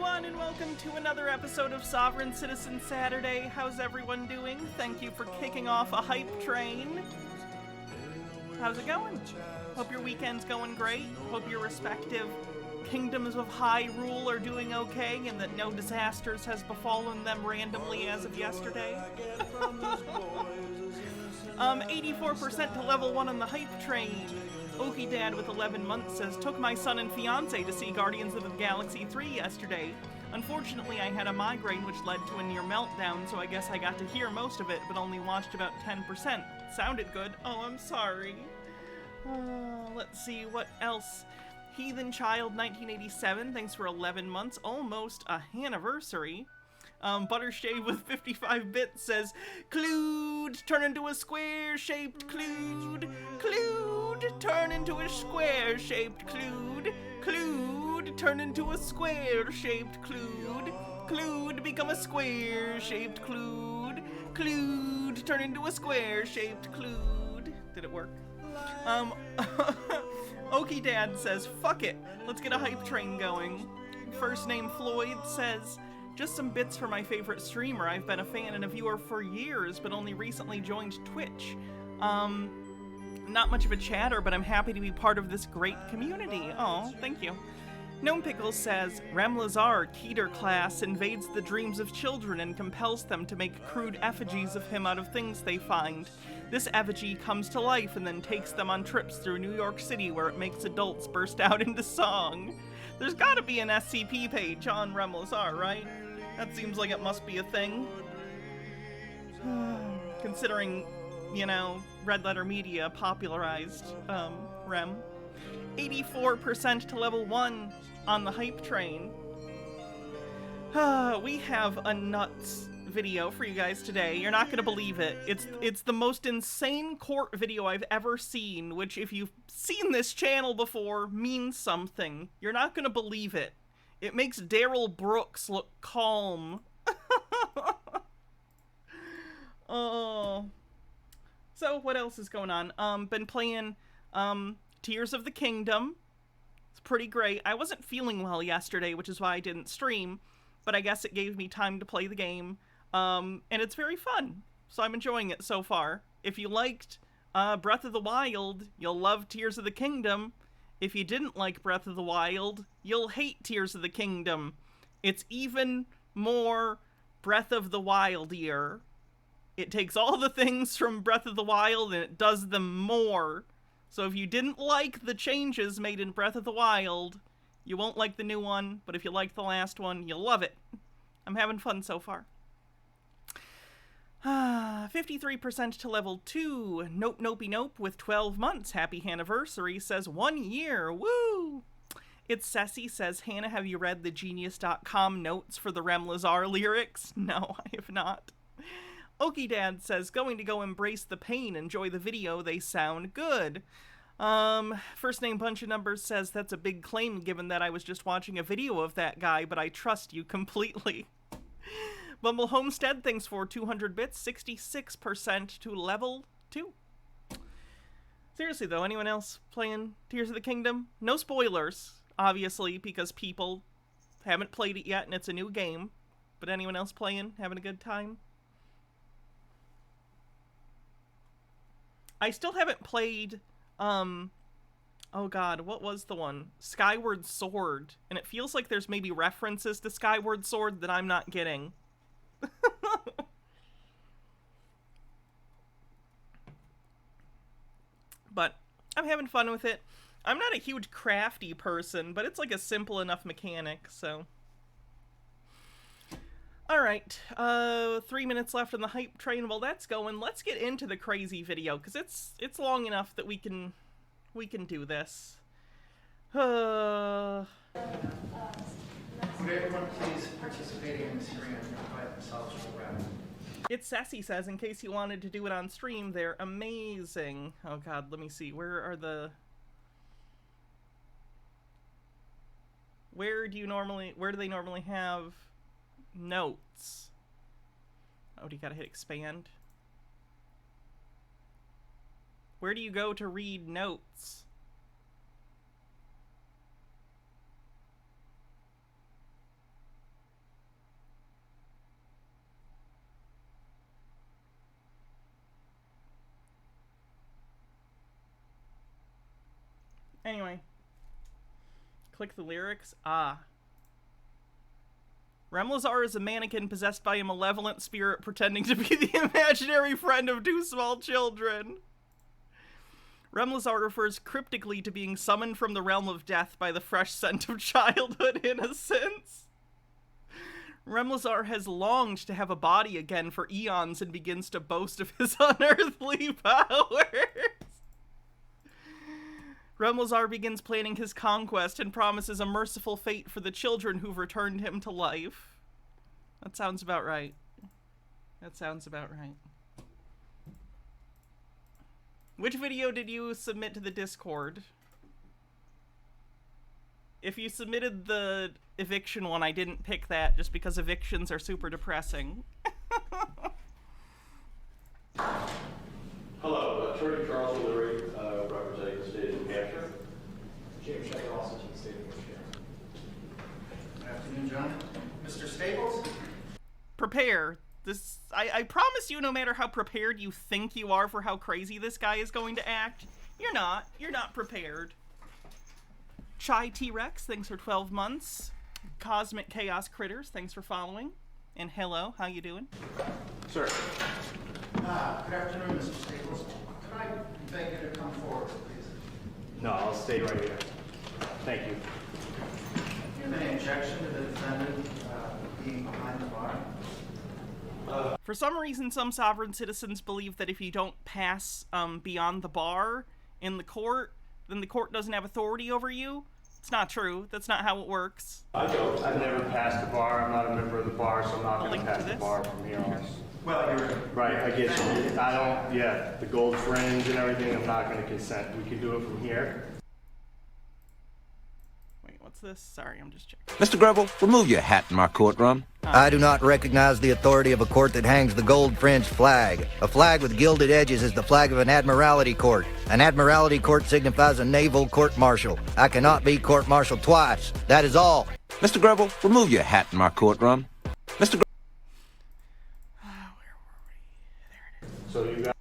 everyone, and welcome to another episode of Sovereign Citizen Saturday. How's everyone doing? Thank you for kicking off a hype train. How's it going? Hope your weekend's going great. Hope your respective kingdoms of high rule are doing okay and that no disasters has befallen them randomly as of yesterday. 84% to level 1 on the hype train. Okie Dad with 11 months says, took my son and fiance to see Guardians of the Galaxy 3 yesterday. Unfortunately, I had a migraine which led to a near meltdown, so I guess I got to hear most of it, but only watched about 10%. Sounded good. Oh, I'm sorry. Let's see, what else? Heathen Child 1987, thanks for 11 months, almost a anniversary. Buttershave with 55 bits says, Clued, turn into a square-shaped Clued. Clued, turn into a square-shaped Clued. Clued, turn into a square-shaped Clued. Clued, become a square-shaped Clued. Clued, turn into a square-shaped Clued. Did it work? Okie Dad says, fuck it, let's get a hype train going. First name Floyd says, just some bits for my favorite streamer. I've been a fan and a viewer for years, but only recently joined Twitch. Not much of a chatter, but I'm happy to be part of this great community. Oh, thank you. Gnome Pickles says, Ramlazar, Keter class, invades the dreams of children and compels them to make crude effigies of him out of things they find. This effigy comes to life and then takes them on trips through New York City where it makes adults burst out into song. There's gotta be an SCP page on Ramlazar, right? That seems like it must be a thing. Considering, you know, Red Letter Media popularized Rem. 84% to level 1 on the hype train. We have a nuts video for you guys today. You're not gonna believe it. It's the most insane court video I've ever seen, which if you've seen this channel before means something. You're not gonna believe it. It makes Daryl Brooks look calm. Oh. So what else is going on? Been playing Tears of the Kingdom. It's pretty great. I wasn't feeling well yesterday, which is why I didn't stream, but I guess it gave me time to play the game. And it's very fun, so I'm enjoying it so far. If you liked Breath of the Wild, you'll love Tears of the Kingdom. If you didn't like Breath of the Wild, you'll hate Tears of the Kingdom. It's even more Breath of the Wild-ier. It takes all the things from Breath of the Wild and it does them more. So if you didn't like the changes made in Breath of the Wild, you won't like the new one, but if you liked the last one, you'll love it. I'm having fun so far. 53% to level 2. Nope, nopey nope with 12 months. Happy anniversary says 1 year. Woo! It's Ceci says, Hannah, have you read the Genius.com notes for the Ramlazar lyrics? No, I have not. Okie Dad says, going to go embrace the pain. Enjoy the video. They sound good. First name Bunch of Numbers says, that's a big claim given that I was just watching a video of that guy, but I trust you completely. Bumble Homestead, thanks for 200 bits, 66% to level 2. Seriously though, anyone else playing Tears of the Kingdom? No spoilers, obviously, because people haven't played it yet and it's a new game. But anyone else playing, having a good time? I still haven't played, oh god, what was the one? Skyward Sword. And it feels like there's maybe references to Skyward Sword that I'm not getting. But I'm having fun with it. I'm not a huge crafty person, but it's like a simple enough mechanic, so. Alright, 3 minutes left on the hype train. While that's going, let's get into the crazy video, because it's long enough that we can do this. Would everyone please participating in the stream invite themselves to the rep? It's Sassy says, in case you wanted to do it on stream, they're amazing. Oh god, let me see. Where do they normally have notes? Oh, do you gotta hit expand? Where do you go to read notes? Anyway. Click the lyrics. Ah. Remlazar is a mannequin possessed by a malevolent spirit pretending to be the imaginary friend of two small children. Remlazar refers cryptically to being summoned from the realm of death by the fresh scent of childhood innocence. Remlazar has longed to have a body again for eons and begins to boast of his unearthly powers. Remlazar begins planning his conquest and promises a merciful fate for the children who've returned him to life. That sounds about right. That sounds about right. Which video did you submit to the Discord? If you submitted the eviction one, I didn't pick that just because evictions are super depressing. Hello, Attorney Charles O'Leary, representing the state of New Hampshire. James Shepherd, also to the state of Michigan. Good afternoon, John. Mr. Staples? Prepare. This, I promise you, no matter how prepared you think you are for how crazy this guy is going to act, you're not. You're not prepared. Chai T-Rex, thanks for 12 months. Cosmic Chaos Critters, thanks for following. And hello, how you doing? Sir. Good afternoon, Mr. Staples. Could I beg you to come forward, please? No, I'll stay right here. Thank you. Do you have any objection to the defendant being behind the bar? For some reason, some sovereign citizens believe that if you don't pass beyond the bar in the court, then the court doesn't have authority over you. It's not true. That's not how it works. I don't. I've never passed the bar. I'm not a member of the bar, so I'm not going to pass the this. bar from here on. Well, you're... Right, I get you. I don't, yeah, the gold fringe and everything, I'm not going to consent. We can do it from here. Wait, what's this? Sorry, I'm just checking. Mr. Greville, remove your hat from our courtroom. I do not recognize the authority of a court that hangs the gold-fringed flag. A flag with gilded edges is the flag of an admiralty court. An admiralty court signifies a naval court-martial. I cannot be court-martialed twice. That is all. Mr. Greville, remove your hat from our courtroom. Mr. So you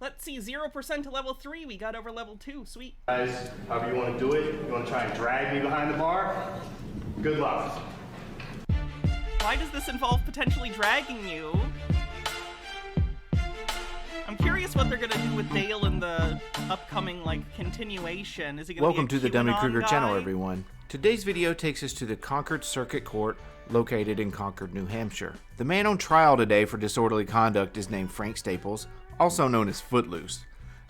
Let's see, 0% to level 3. We got over level 2. Sweet. guys, however you want to do it, you want to try and drag me behind the bar? Good luck. Why does this involve potentially dragging you? I'm curious what they're gonna do with Dale in the upcoming, continuation. Is he gonna Welcome be a to the Dummy QAnon Kruger guy? channel, everyone. Today's video takes us to the Concord Circuit Court, located in Concord, New Hampshire. The man on trial today for disorderly conduct is named Frank Staples, also known as Footloose.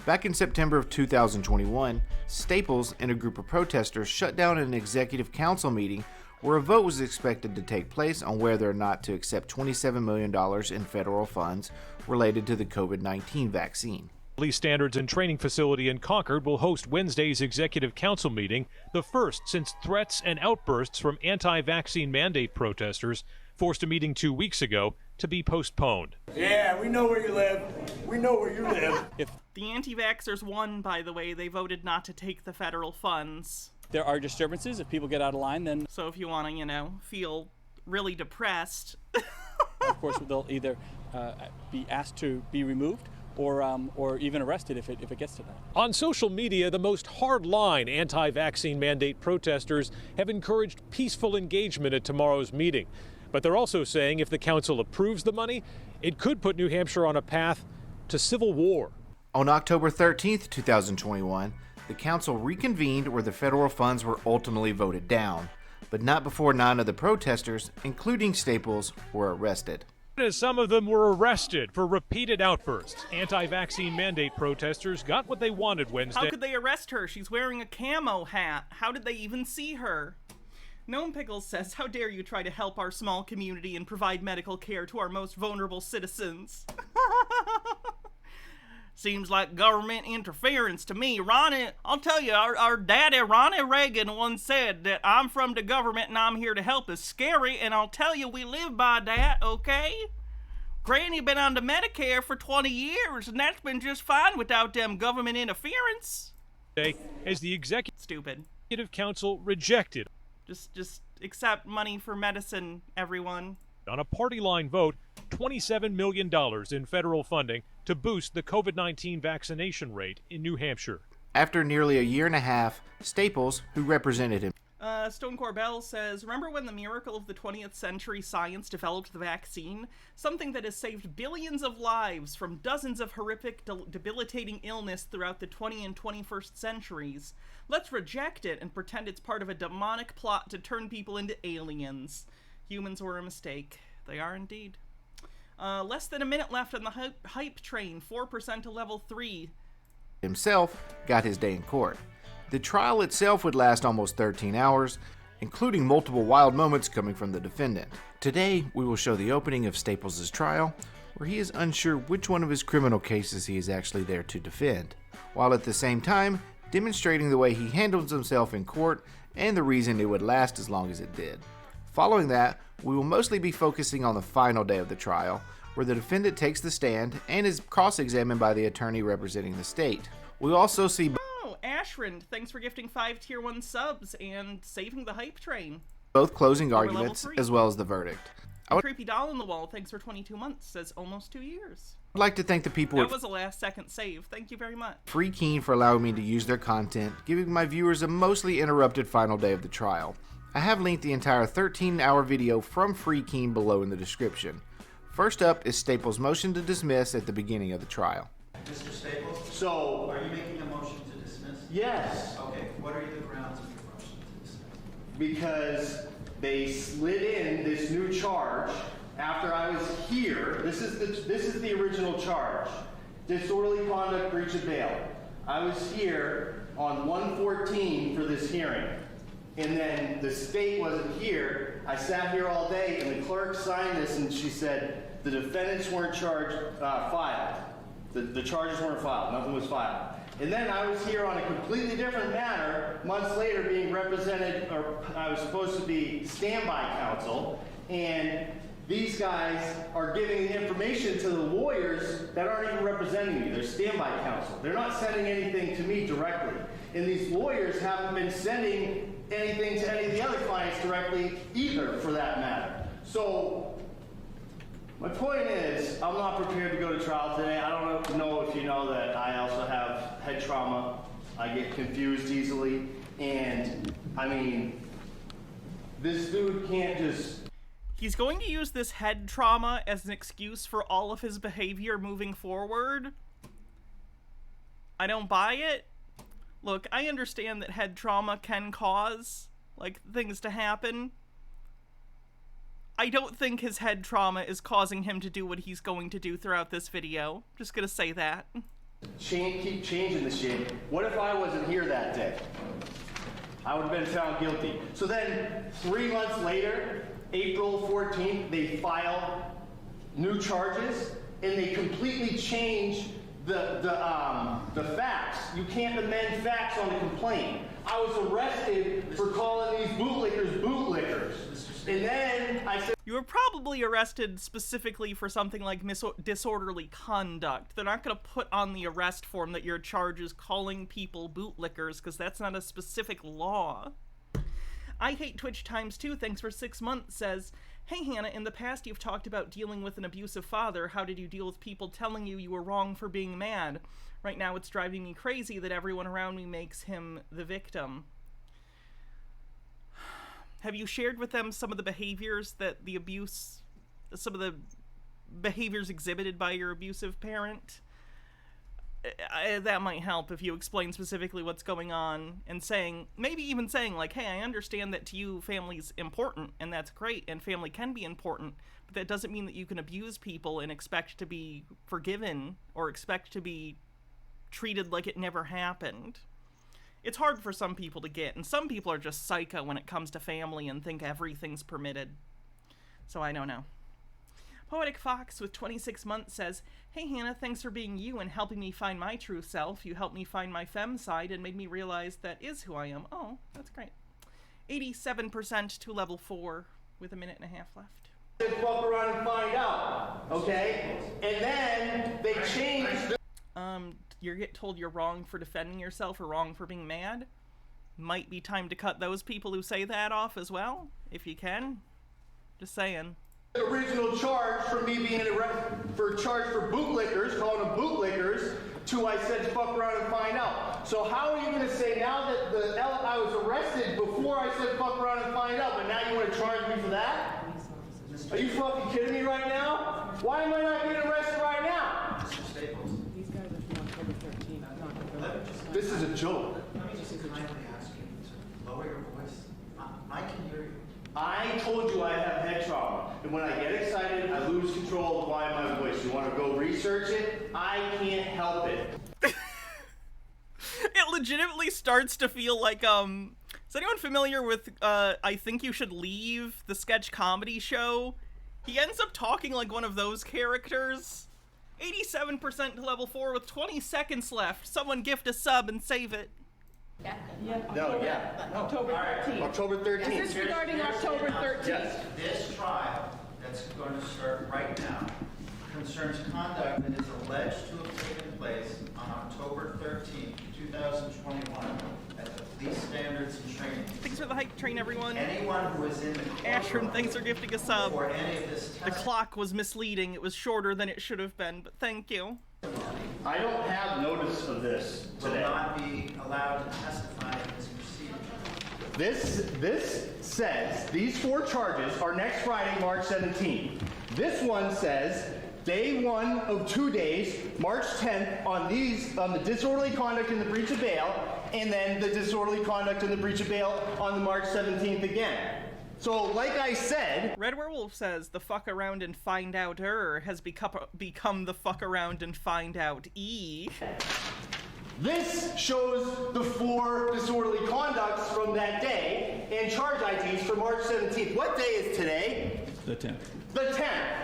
Back in September of 2021, Staples and a group of protesters shut down an executive council meeting where a vote was expected to take place on whether or not to accept $27 million in federal funds related to the COVID-19 vaccine. Police Standards and Training Facility in Concord will host Wednesday's Executive Council meeting, the first since threats and outbursts from anti-vaccine mandate protesters forced a meeting 2 weeks ago to be postponed. Yeah, we know where you live. We know where you live. If The anti-vaxxers won, by the way. They voted not to take the federal funds. there are disturbances, if people get out of line, then So if you want to, feel really depressed, of course they'll either be asked to be removed or even arrested if it gets to that. on social media, the most hardline anti-vaccine mandate protesters have encouraged peaceful engagement at tomorrow's meeting. But they're also saying if the council approves the money, it could put New Hampshire on a path to civil war. On October 13th, 2021, the council reconvened where the federal funds were ultimately voted down, but not before 9 of the protesters, including Staples, were arrested. As some of them were arrested for repeated outbursts, anti-vaccine mandate protesters got what they wanted Wednesday. how could they arrest her? She's wearing a camo hat. How did they even see her? Gnome Pickles says, how dare you try to help our small community and provide medical care to our most vulnerable citizens? Seems like government interference to me. Ronnie, I'll tell you, our daddy, Ronnie Reagan, once said that I'm from the government and I'm here to help is scary, and I'll tell you, we live by that, okay? Granny been on the Medicare for 20 years, and that's been just fine without them government interference. As the Stupid. Executive Council rejected Just accept money for medicine, everyone. on a party line vote $27 million in federal funding to boost the COVID-19 vaccination rate in New Hampshire. After nearly a year and a half, Staples, who represented him, Stone Corbell says, remember when the miracle of the 20th century science developed the vaccine? Something that has saved billions of lives from dozens of horrific, debilitating illness throughout the 20th and 21st centuries. Let's reject it and pretend it's part of a demonic plot to turn people into aliens. Humans were a mistake. They are indeed. Less than a minute left on the hype train, 4% to level 3. himself got his day in court. The trial itself would last almost 13 hours, including multiple wild moments coming from the defendant. Today, we will show the opening of Staples' trial, where he is unsure which one of his criminal cases he is actually there to defend, while at the same time demonstrating the way he handles himself in court and the reason it would last as long as it did. Following that, we will mostly be focusing on the final day of the trial, where the defendant takes the stand and is cross-examined by the attorney representing the state. We'll also see Ashrind, thanks for gifting 5 tier 1 subs and saving the hype train. Both closing arguments as well as the verdict. Creepy Doll in the Wall, thanks for 22 months, says almost 2 years. I'd like to thank the people that was a last second save. Thank you very much. Free Keen for allowing me to use their content, giving my viewers a mostly interrupted final day of the trial. I have linked the entire 13-hour video from Free Keen below in the description. First up is Staples' motion to dismiss at the beginning of the trial. Mr. Staples? So, Are you making a motion to dismiss? yes, Okay, what are the grounds of your motion to dismiss? because they slid in this new charge after I was here. This is the original charge. Disorderly conduct, breach of bail. I was here on 1/14 for this hearing. And then the state wasn't here. I sat here all day and the clerk signed this and she said the defendants weren't filed. The charges weren't filed. Nothing was filed. And then I was here on a completely different matter, months later being represented, or I was supposed to be standby counsel, and these guys are giving information to the lawyers that aren't even representing me. They're standby counsel. They're not sending anything to me directly. And these lawyers haven't been sending anything to any of the other clients directly either, for that matter. So my point is, I'm not prepared to go to trial today. I don't know if you know that I also have head trauma. I get confused easily. And, I mean, this dude can't just... He's going to use this head trauma as an excuse for all of his behavior moving forward. I don't buy it. Look, I understand that head trauma can cause, like, things to happen. I don't think his head trauma is causing him to do what he's going to do throughout this video. Just gonna say that. Keep changing the shit. What if I wasn't here that day? I would have been found guilty. So then, 3 months later, April 14th, they file new charges, and they completely change the facts. You can't amend facts on a complaint. I was arrested for calling these bootlickers bootlickers. And then I said... You were probably arrested specifically for something like disorderly conduct. They're not going to put on the arrest form that your charge is calling people bootlickers, because that's not a specific law. I Hate Twitch ×2, thanks for 6 months, says, hey Hannah, in the past you've talked about dealing with an abusive father. How did you deal with people telling you were wrong for being mad? Right now it's driving me crazy that everyone around me makes him the victim. Have you shared with them some of the behaviors that some of the behaviors exhibited by your abusive parent? That might help if you explain specifically what's going on and maybe even saying like, hey, I understand that to you family's important and that's great and family can be important, but that doesn't mean that you can abuse people and expect to be forgiven or expect to be treated like it never happened. It's hard for some people to get, and some people are just psycho when it comes to family and think everything's permitted. So I don't know. Poetic Fox with 26 months says, hey Hannah, thanks for being you and helping me find my true self. You helped me find my femme side and made me realize that is who I am. Oh, that's great. 87% to level 4 with a minute and a half left. Fuck around and find out, okay? And then they changed... You get told you're wrong for defending yourself or wrong for being mad. Might be time to cut those people who say that off as well, if you can. Just saying. The original charge for me being charged for bootlickers, calling them bootlickers, to I said fuck around and find out. So how are you going to say now that I was arrested before I said fuck around and find out, but now you want to charge me for that? Are you fucking kidding me right now? Why am I not getting arrested right now? Mr. Staples. These guys are from October 13th, not November. This is a joke. Let me just kindly ask you to lower your voice. I can hear you. I told you I have head trauma, and when I get excited, I lose control of my voice. You want to go research it? I can't help it. It legitimately starts to feel like, is anyone familiar with, I Think You Should Leave, the sketch comedy show? He ends up talking like one of those characters. 87% to level 4 with 20 seconds left. Someone gift a sub and save it. October 13th. October 13th. Is this regarding October 13th? Yes. This trial that's going to start right now concerns conduct that is alleged to have taken place on October 13th, 2021 at the Police Standards and Training. Thanks for the hype train, everyone. Anyone who is in the Ashram, thanks for gifting a sub. for any of this The clock was misleading. It was shorter than it should have been, but thank you. I don't have notice of this will today. not be allowed to testify in this proceeding. This says these 4 charges are next Friday, March 17th. This one says day 1 of 2 days, March 10th, on the disorderly conduct and the breach of bail, and then the disorderly conduct and the breach of bail on the March 17th again. So, like I said, Red Werewolf says the fuck around and find out has become the fuck around and find out E. this shows the 4 disorderly conducts from that day and charge IDs for March 17th. What day is today? The 10th. The 10th.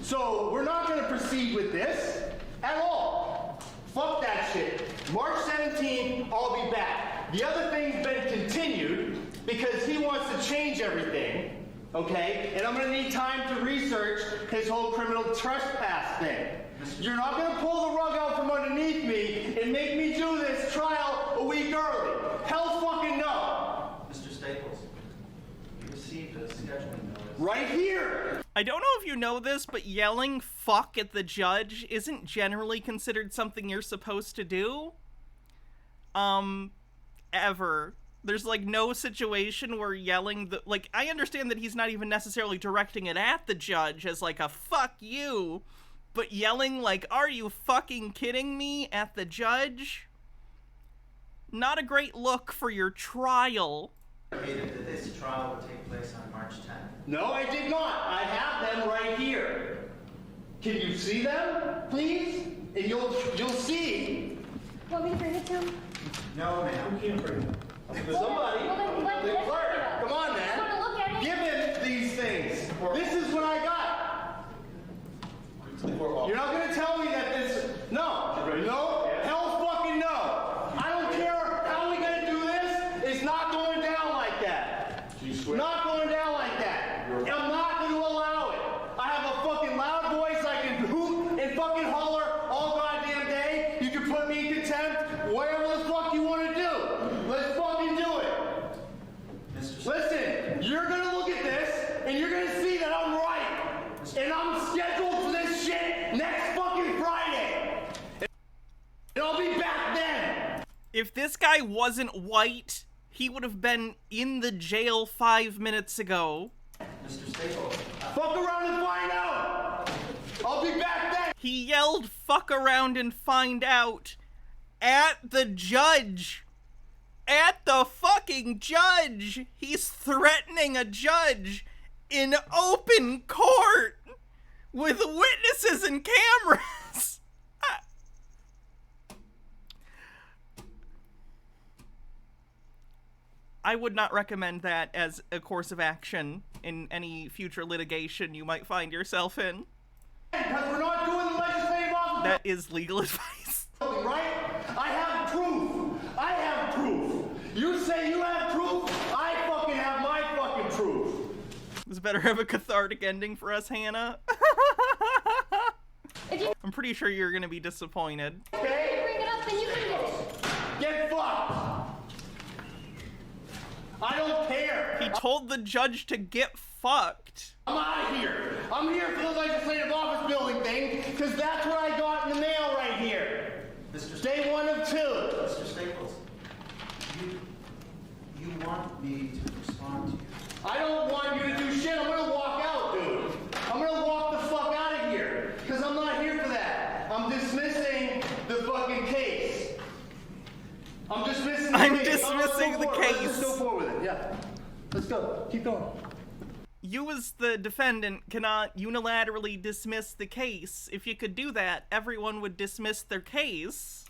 So we're not going to proceed with this at all. Fuck that shit. March 17th, I'll be back. The other thing's been continued because he wants to change everything, okay? And I'm going to need time to research his whole criminal trespass thing. You're not going to pull the rug out from underneath me and make me do this trial a week early. Hell fucking no. Mr. Staples, you received a scheduling notice. Right here. I don't know if you know this, but yelling fuck at the judge isn't generally considered something you're supposed to do. Ever. There's like no situation where yelling I understand that he's not even necessarily directing it at the judge as like a fuck you, but yelling like, are you fucking kidding me, at the judge? Not a great look for your trial. Indicated that this trial would take place on March 10th. No, I did not. I have them right here. Can you see them, please? And you'll see. Want me to bring it to him? No, ma'am. You can't bring it. Somebody, Well, the clerk, come on, man. I want to look at it. Give him these things. This is what I got. You're not going to tell me that this... No. Hell fucking no. I don't care how we going to do this. It's not going down like that. Not going down like that. I'm not going to allow it. I have a fucking loud voice. I can hoot and fucking holler all goddamn day. You can put me in contempt. Whatever the fuck you want to do. Let's fucking do it. Listen, you're going to look at this and you're going to see that I'm right. And I'm scheduled for this shit next fucking Friday. And I'll be back then. If this guy wasn't white, he would have been in the jail 5 minutes ago. Mr. Staples. Fuck around and find out. I'll be back then. He yelled fuck around and find out at the judge. At the fucking judge. He's threatening a judge in open court with witnesses and cameras. I would not recommend that as a course of action in any future litigation you might find yourself in. Because we're not doing the legislative office. That is legal advice. Right? I have proof. I have proof. You say you have proof, I fucking have my fucking proof. This better have a cathartic ending for us, Hannah. I'm pretty sure you're gonna be disappointed. Okay? Bring it up, then you can get it. Get fucked. I don't care. He told the judge to get fucked. I'm out of here. I'm here for the legislative office building thing, because that's what I got in the mail right here. Day one of two. Mr. Staples, you want me to respond to you. I don't want you to do shit. I'm gonna walk out, dude. I'm gonna walk the fuck out of here. Because I'm not here for that. I'm dismissing the fucking case. I'm dismissing the case. dismissing the case. Let's go forward with it. Yeah. Let's go. Keep going. You as the defendant cannot unilaterally dismiss the case. If you could do that, everyone would dismiss their case.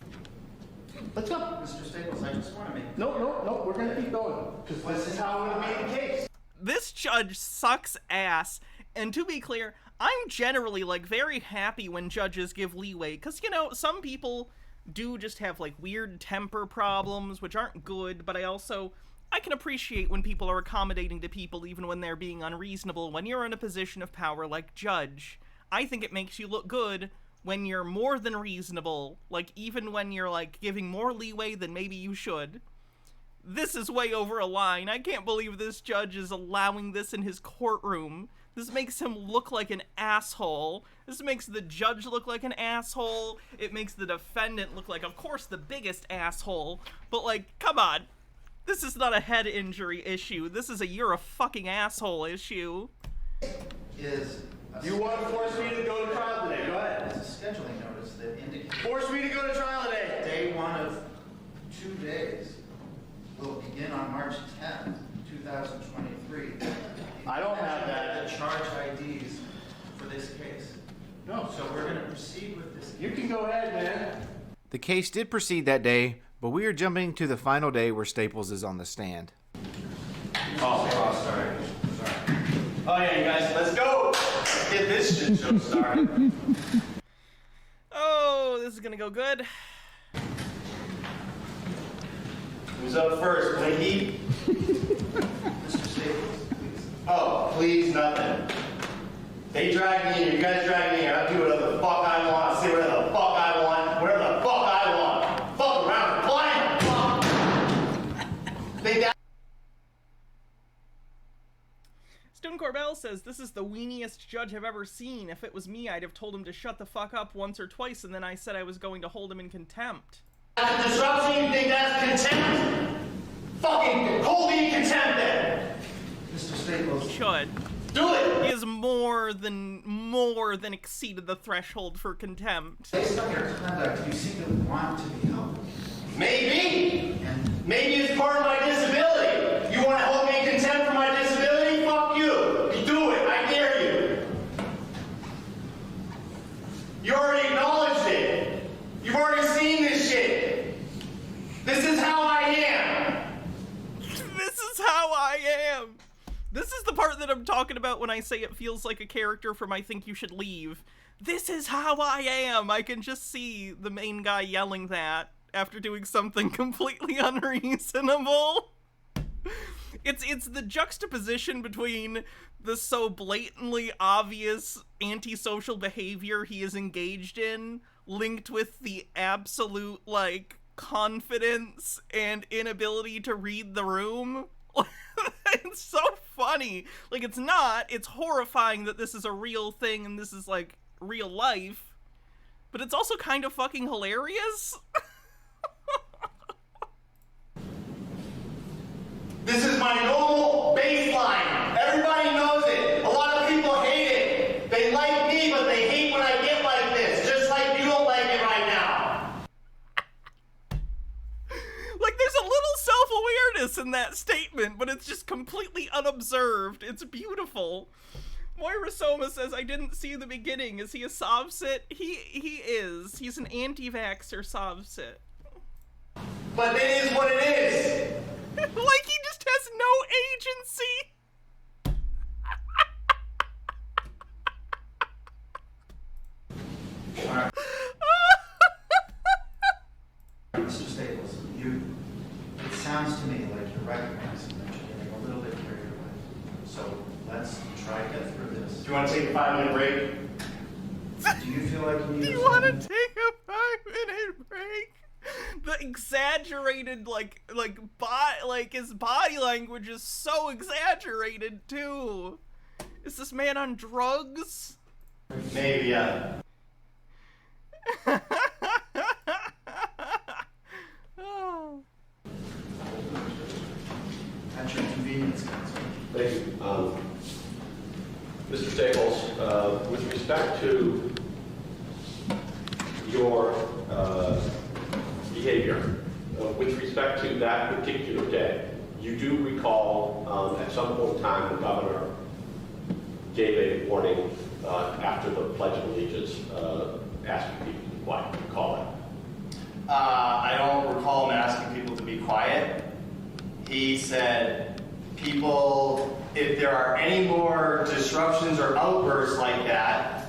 Let's go. Mr. Staples, I just want to make... No. We're gonna keep going. Because this is how I'm gonna make the case. This judge sucks ass, and to be clear, I'm generally, like, very happy when judges give leeway, because, you know, some people do just have, like, weird temper problems, which aren't good, but I can appreciate when people are accommodating to people even when they're being unreasonable when you're in a position of power like judge. I think it makes you look good when you're more than reasonable, like, even when you're, like, giving more leeway than maybe you should. This is way over a line. I can't believe this judge is allowing this in his courtroom. This makes him look like an asshole. This makes the judge look like an asshole. It makes the defendant look like, of course, the biggest asshole. But, like, come on. This is not a head injury issue. This is a you're a fucking asshole issue. You want to force me to go to trial today? Go ahead. It's a scheduling notice that indicates... Force me to go to trial today. Day one of 2 days will begin on March 10th, 2023. I don't have that. The charge IDs for this case. No. So we're going to proceed with this. You can go ahead, man. The case did proceed that day, but we are jumping to the final day where Staples is on the stand. Oh, sorry. Oh, yeah, you guys, let's go. Let's get this shit show started. Oh, this is gonna go good. Who's up first, Blinky? Mr. Staples, please. Oh, please, nothing. They drag me here. You guys drag me here. I do whatever the fuck I want. I say whatever the fuck I want. Whatever the fuck I want. Fuck around and blind. They that. Stone Corbell says, this is the weeniest judge I've ever seen. If it was me, I'd have told him to shut the fuck up once or twice, and then I said I was going to hold him in contempt. Disruption, you think that's contempt? Fucking hold me in contempt then. Mr. Staples. Should. Do it. He has more than exceeded the threshold for contempt. Based on your conduct, you seem to want to be held. Maybe. Maybe it's part of my disability. You want to hold me in contempt for my disability? Fuck you. You do it. I dare you. You already acknowledged it. You've already seen this shit. This is how I am. This is how I am. This is the part that I'm talking about when I say it feels like a character from I Think You Should Leave. This is how I am. I can just see the main guy yelling that after doing something completely unreasonable. It's the juxtaposition between the so blatantly obvious antisocial behavior he is engaged in, linked with the absolute, like, confidence and inability to read the room. It's so funny. Like, it's horrifying that this is a real thing and this is, like, real life, but it's also kind of fucking hilarious. This is my normal baseline. Everybody knows it. A lot of people hate it. They like me, but they hate when I get like this, just like you don't like it right now. Like, there's a little self-awareness in that statement, but it's just completely unobserved. It's beautiful. Moira Soma says, I didn't see the beginning. Is he a sovsit? He is. He's an anti-vaxxer sovsit. But it is what it is. Like, he just has no agency. All right. Mr. Staples, it sounds to me like you're recognizing that you're getting a little bit carried away. So let's try to get through this. Do you want to take a 5-minute break? Do you feel like you need Do you want to take a 5-minute break? The exaggerated, his body language is so exaggerated, too. Is this man on drugs? Maybe, yeah. few minutes, Council. Thank you. Mr. Staples, with respect to your behavior, with respect to that particular day, you do recall at some point in time the governor gave a warning after the Pledge of Allegiance asking people to be quiet. Do you recall that? I don't recall him asking people to be quiet. He said, people, if there are any more disruptions or outbursts like that,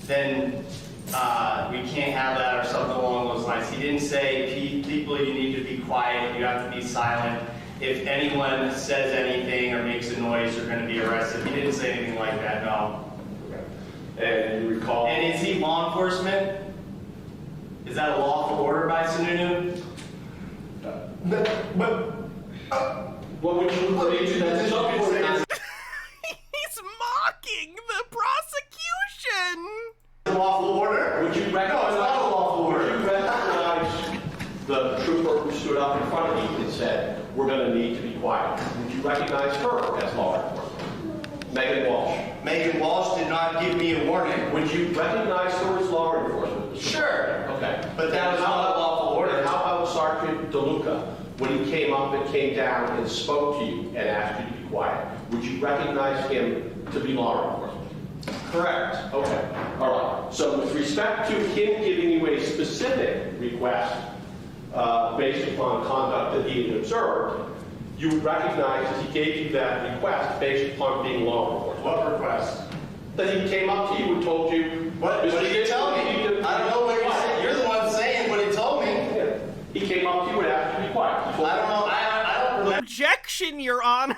then we can't have that or something along those lines. He didn't say, people, you need to be quiet, you have to be silent. If anyone says anything or makes a noise, you're going to be arrested. He didn't say anything like that, no. Okay. And you recall... And is he law enforcement? Is that a lawful order by Sununu? What would you believe that some point in time... He's mocking the prosecution! A lawful order? Would you recognize... No, it's not a lawful order. Would you recognize the trooper who stood up in front of you and said, we're going to need to be quiet? Would you recognize her as law enforcement? Megan Walsh. Megan Walsh did not give me a warning. Would you recognize her as law enforcement? Sure. Okay. But that was not a lawful order. And how about Sergeant DeLuca, when he came up and came down and spoke to you and asked you to be quiet? Would you recognize him to be law enforcement? Correct. Okay. All right. So with respect to him giving you a specific request based upon conduct that he had observed, you would recognize that he gave you that request based upon being law enforcement. What request? That he came up to you and told you... What did he tell me? I don't know what you're saying. You're the one saying what he told me. Yeah. He came up to you and asked you to be quiet. I don't know. I don't remember. Objection, Your Honor!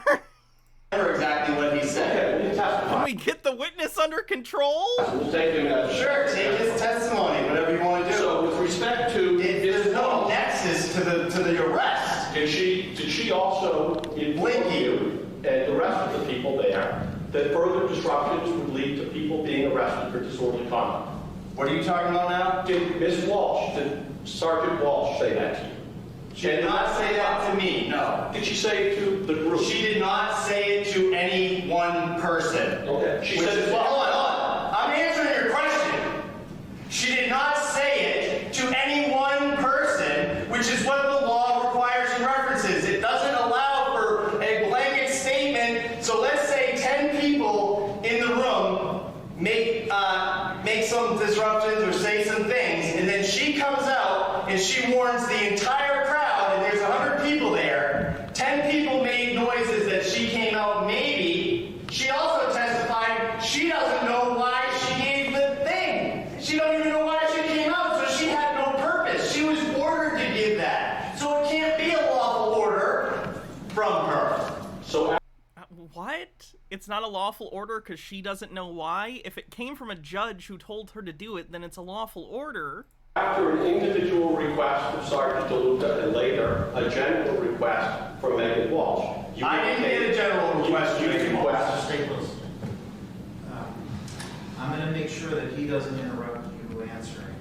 Exactly what he said. Okay, we can testify. Can we get the witness under control? We'll take him as... Sure, take his testimony, whatever you want to do. So with respect to... There's no nexus to the arrest. Did she also inform you and the rest of the people there that further disruptions would lead to people being arrested for disorderly conduct? What are you talking about now? Did Ms. Walsh, did Sergeant Walsh say that to you? She did not say that to me, no. Did she say it to the group? She did not say it to any one person. Okay. She said it. Hold on. I'm answering your question. She did not say it to any one person, which is what the law requires and references. It doesn't allow for a blanket statement. So let's say 10 people in the room make some disruptions or say some things, and then she comes out and she warns the entire crowd, and there's 100 people there. 10 people made noises that she came out, maybe. She also testified she doesn't know why she gave the thing. She don't even know why she came out, so she had no purpose. She was ordered to give that. So it can't be a lawful order from her. So What? It's not a lawful order because she doesn't know why? If it came from a judge who told her to do it, then it's a lawful order. after an individual request from Sergeant DeLuca and later a general request from Megan Walsh. I didn't get a general request from Megan Walsh. Mr. Staples, I'm going to make sure that he doesn't interrupt you answering.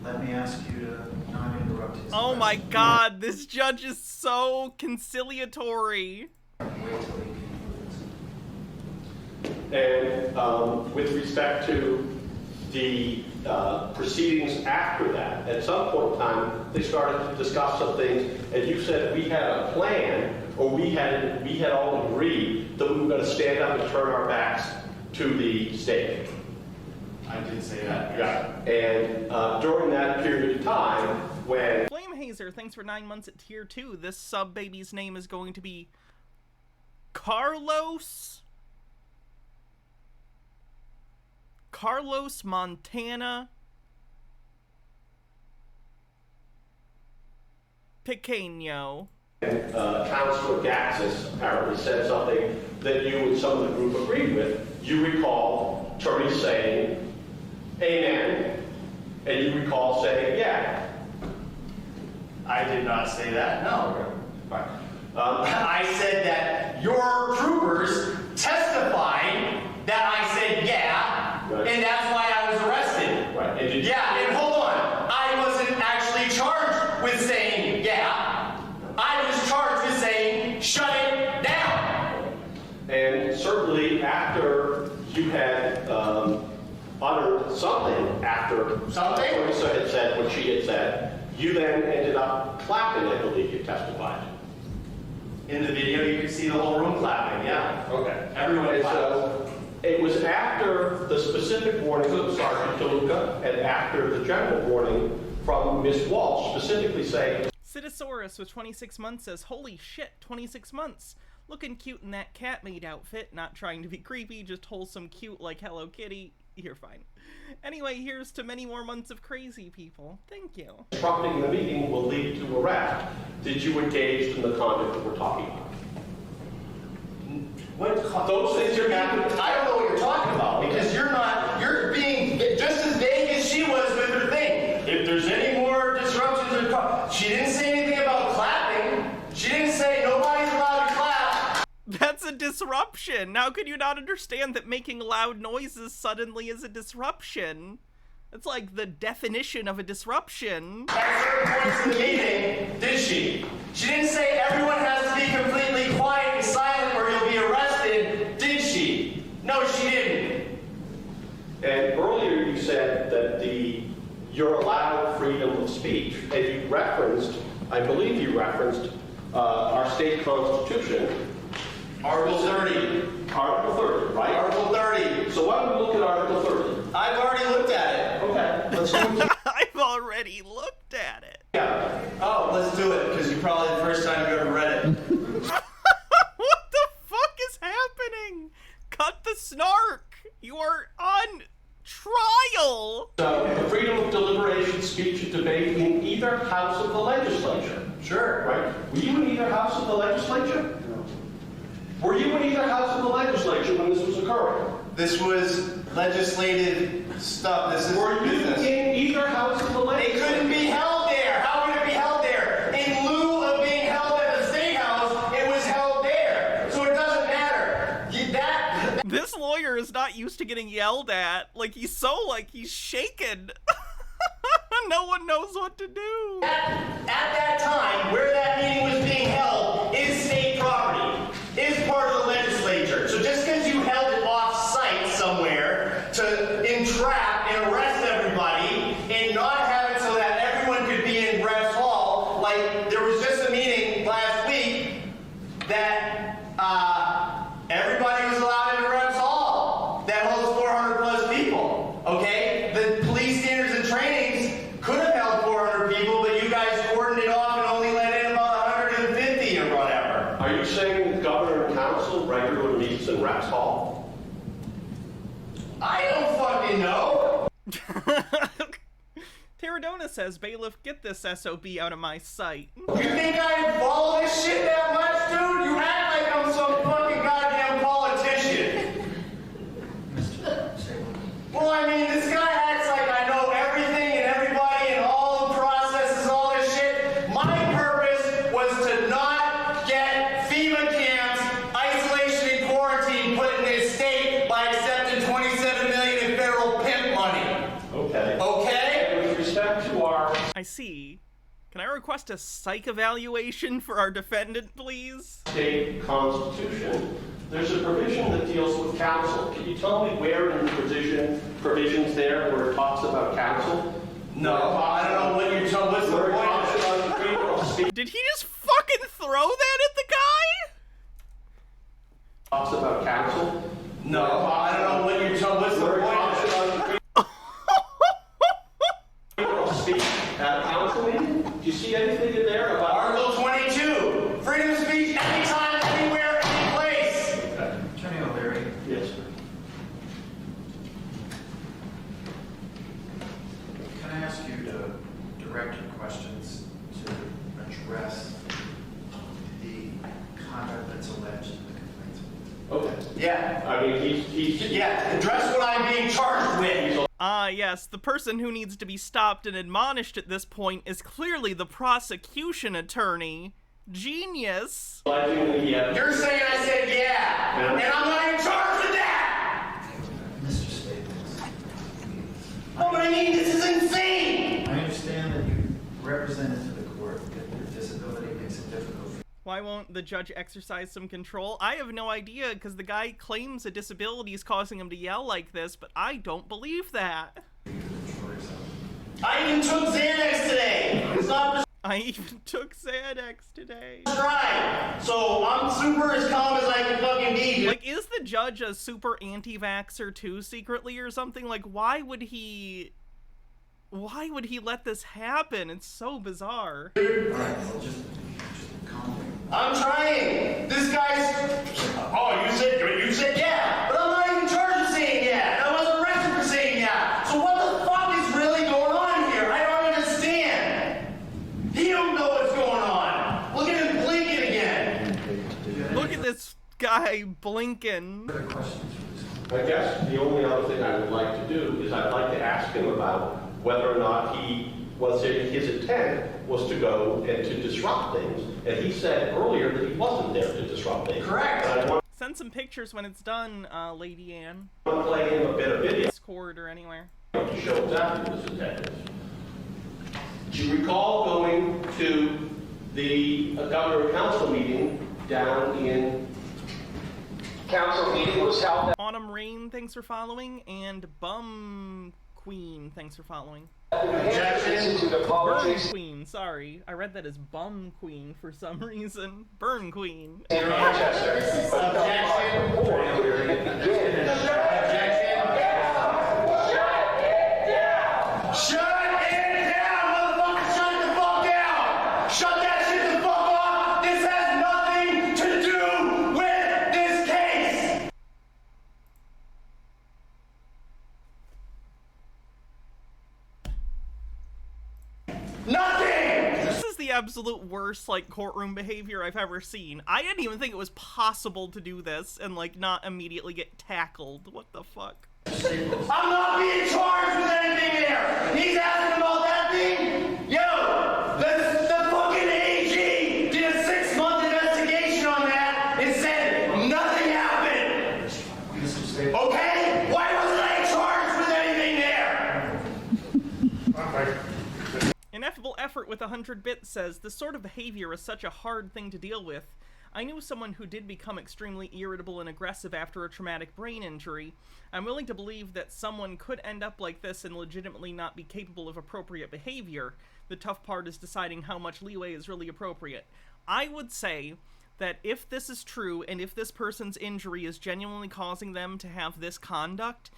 Let me ask you to not interrupt his Oh my god, this judge is so conciliatory. Wait till he And with respect to the proceedings after that, at some point in time, they started to discuss some things, and you said we had a plan, or we had all agreed that we were going to stand up and turn our backs to the stage. I did say that. Yeah. And during that period of time, when Flamehazer, thanks for 9 months at tier 2. This sub baby's name is going to be Carlos Montana Pequeño. Councilor Gaxis apparently said something that you and some of the group agreed with. You recall Terry saying, amen, and you recall saying, yeah. I did not say that, no. Right. I said that your troopers testified that I said yeah, right. And that's why I was arrested. Right. And did you and hold on. I wasn't actually charged with saying yeah. I was charged with saying shut it something after Teresa had said what she had said. You then ended up clapping, I believe you testified. In the video, you can see the whole room clapping, yeah. Okay. Everyone clapped. So it was after the specific warning from Sergeant DeLuca and after the general warning from Ms. Walsh, specifically saying, Citisaurus with 26 months says, holy shit, 26 months. Looking cute in that cat maid outfit, not trying to be creepy, just wholesome cute like Hello Kitty. You're fine. Anyway, here's to many more months of crazy people. Thank you. disrupting the meeting will lead to arrest. Did you engage in the conduct that we're talking about? Those things are happening. I don't know what you're talking about because you're being just as vague as she was with her thing. If there's any more disruptions, she didn't say anything about clapping. She didn't say nobody's allowed to clap. That's a disruption. How could you not understand that making loud noises suddenly is a disruption? That's like the definition of a disruption. At certain points in the meeting, did she? She didn't say everyone has to be completely quiet and silent or you'll be arrested, did she? No, she didn't. And earlier you said that you're allowed freedom of speech, and you referenced, I believe you referenced, our state constitution. Article 30. Article 30, right? Article 30. So why don't we look at Article 30? I've already looked at it. Okay, let's do it. I've already looked at it. Yeah. Oh, let's do it, because you're probably the first time you ever read it. What the fuck is happening? Cut the snark. You are on trial. So, the freedom of deliberation, speech, and debate in either house of the legislature. Sure. Right? Were you in either house of the legislature? No. Were you in either house of the legislature when this was occurring? This was legislative stuff. This is Were you business. in either house of the legislature? It couldn't be held there. How could it be held there? In lieu of being held at the State House, it was held there. So it doesn't matter. This lawyer is not used to getting yelled at. Like, he's shaken. No one knows what to do. At that time, where that meeting was being held is state property, is part of the legislature. So just because you held it off-site somewhere to entrap and arrest everybody and not have it so that everyone could be in Ref's Hall, like there was just a meeting last week that everybody was allowed in Ref's Hall that holds 400 plus people, okay? The police standards and trainings could have held 400 people, but you guys cordoned it off and only let in about 150 or whatever. Are you saying the governor and council regularly meets in Ref's Hall? I don't fucking know. Terradona says, bailiff, get this SOB out of my sight. You think I follow this shit that much, dude? You act like I'm some fucking goddamn politician. Well, I mean, this guy acts like I know everything and everybody and all the processes, all this shit. My purpose was to not get FEMA camps, isolation and quarantine put in this state by accepting $27 million in federal pimp money. Okay. Okay? And with respect to our I see. Can I request a psych evaluation for our defendant, please? state constitution, there's a provision that deals with council. Can you tell me where in the provisions there where it talks about council? No, I don't know what you're talking about. What's the Where it point? talks about freedom of speech. Did he just fucking throw that at the guy? Talks about council. No, I don't know what you're talking about. What's the Where it point? talks about freedom of speech at a council meeting. Do you see anything in there about Article 22, freedom of speech anytime, anywhere, any place. Attorney O'Leary, Yes, sir. can I ask you to direct your questions to address the conduct that's alleged in the complaints? Okay. Yeah, I mean, he's yeah, address what I'm being charged with. Ah, yes, the person who needs to be stopped and admonished at this point is clearly the prosecution attorney. Genius. alleging that he had You're saying I said yeah, and I'm not in charge of that. Mr. Staples, Oh, but I mean, this is insane. I understand that you represented to the court that your disability makes it difficult for Why won't the judge exercise some control? I have no idea, because the guy claims a disability is causing him to yell like this, but I don't believe that. I even took Xanax today. It's not I even took Xanax today. prescribed. So I'm super as calm as I can fucking be. Like, is the judge a super anti-vaxxer too, secretly, or something? Like, why would he let this happen? It's so bizarre. Alright, well, just calm down. I'm trying. This guy's. Oh, you said yeah, but I'm not even charged with saying yeah, and I wasn't arrested for saying yeah. So what the fuck is really going on here? I don't understand. He don't know what's going on. Look at him blinking again. Look at this guy blinking. I guess the only other thing I would like to do is I'd like to ask him about whether or not his intent was to go and to disrupt things. And he said earlier that he wasn't there to disrupt things. Correct. And I want Send some pictures when it's done, Lady Anne. to play him a bit of video Discord or anywhere. to show exactly what his intent is. Do you recall going to the governor and council meeting down in... Council meeting was held... Autumn Rain, thanks for following, and Bum Queen, thanks for following. Burn Queen, sorry. I read that as Bum Queen for some reason. Burn Queen. Shut it down, motherfucker! Shut the fuck down! Shut that shit the fuck off! This has nothing to do with this case! Nothing! This is the absolute worst, like, courtroom behavior I've ever seen. I didn't even think it was possible to do this and, like, not immediately get tackled. What the fuck? I'm not being charged with anything there! He's asking about that thing? Yo! The fucking AG did a 6-month investigation on that and said nothing happened! Okay? Why wasn't I charged with anything there? Ineffable Effort with 100 bits says, this sort of behavior is such a hard thing to deal with. I knew someone who did become extremely irritable and aggressive after a traumatic brain injury. I'm willing to believe that someone could end up like this and legitimately not be capable of appropriate behavior. The tough part is deciding how much leeway is really appropriate. I would say that if this is true, and if this person's injury is genuinely causing them to have this conduct,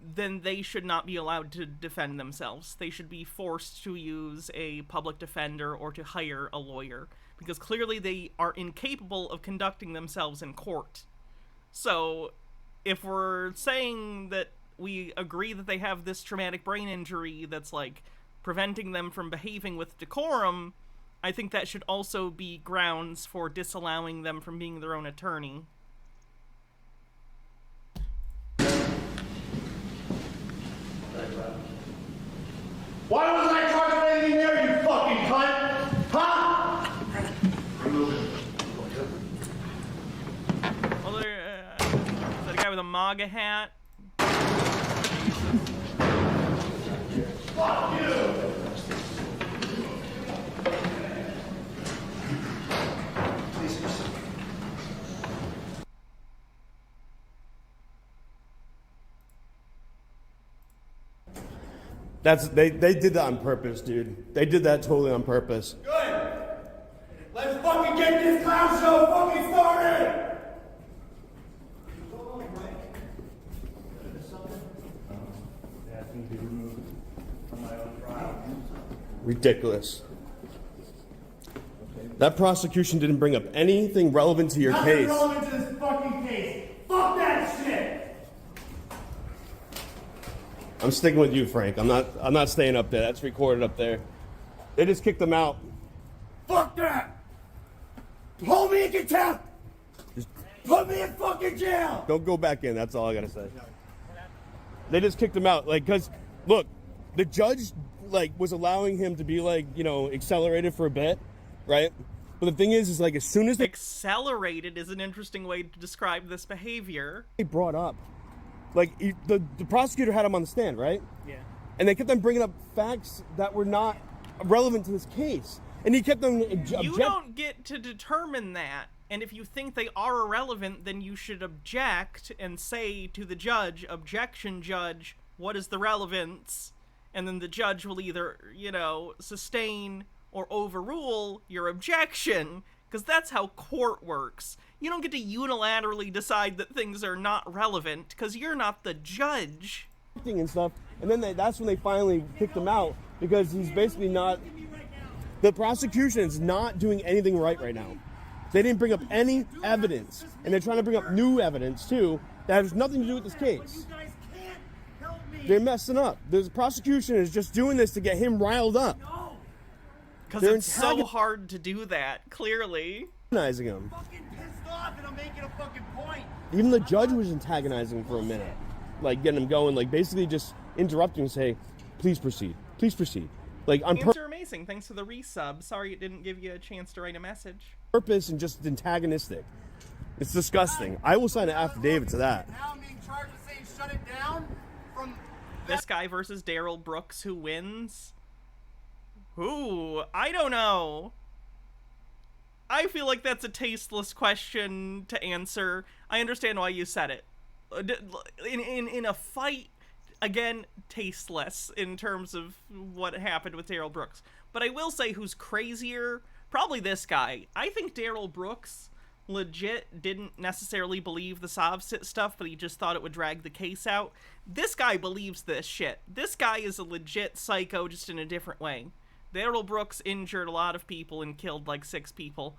then they should not be allowed to defend themselves. They should be forced to use a public defender or to hire a lawyer, because clearly they are incapable of conducting themselves in court. So, if we're saying that we agree that they have this traumatic brain injury that's, like, preventing them from behaving with decorum, I think that should also be grounds for disallowing them from being their own attorney. Why wasn't I charged with anything there, you fucking cunt? Huh? Well, there's that guy with a MAGA hat. Fuck you! They did that on purpose, dude. They did that totally on purpose. Good. Let's fucking get this clown show fucking started. Ridiculous. That prosecution didn't bring up anything relevant to your case. Nothing relevant to this fucking case. Fuck that shit. I'm sticking with you, Frank. I'm not staying up there. That's recorded up there. They just kicked them out. Fuck that. Hold me in contempt. Just put me in fucking jail. Don't go back in. That's all I gotta say. They just kicked him out, like, cause look, the judge was allowing him to be accelerated for a bit, right? But the thing is like as soon as they accelerated is an interesting way to describe this behavior. They brought up, the prosecutor had him on the stand, right? Yeah. And they kept on bringing up facts that were not relevant to this case. And he kept on You don't get to determine that. And if you think they are irrelevant, then you should object and say to the judge, objection, judge, what is the relevance? And then the judge will either, you know, sustain or overrule your objection, because that's how court works. You don't get to unilaterally decide that things are not relevant, because you're not the judge. And stuff, and then that's when they finally kicked him out, because he's basically not, the prosecution is not doing anything right now. They didn't bring up any evidence, and they're trying to bring up new evidence too that has nothing to do with this case. They're messing up. The prosecution is just doing this to get him riled up. Because it's so hard to do that, clearly. Antagonizing him. Fucking pissed off and I'm making a fucking point. Even the judge was antagonizing him for a minute. Like, getting him going, like, basically just interrupting and say, please proceed. Please proceed. Like, on Answer amazing. Thanks for the resub. Sorry it didn't give you a chance to write a message. Purpose and just antagonistic. It's disgusting. I will sign an affidavit to that. Now I'm being charged with saying shut it down from... This guy versus Daryl Brooks, who wins? Ooh, I don't know. I feel like that's a tasteless question to answer. I understand why you said it. In a fight, again, tasteless in terms of what happened with Daryl Brooks. But I will say who's crazier, probably this guy. I think Daryl Brooks legit didn't necessarily believe the Sovsit stuff, but he just thought it would drag the case out. This guy believes this shit. This guy is a legit psycho, just in a different way. Daryl Brooks injured a lot of people and killed like 6 people,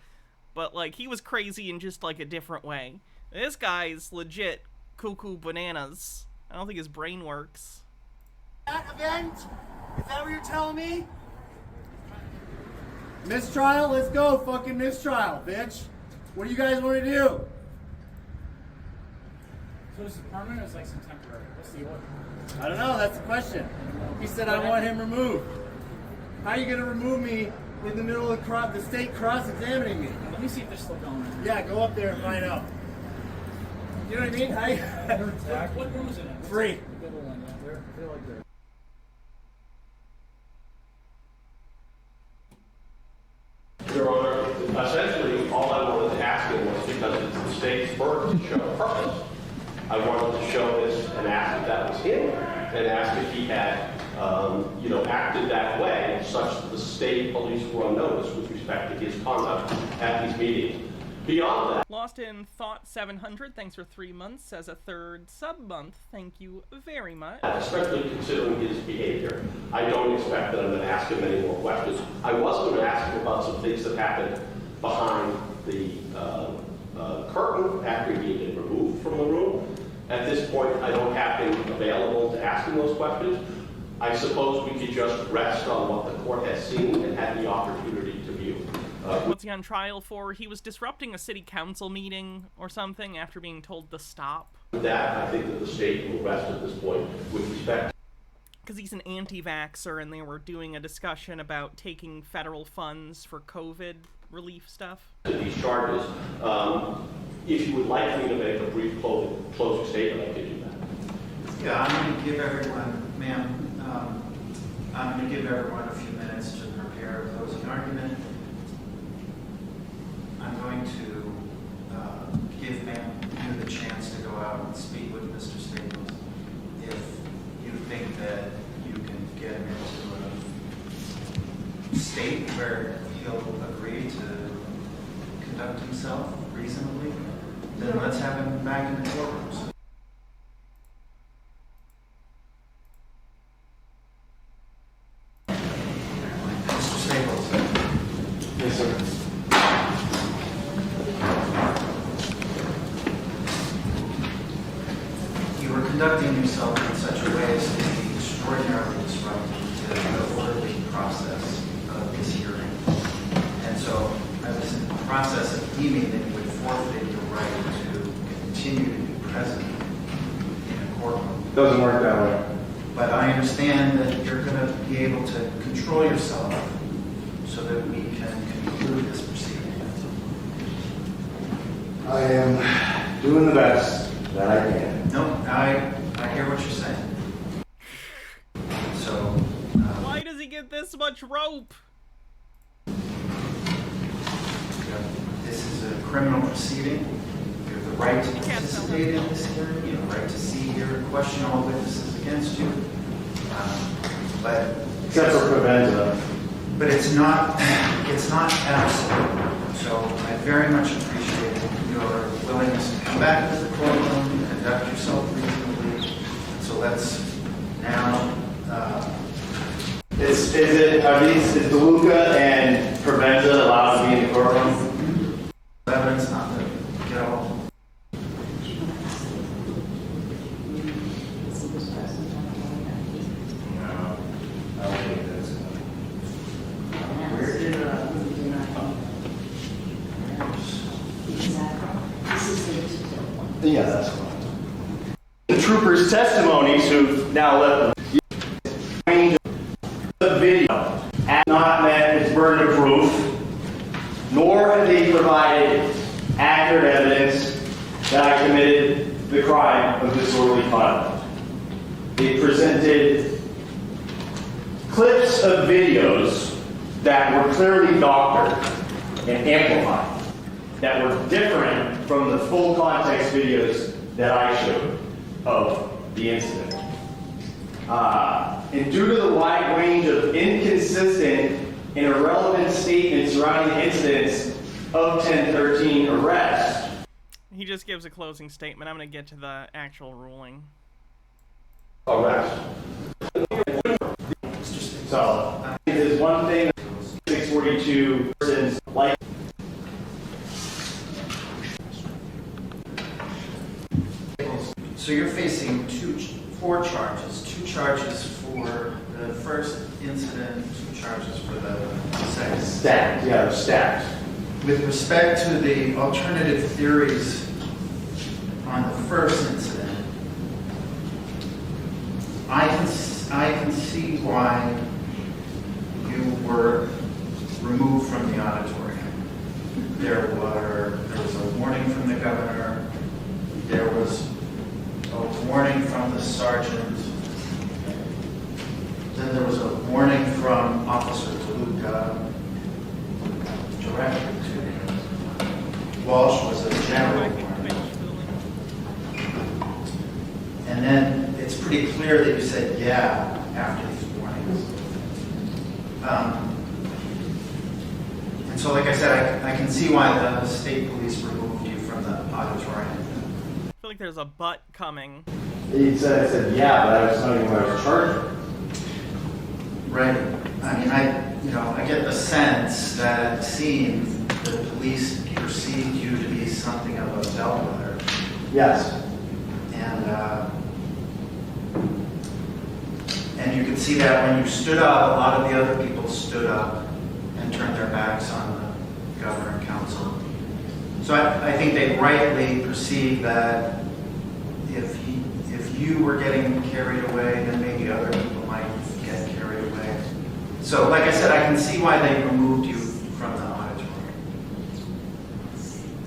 but like he was crazy in just like a different way. This guy's legit cuckoo bananas. I don't think his brain works. That event? Is that what you're telling me? Mistrial? Let's go, fucking mistrial, bitch. What do you guys want to do? So this is permanent or is like some temporary? What's the order? I don't know, that's the question. He said I want him removed. How are you going to remove me in the middle of the state cross-examining me? Let me see if they're still going. Yeah, go up there and find out. You know what I mean? What room is it in? 3. Your Honor, essentially, all I wanted to ask him was, because it's the state's burden to show purpose, I wanted to show this and ask if that was him, and ask if he had, acted that way, such that the state police were on notice with respect to his conduct at these meetings. Beyond that, Lost in Thought 700, thanks for 3 months as a third sub-month. Thank you very much. especially considering his behavior, I don't expect that I'm going to ask him any more questions. I was going to ask him about some things that happened behind the curtain after he had been removed from the room. At this point, I don't have him available to ask him those questions. I suppose we could just rest on what the court has seen and had the opportunity to view. What's he on trial for? He was disrupting a city council meeting or something after being told to stop. That, I think that the state will rest at this point with respect. Because he's an anti-vaxxer and they were doing a discussion about taking federal funds for COVID relief stuff. These charges, if you would like me to make a brief closing statement, I could do that. Yeah, I'm going to give everyone, ma'am, I'm going to give everyone a few minutes to prepare a closing argument. I'm going to give you the chance to go out and speak with Mr. Staples. If you think that you can get him into a state where he'll agree to conduct himself reasonably, then let's have him back in the courtrooms. Mr. Staples. Yes, sir. You were conducting yourself in such a way as to be extraordinarily disruptive to the orderly process of this hearing. And so I was in the process of deeming that you would forfeit your right to continue to be present in a courtroom. Doesn't work that way. But I understand that you're going to be able to control yourself so that we can conclude this proceeding. I am doing the best that I can. No, I hear what you're saying. So, why does he get this much rope? criminal proceeding. You have the right to participate in this hearing. You have the right to see, hear, and question all witnesses against you. But except for Provenza. But it's not absolute. So I very much appreciate your willingness to come back to the courtroom and conduct yourself reasonably. So let's now. Is DeLuca and Provenza allowed to be in the courtroom? Evidence not to get all. Yeah, that's fine. The troopers' testimonies who've now left the video has not met its burden of proof, nor have they provided accurate evidence that I committed the crime of disorderly conduct. They presented clips of videos that were clearly doctored and amplified, that were different from the full context videos that I showed of the incident. And due to the wide range of inconsistent and irrelevant statements surrounding the incidents of 1013 arrest. He just gives a closing statement. I'm going to get to the actual ruling. Arrest. So, there's one thing 642 persons like. So you're facing four charges. 2 charges for the first incident, 2 charges for the second. Stacked, yeah, they're stacked. With respect to the alternative theories on the first incident, I can see why you were removed from the auditorium. There was a warning from the governor. There was a warning from the sergeant. Then there was a warning from Officer DeLuca directed to Walsh was a general warning. And then it's pretty clear that you said yeah after these warnings. And so, like I said, I can see why the state police removed you from the auditorium. I feel like there's a but coming. He said yeah, but I was telling you what I was charged. Right. I mean, I get the sense that at the scene, the police perceived you to be something of a bellwether. Yes. And you can see that when you stood up, a lot of the other people stood up and turned their backs on the governor and council. So I think they rightly perceived that if you were getting carried away, then maybe other people might get carried away. So, like I said, I can see why they removed you from the auditorium.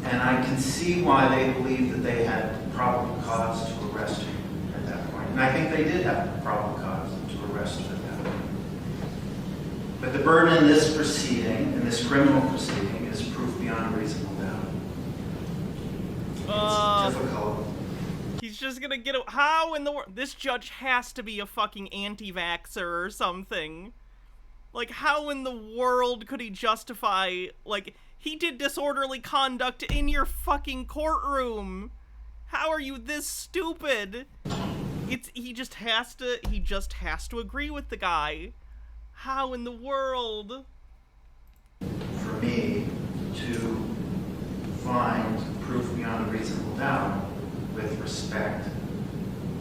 And I can see why they believed that they had probable cause to arrest you at that point. And I think they did have probable cause to arrest you at that point. But the burden in this proceeding, in this criminal proceeding, is proof beyond reasonable doubt. It's difficult. He's just gonna get a— how in the world— this judge has to be a fucking anti-vaxxer or something. Like, how in the world could he justify, like, he did disorderly conduct in your fucking courtroom. How are you this stupid? He just has to agree with the guy. How in the world? For me to find proof beyond a reasonable doubt with respect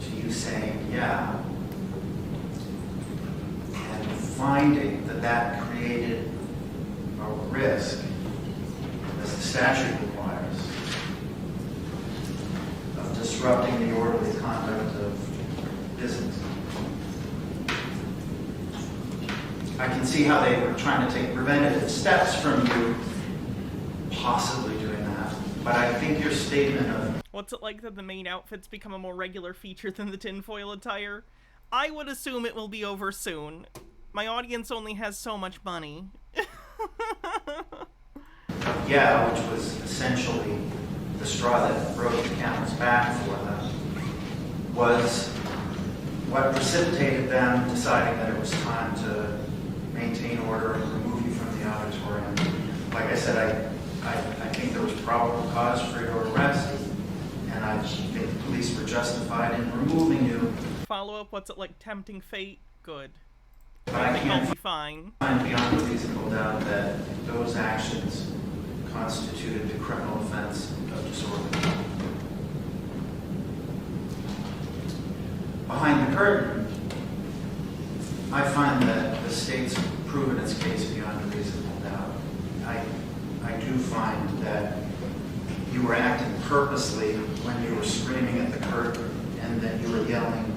to you saying yeah, and finding that created a risk, as the statute requires, of disrupting the orderly conduct of business. I can see how they were trying to take preventative steps from you possibly doing that, but I think your statement of what's it like that the main outfits become a more regular feature than the tinfoil attire? I would assume it will be over soon. My audience only has so much money. yeah, which was essentially the straw that broke the camel's back for them, was what precipitated them deciding that it was time to maintain order and remove you from the auditorium. Like I said, I think there was probable cause for your arrest, and I think the police were justified in removing you. Follow up, what's it like, tempting fate? Good. But I think can't I'll be fine. find beyond a reasonable doubt that those actions constituted the criminal offense of disorderly conduct. Behind the curtain, I find that the state's proven its case beyond a reasonable doubt. I do find that you were acting purposely when you were screaming at the curtain and that you were yelling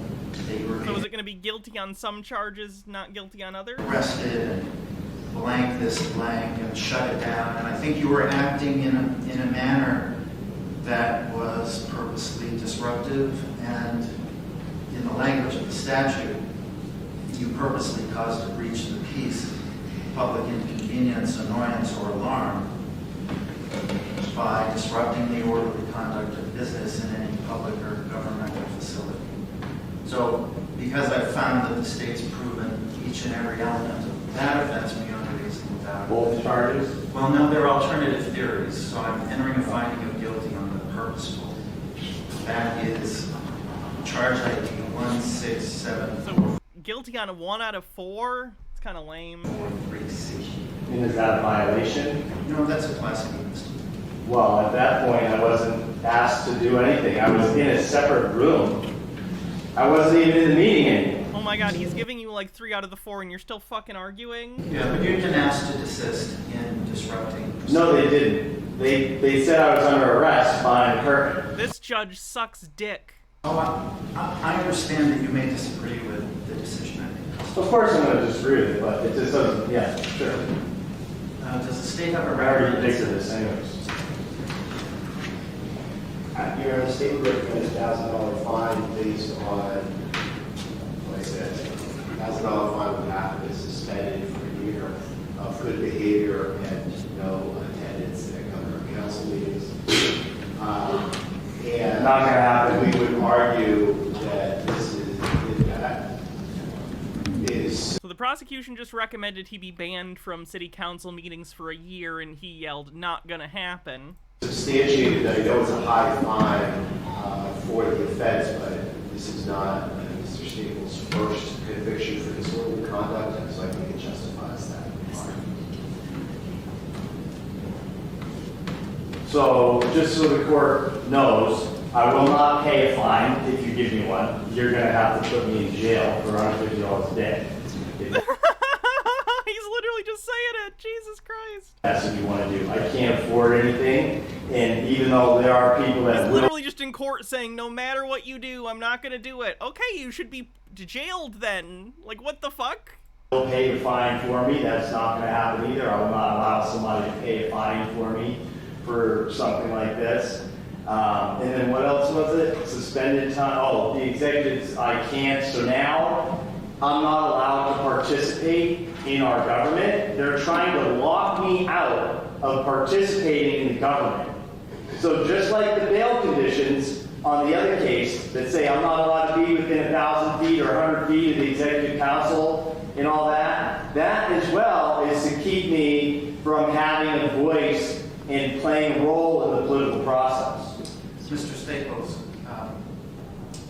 that you were So is it going to be guilty on some charges, not guilty on others? arrested and blank this blank and shut it down. And I think you were acting in a manner that was purposely disruptive, and in the language of the statute, you purposely caused a breach of the peace, public inconvenience, annoyance, or alarm by disrupting the orderly conduct of business in any public or governmental facility. So, because I've found that the state's proven each and every element of that offense beyond a reasonable doubt. Both charges? Well, no, they're alternative theories, so I'm entering a finding of guilty on the purposeful. That is charge ID 1674. So, guilty on a 1 out of 4? It's kind of lame. 43C. And is that a violation? No, that's a classic misdemeanor. Well, at that point, I wasn't asked to do anything. I was in a separate room. I wasn't even in the meeting anymore. Oh my god, he's giving you like 3 out of the 4 and you're still fucking arguing? Yeah, but you've been asked to desist in disrupting. No, they didn't. They said I was under arrest behind the curtain. This judge sucks dick. Oh, I understand that you may disagree with the decision I made. Of course I'm going to disagree with it, but it just doesn't, yeah, sure. Does the state have a I record? already predicted this anyways. Your state would recommend a $1,000 fine based on, like I said, $1,000 fine would have to be suspended for a year of good behavior and no attendance at government council meetings. And Not gonna happen. We would argue that this is So the prosecution just recommended he be banned from city council meetings for a year, and he yelled, "Not gonna happen." substantiated that I know it's a high fine for the offense, but this is not Mr. Staples' first conviction for disorderly conduct, and so I think it justifies that fine. So, just so the court knows, I will not pay a fine if you give me one. You're going to have to put me in jail for $150 a day. He's literally just saying it. Jesus Christ. That's what you want to do. I can't afford anything, and even though there are people that He's will... literally just in court saying, no matter what you do, I'm not gonna do it. Okay, you should be jailed then. Like, what the fuck? Will pay the fine for me. That's not going to happen either. I will not allow somebody to pay a fine for me for something like this. And then what else was it? Suspended time. Oh, the executives, I can't. So now I'm not allowed to participate in our government. They're trying to lock me out of participating in the government. So just like the bail conditions on the other case that say I'm not allowed to be within 1,000 feet or 100 feet of the executive council and all that, that as well is to keep me from having a voice and playing a role in the political process. Mr. Staples,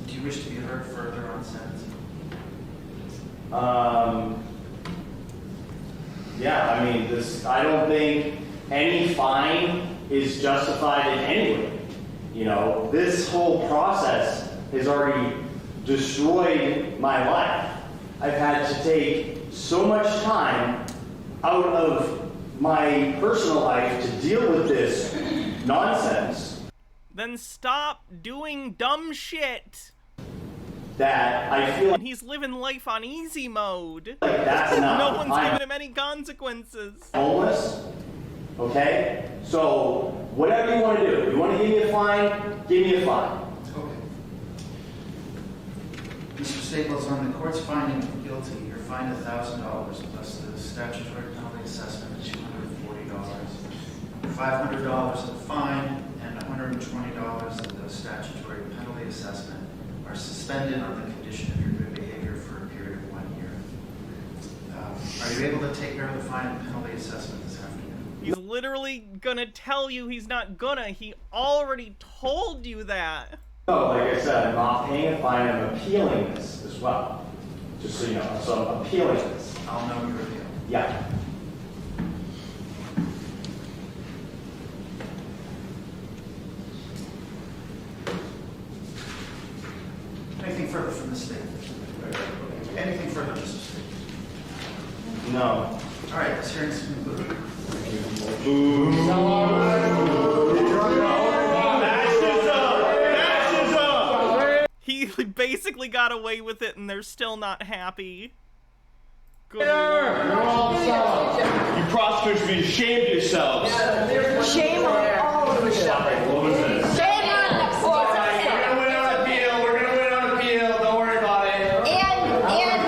do you wish to be heard further on sentencing? Yeah, I mean, I don't think any fine is justified in any way. You know, this whole process has already destroyed my life. I've had to take so much time out of my personal life to deal with this nonsense. Then stop doing dumb shit. That I feel And he's living life on easy mode. like that's enough. No one's I'm giving him any consequences. homeless, okay? So, whatever you want to do. You want to give me a fine? Give me a fine. Okay. Mr. Staples, on the court's finding of guilty, you're fined $1,000 plus the statutory penalty assessment of $240. $500 of the fine and $120 of the statutory penalty assessment are suspended on the condition of your good behavior for a period of 1 year. Are you able to take care of the fine and penalty assessment this afternoon? He's literally gonna tell you he's not gonna. He already told you that. No, like I said, I'm not paying a fine, I'm appealing this as well. Just so you know, so I'm appealing this. I'll know your appeal. Yeah. Anything further from the state? Anything further, Mr. State? No. All right, this hearing's concluded. He basically got away with it and they're still not happy. Good Lord. You prosecutors be ashamed of yourselves. Shame on all of you. Shame on us. We're gonna win on appeal. Don't worry about it. And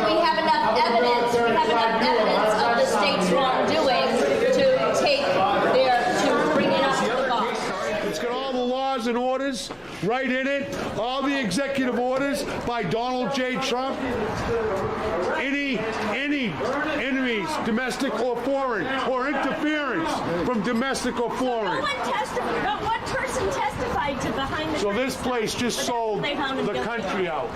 we have enough evidence. We have enough evidence of the state's wrongdoing to bring it up to the bar. It's got all the laws and orders right in it, all the executive orders by Donald J. Trump. Any enemies, domestic or foreign, or interference from domestic or foreign. Not one person testified to behind the So this place just sold the country out.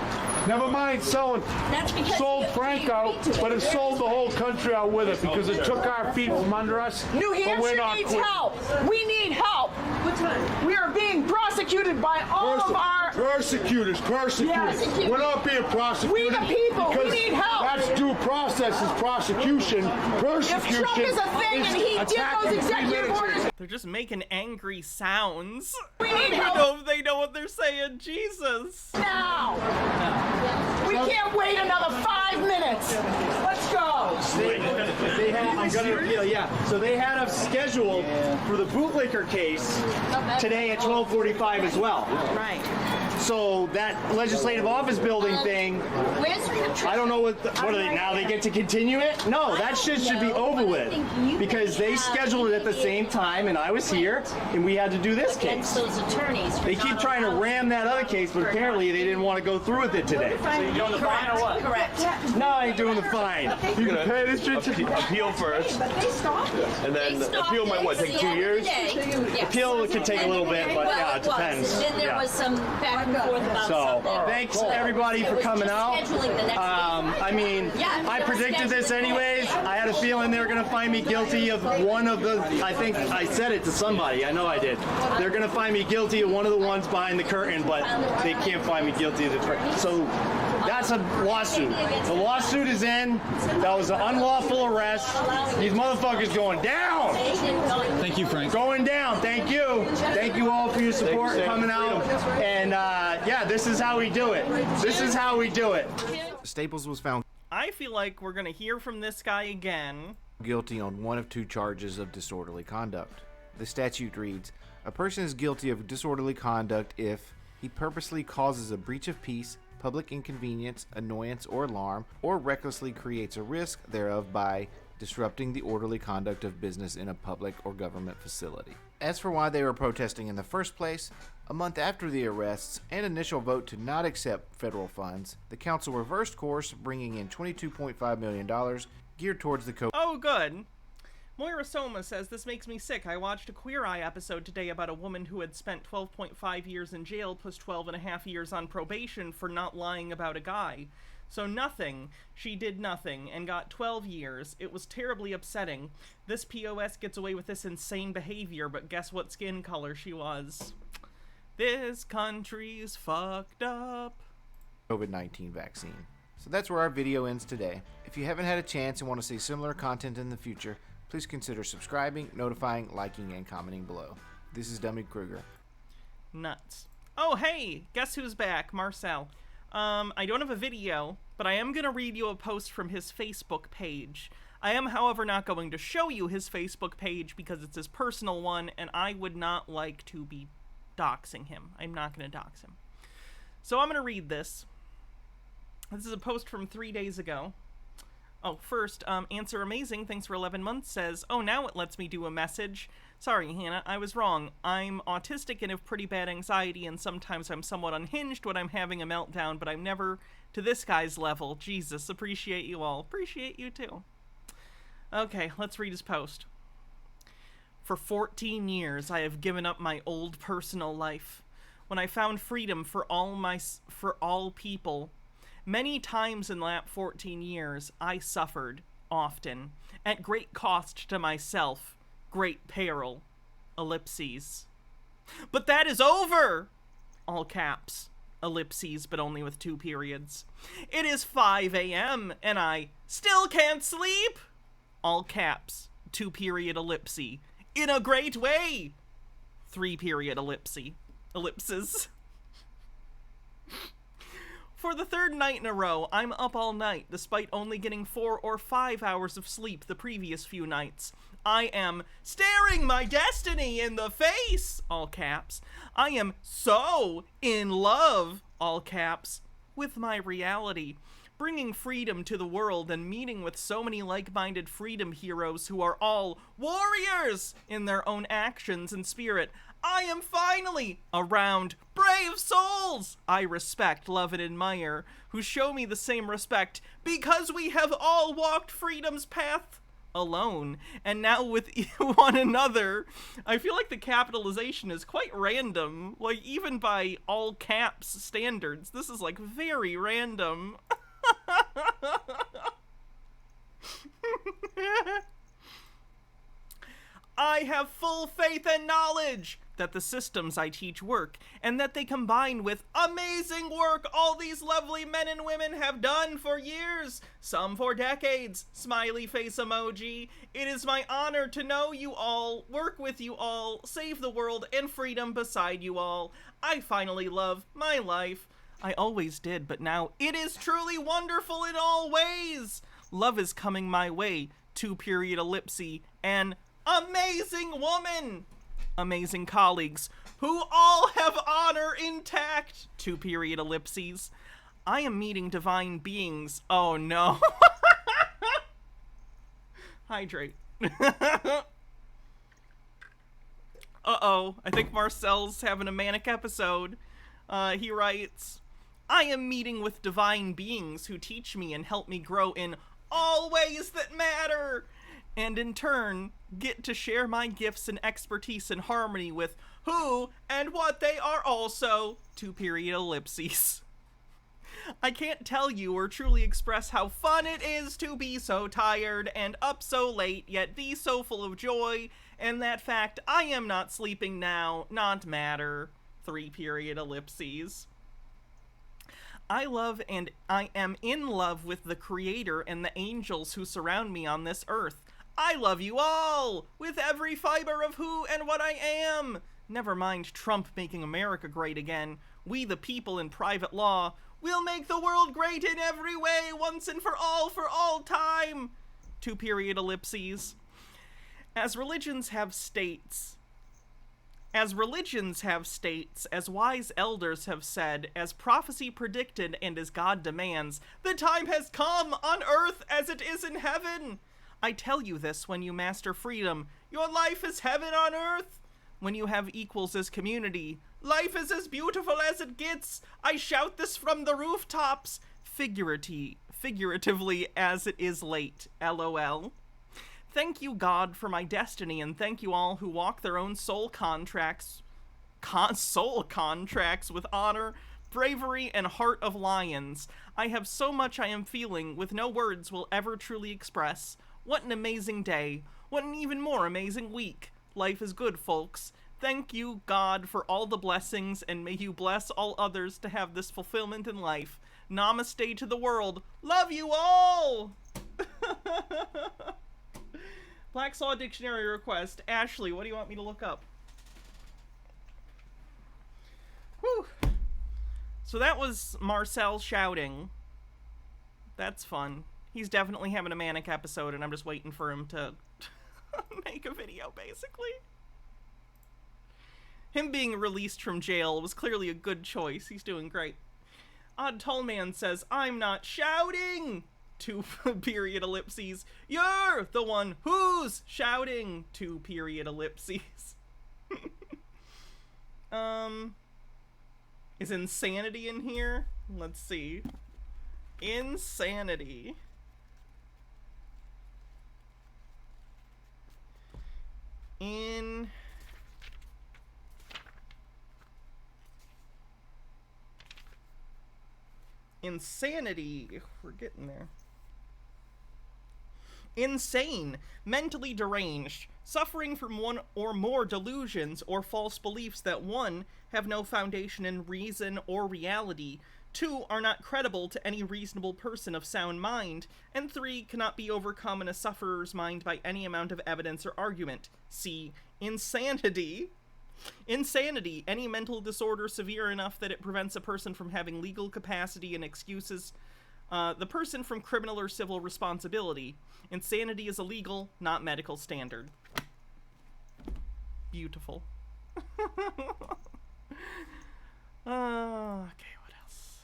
Never mind sold Frank out, but it sold the whole country out with it because it took our feet from under us. New but we're Hampshire not needs quitting. help. We need help. We are being prosecuted by all of our... Persecutors. Yes. We're not being prosecuted. We the people, we because need help. That's due process is prosecution. Persecution If Trump is a thing and he did those executive orders... They're just making angry sounds. We I need don't help. know if they know what they're saying. Jesus. Now. We can't wait another 5 minutes. Let's go. I'm going to appeal, yeah. So they had us scheduled for the bootlicker case today at 12:45 as well. Right. So that legislative office building thing, I don't know what are they now? They get to continue it? No, that shit should be over with because they scheduled it at the same time, and I was here, and we had to do this case. Those attorneys. They keep trying to ram that other case, but apparently they didn't want to go through with it today. So you're doing the fine or what? Correct. No, I ain't doing the fine. You can pay this shit. Appeal first, But they stopped it. and then appeal might take 2 years. Appeal could take a little bit, but yeah, it depends. Then there was some back and forth about So, something. thanks everybody for coming out. I mean, Yeah, I predicted this anyways. I had a feeling they were going to find me guilty of one of the, I think I said it to somebody. I know I did. They're going to find me guilty of one of the ones behind the curtain, but they can't find me guilty of the, so that's a lawsuit. The lawsuit is in. That was an unlawful arrest. These motherfuckers going down. Thank you, Frank. Going down. Thank you. Thank you all for your support coming out. And yeah, this is how we do it. This is how we do it. Staples was found I feel like we're gonna hear from this guy again. guilty on one of 2 charges of disorderly conduct. The statute reads, a person is guilty of disorderly conduct if he purposely causes a breach of peace, public inconvenience, annoyance, or alarm, or recklessly creates a risk thereof by disrupting the orderly conduct of business in a public or government facility. As for why they were protesting in the first place, a month after the arrests and initial vote to not accept federal funds, the council reversed course, bringing in $22.5 million geared towards the Oh, good. Moira Soma says, this makes me sick. I watched a Queer Eye episode today about a woman who had spent 12.5 years in jail plus 12.5 years on probation for not lying about a guy. So nothing. She did nothing and got 12 years. It was terribly upsetting. This POS gets away with this insane behavior, but guess what skin color she was? This country's fucked up. COVID-19 vaccine. So that's where our video ends today. If you haven't had a chance and want to see similar content in the future, please consider subscribing, notifying, liking, and commenting below. This is Dummy Kruger. Nuts. Oh, hey! Guess who's back? Marcel. I don't have a video, but I am going to read you a post from his Facebook page. I am, however, not going to show you his Facebook page because it's his personal one, and I would not like to be doxing him. I'm not going to dox him. So I'm going to read this. This is a post from 3 days ago. Oh, first, Answer Amazing, thanks for 11 months, says, oh, now it lets me do a message. Sorry, Hannah, I was wrong. I'm autistic and have pretty bad anxiety, and sometimes I'm somewhat unhinged when I'm having a meltdown, but I'm never to this guy's level. Jesus, appreciate you all. Appreciate you, too. Okay, let's read his post. For 14 years, I have given up my old personal life. When I found freedom for all people, many times in that 14 years, I suffered, often, at great cost to myself, great peril, ellipses. But that is over! All caps, ellipses, but only with 2 periods. It is 5 a.m., and I still can't sleep! All caps, 2 period ellipse. In a great way! 3 period ellipses. For the 3rd night in a row, I'm up all night, despite only getting 4 or 5 hours of sleep the previous few nights. I am staring my destiny in the face, all caps. I am so in love, all caps, with my reality. Bringing freedom to the world and meeting with so many like-minded freedom heroes who are all warriors in their own actions and spirit. I am finally around brave souls I respect, love, and admire, who show me the same respect because we have all walked freedom's path alone, and now with one another. I feel like the capitalization is quite random, like even by all caps standards. This is like very random. I have full faith and knowledge that the systems I teach work, and that they combine with amazing work all these lovely men and women have done for years, some for decades. Smiley face emoji. It is my honor to know you all, work with you all, save the world and freedom beside you all. I finally love my life. I always did, but now it is truly wonderful in all ways. Love is coming my way, 2 period ellipse, an amazing woman. Amazing colleagues, who all have honor intact, 2 period ellipses. I am meeting divine beings. Oh no. Hydrate. Uh-oh, I think Marcel's having a manic episode. He writes, I am meeting with divine beings who teach me and help me grow in all ways that matter, and in turn, get to share my gifts and expertise in harmony with who and what they are also, 2 period ellipses. I can't tell you or truly express how fun it is to be so tired and up so late, yet be so full of joy, and that fact I am not sleeping now, not matter, 3 period ellipses. I love and I am in love with the Creator and the angels who surround me on this earth. I love you all, with every fiber of who and what I am. Never mind Trump making America great again. We the people in private law will make the world great in every way, once and for all time. 2 period ellipses. As religions have states, as wise elders have said, as prophecy predicted, and as God demands, the time has come on earth as it is in heaven. I tell you this when you master freedom. Your life is heaven on earth. When you have equals as community, life is as beautiful as it gets. I shout this from the rooftops, figuratively as it is late, LOL. Thank you, God, for my destiny, and thank you all who walk their own soul contracts with honor, bravery, and heart of lions. I have so much I am feeling with no words will ever truly express. What an amazing day. What an even more amazing week. Life is good, folks. Thank you, God, for all the blessings, and may you bless all others to have this fulfillment in life. Namaste to the world. Love you all! Black Saw Dictionary request. Ashley, what do you want me to look up? Whew. So that was Marcel shouting. That's fun. He's definitely having a manic episode, and I'm just waiting for him to make a video, basically. Him being released from jail was clearly a good choice. He's doing great. Odd Tall Man says, I'm not shouting! 2 period ellipses. You're the one who's shouting 2 period ellipses. Is insanity in here? Let's see. Insanity. Insanity. We're getting there. Insane, mentally deranged, suffering from one or more delusions or false beliefs that 1, have no foundation in reason or reality, 2, are not credible to any reasonable person of sound mind, and 3, cannot be overcome in a sufferer's mind by any amount of evidence or argument. See, insanity. Insanity, any mental disorder severe enough that it prevents a person from having legal capacity and excuses the person from criminal or civil responsibility. Insanity is a legal, not medical standard. Beautiful. Okay, what else?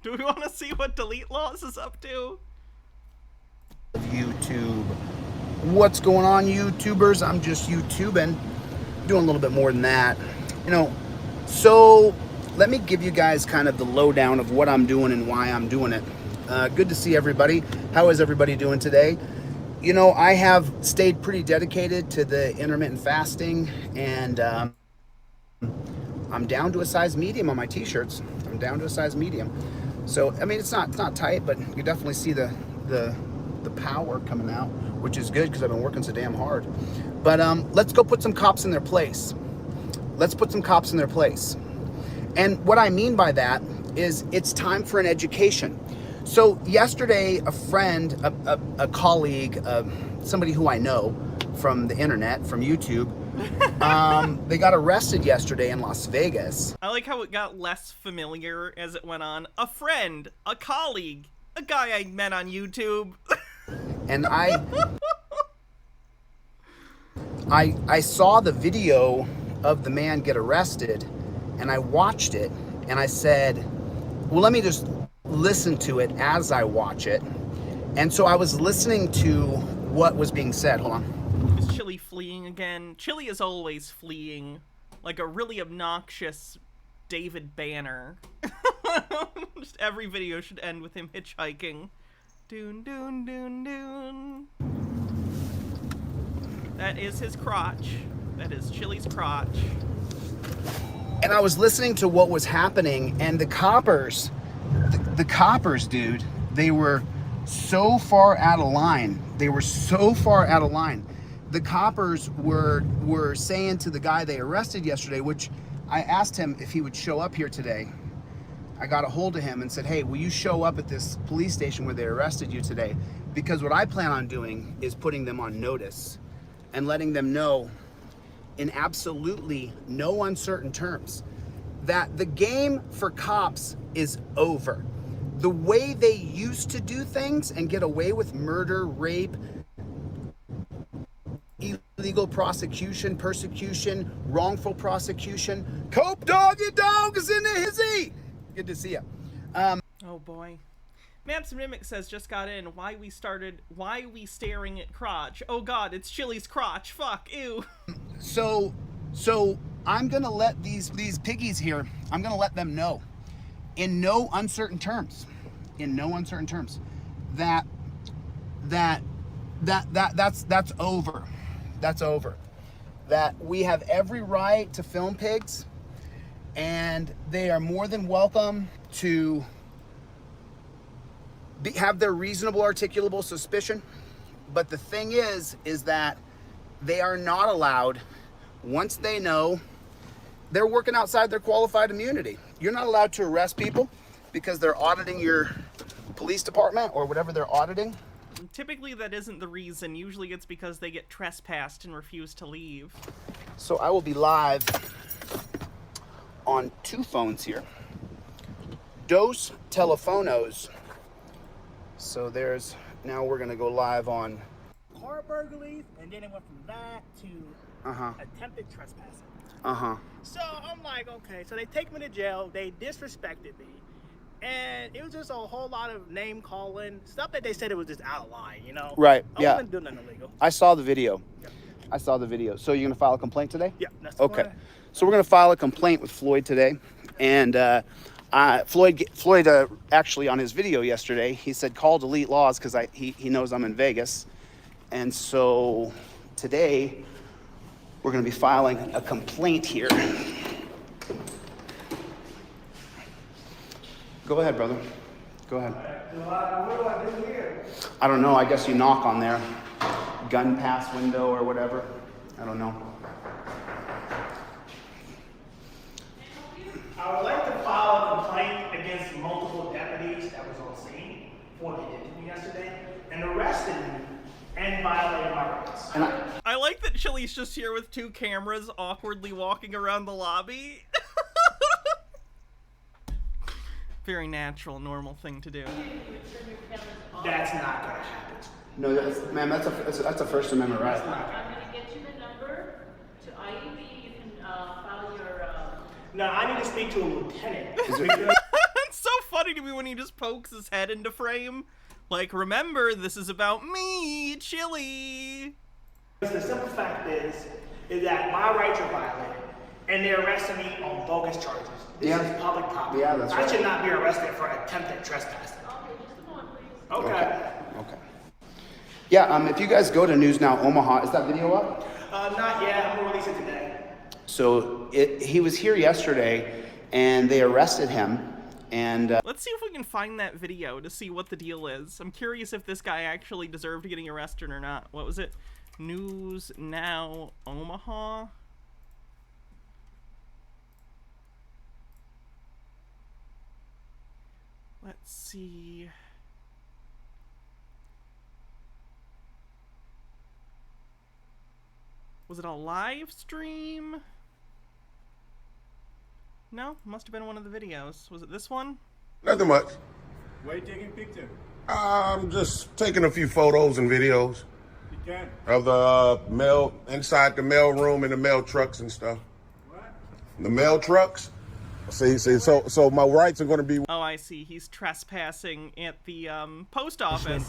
Do we want to see what Delete Laws is up to? YouTube. What's going on, YouTubers? I'm just YouTubing, doing a little bit more than that. You know, so let me give you guys kind of the lowdown of what I'm doing and why I'm doing it. Good to see everybody. How is everybody doing today? You know, I have stayed pretty dedicated to the intermittent fasting, and I'm down to a size medium on my t-shirts. I'm down to a size medium. So, I mean, it's not tight, but you definitely see the power coming out, which is good because I've been working so damn hard. But let's go put some cops in their place. Let's put some cops in their place. And what I mean by that is it's time for an education. So yesterday, a friend, a colleague, somebody who I know from the internet, from YouTube, they got arrested yesterday in Las Vegas. I like how it got less familiar as it went on. A friend, a colleague, a guy I met on YouTube. And I saw the video of the man get arrested, and I watched it, and I said, well, let me just listen to it as I watch it. And so I was listening to what was being said. Hold on. Is Chili fleeing again? Chili is always fleeing, like a really obnoxious David Banner. Just every video should end with him hitchhiking. Doon, doon, doon, doon. That is his crotch. That is Chili's crotch. And I was listening to what was happening, and the coppers, dude, they were so far out of line. They were so far out of line. The coppers were saying to the guy they arrested yesterday, which I asked him if he would show up here today. I got a hold of him and said, hey, will you show up at this police station where they arrested you today? Because what I plan on doing is putting them on notice and letting them know in absolutely no uncertain terms that the game for cops is over. The way they used to do things and get away with murder, rape, illegal prosecution, persecution, wrongful prosecution. Cope dog, your dog is in the hizzy. Good to see you. Oh boy. Maps and Mimic says, just got in. Why we staring at crotch? Oh god, it's Chili's crotch. Fuck, ew. So I'm gonna let these piggies here, I'm gonna let them know in no uncertain terms, that that's over. That's over. That we have every right to film pigs, and they are more than welcome to have their reasonable articulable suspicion. But the thing is that they are not allowed, once they know they're working outside their qualified immunity. You're not allowed to arrest people because they're auditing your police department or whatever they're auditing. Typically that isn't the reason. Usually it's because they get trespassed and refuse to leave. So I will be live on 2 phones here. Dos teléfonos. So now we're gonna go live on car burglaries, and then it went from that to attempted trespassing. So I'm like, okay, so they take me to jail, they disrespected me, and it was just a whole lot of name calling, stuff that they said it was just out of line, you know? Right, I yeah. wasn't doing nothing illegal. I saw the video. I saw the video. So you're gonna file a complaint today? Yeah, that's okay. fine. So we're gonna file a complaint with Floyd today, and Floyd actually on his video yesterday, he said call delete laws because he knows I'm in Vegas, and so today we're gonna be filing a complaint here. Go ahead, brother. Go ahead. What do I do here? I don't know. I guess you knock on their gun pass window or whatever. I don't know. I would like to file a complaint against multiple deputies that was on scene for what they did to me yesterday and arrested me and violated my rights. I like that Chili's just here with 2 cameras awkwardly walking around the lobby. Very natural, normal thing to do. That's not gonna happen. No, ma'am, that's a First Amendment right. I'm gonna get you the number to IEB. You can file your. No, I need to speak to a lieutenant. It's so funny to me when he just pokes his head into frame. Like, remember, this is about me, Chili. The simple fact is that my rights are violated, and they're arresting me on bogus charges. This is public property. Yeah, that's right. I should not be arrested for attempted trespassing. Okay, just a moment, please. Okay. Okay. Yeah, if you guys go to News Now Omaha, is that video up? Not yet. I'm gonna release it today. So he was here yesterday, and they arrested him, and Let's see if we can find that video to see what the deal is. I'm curious if this guy actually deserved getting arrested or not. What was it? News Now Omaha? Let's see. Was it a live stream? No, must have been one of the videos. Was it this one? Nothing much. Why are you taking pictures? I'm just taking a few photos and videos You can. of the mail, inside the mail room and the mail trucks and stuff. What? The mail trucks. See, so my rights are going to be. Oh, I see. He's trespassing at the post office.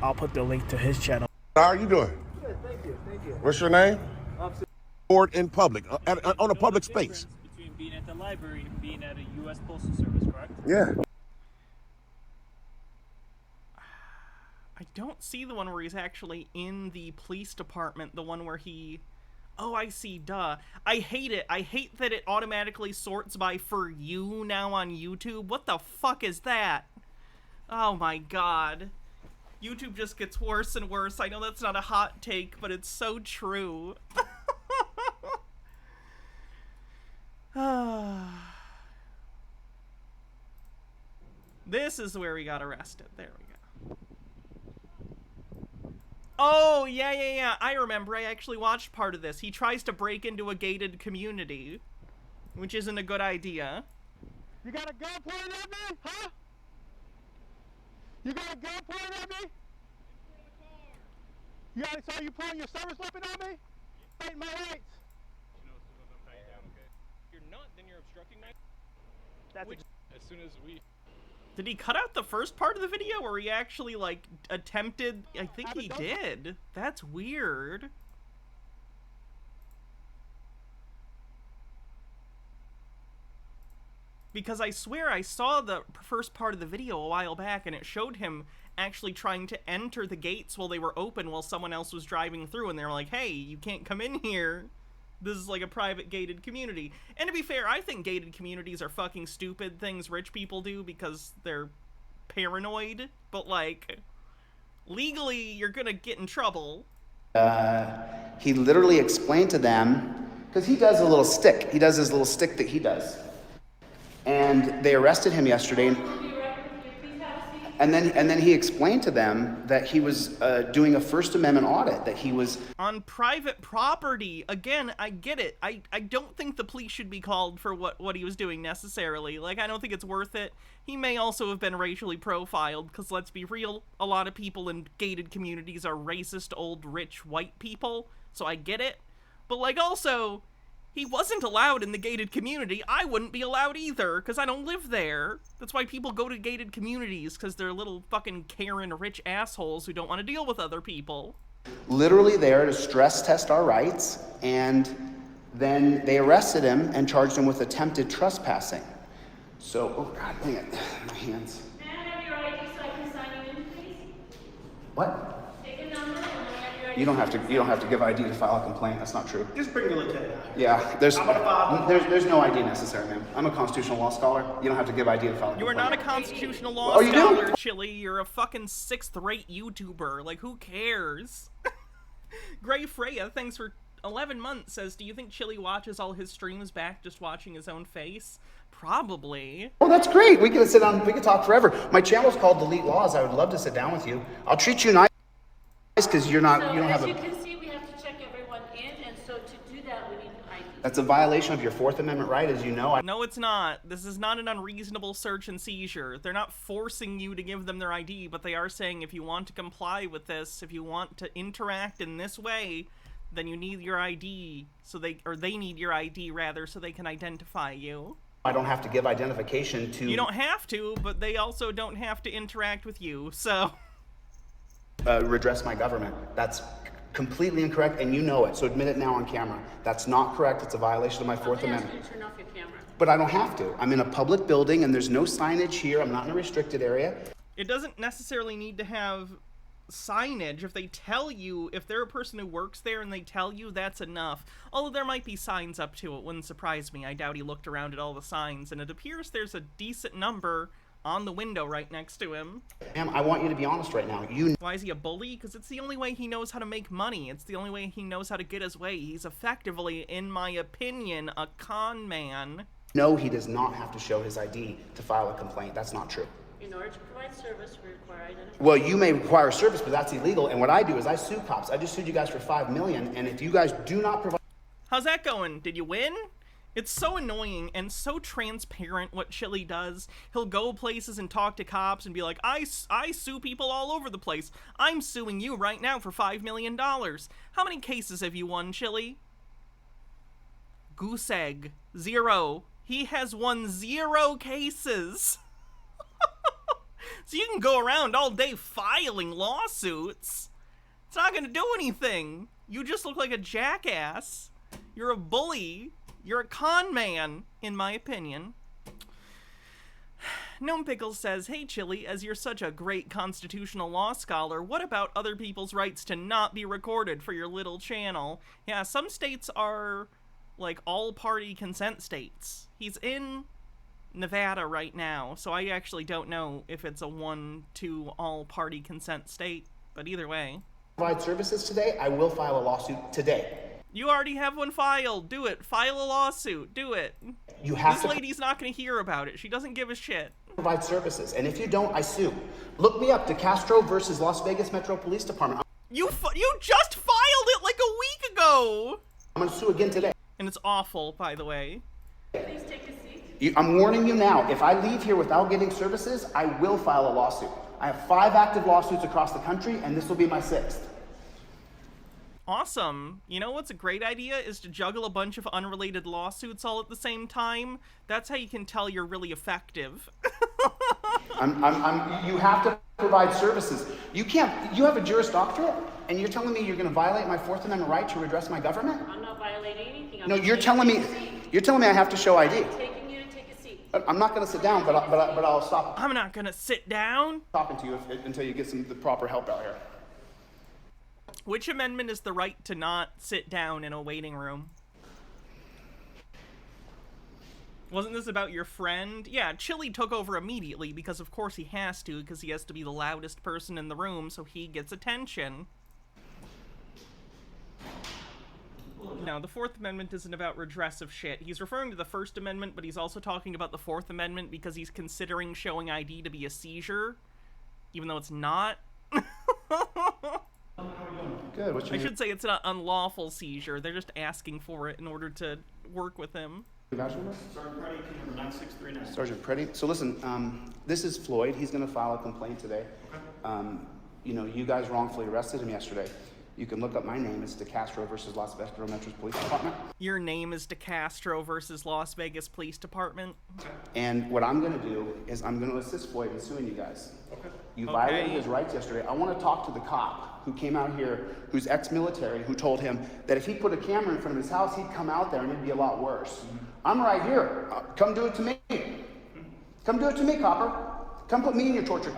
I'll put the link to his channel. How are you doing? Good, thank you, thank you. What's your name? Board in public, on a public space. Between being at the library and being at a U.S. Postal Service, correct? Yeah. I don't see the one where he's actually in the police department. The one where he... Oh, I see. Duh. I hate it. I hate that it automatically sorts by For You now on YouTube. What the fuck is that? Oh my god. YouTube just gets worse and worse. I know that's not a hot take, but it's so true. This is where he got arrested. There we go. Oh, yeah. I remember. I actually watched part of this. He tries to break into a gated community, which isn't a good idea. You got a gun pointed at me? Huh? You got a gun pointed at me? So you pulling your service weapon on me? Fighting my rights. If you're not, then you're obstructing my... That's As soon as we... Did he cut out the first part of the video where he actually, like, attempted? I think he did. That's weird. Because I swear I saw the first part of the video a while back and it showed him actually trying to enter the gates while they were open while someone else was driving through, and they were like, hey, you can't come in here. This is like a private gated community. And to be fair, I think gated communities are fucking stupid things rich people do because they're paranoid. But, like, legally, you're gonna get in trouble. he literally explained to them, because he does a little stick. He does his little stick that he does. And they arrested him yesterday. And then he explained to them that he was doing a First Amendment audit, that he was on private property. Again, I get it. I don't think the police should be called for what he was doing necessarily. Like, I don't think it's worth it. He may also have been racially profiled, because let's be real, a lot of people in gated communities are racist, old, rich, white people, so I get it. But, like, also, he wasn't allowed in the gated community. I wouldn't be allowed either, because I don't live there. That's why people go to gated communities, because they're little fucking Karen rich assholes who don't want to deal with other people. literally there to stress test our rights, and then they arrested him and charged him with attempted trespassing. So, oh God, dang it, my hands. May I have your ID so I can sign you in, please? What? Take a number and I have your ID. You don't have to give ID to file a complaint. That's not true. Just bring the lieutenant. Yeah, there's no ID necessary, ma'am. I'm a constitutional law scholar. You don't have to give ID to file a complaint. You are not a constitutional law you scholar, do? Chili. You're a fucking 6th-rate YouTuber. Like, who cares? Gray Freya, thanks for 11 months, says, do you think Chili watches all his streams back just watching his own face? Probably. Oh, that's great. We can sit down. We can talk forever. My channel's called Delete Laws. I would love to sit down with you. I'll treat you nice because you're not. So you don't have as a. you can see, we have to check everyone in, and so to do that, we need an ID. That's a violation of your Fourth Amendment right, as you know. No, it's not. This is not an unreasonable search and seizure. They're not forcing you to give them their ID, but they are saying if you want to comply with this, if you want to interact in this way, then you need your ID, they need your ID rather, so they can identify you. I don't have to give identification to. You don't have to, but they also don't have to interact with you, so. Redress my government. That's completely incorrect, and you know it, so admit it now on camera. That's not correct. It's a violation of my Fourth Amendment. I'm going to turn off your camera. But I don't have to. I'm in a public building, and there's no signage here. I'm not in a restricted area. It doesn't necessarily need to have signage. If they tell you, if they're a person who works there and they tell you, that's enough. Although there might be signs up to it, wouldn't surprise me. I doubt he looked around at all the signs, and it appears there's a decent number on the window right next to him. Ma'am, I want you to be honest right now. Why is he a bully? Because it's the only way he knows how to make money. It's the only way he knows how to get his way. He's effectively, in my opinion, a con man. No, he does not have to show his ID to file a complaint. That's not true. In order to provide service, we require identification. Well, you may require service, but that's illegal. And what I do is I sue cops. I just sued you guys for $5 million, and if you guys do not provide... How's that going? Did you win? It's so annoying and so transparent what Chili does. He'll go places and talk to cops and be like, I sue people all over the place. I'm suing you right now for $5 million. How many cases have you won, Chili? Goose egg. 0. He has won 0 cases. So you can go around all day filing lawsuits. It's not gonna do anything. You just look like a jackass. You're a bully. You're a con man, in my opinion. Gnome Pickles says, hey Chili, as you're such a great constitutional law scholar, what about other people's rights to not be recorded for your little channel? Yeah, some states are, like, all-party consent states. He's in Nevada right now, so I actually don't know if it's a 1-2 all-party consent state, but either way. Provide services today, I will file a lawsuit today. You already have one filed. Do it. File a lawsuit. Do it. You have this to lady's not going to hear about it. She doesn't give a shit. Provide services, and if you don't, I sue. Look me up, DeCastro versus Las Vegas Metro Police Department. You just filed it like a week ago. I'm going to sue again today. And it's awful, by the way. Please take a seat. I'm warning you now, if I leave here without getting services, I will file a lawsuit. I have 5 active lawsuits across the country, and this will be my 6th. Awesome. You know what's a great idea is to juggle a bunch of unrelated lawsuits all at the same time. That's how you can tell you're really effective. You have to provide services. You have a Juris Doctorate, and you're telling me you're going to violate my Fourth Amendment right to redress my government? I'm not violating anything. No, you're telling me I have to show ID. I'm taking you to take a seat. I'm not going to sit down, but I'll stop. I'm not going to sit down. Talking to you until you get the proper help out here. Which amendment is the right to not sit down in a waiting room? Wasn't this about your friend? Yeah, Chili took over immediately because of course he has to, because he has to be the loudest person in the room so he gets attention. No, the Fourth Amendment isn't about redress of shit. He's referring to the First Amendment, but he's also talking about the Fourth Amendment because he's considering showing ID to be a seizure. even though it's not. Good. What's your I name? should say it's an unlawful seizure. They're just asking for it in order to work with him. Sergeant Preddy, team number 9639. Sergeant Preddy. So listen, this is Floyd. He's going to file a complaint today. Okay. You know, you guys wrongfully arrested him yesterday. You can look up my name. It's DeCastro versus Las Vegas Metro Police Department. Your name is DeCastro versus Las Vegas Police Department. And what I'm going to do is I'm going to assist Floyd in suing you guys. Okay. You violated his rights yesterday. I want to talk to the cop who came out here, who's ex-military, who told him that if he put a camera in front of his house, he'd come out there and it'd be a lot worse. I'm right here. Come do it to me. Come do it to me, copper. Come put me in your torture.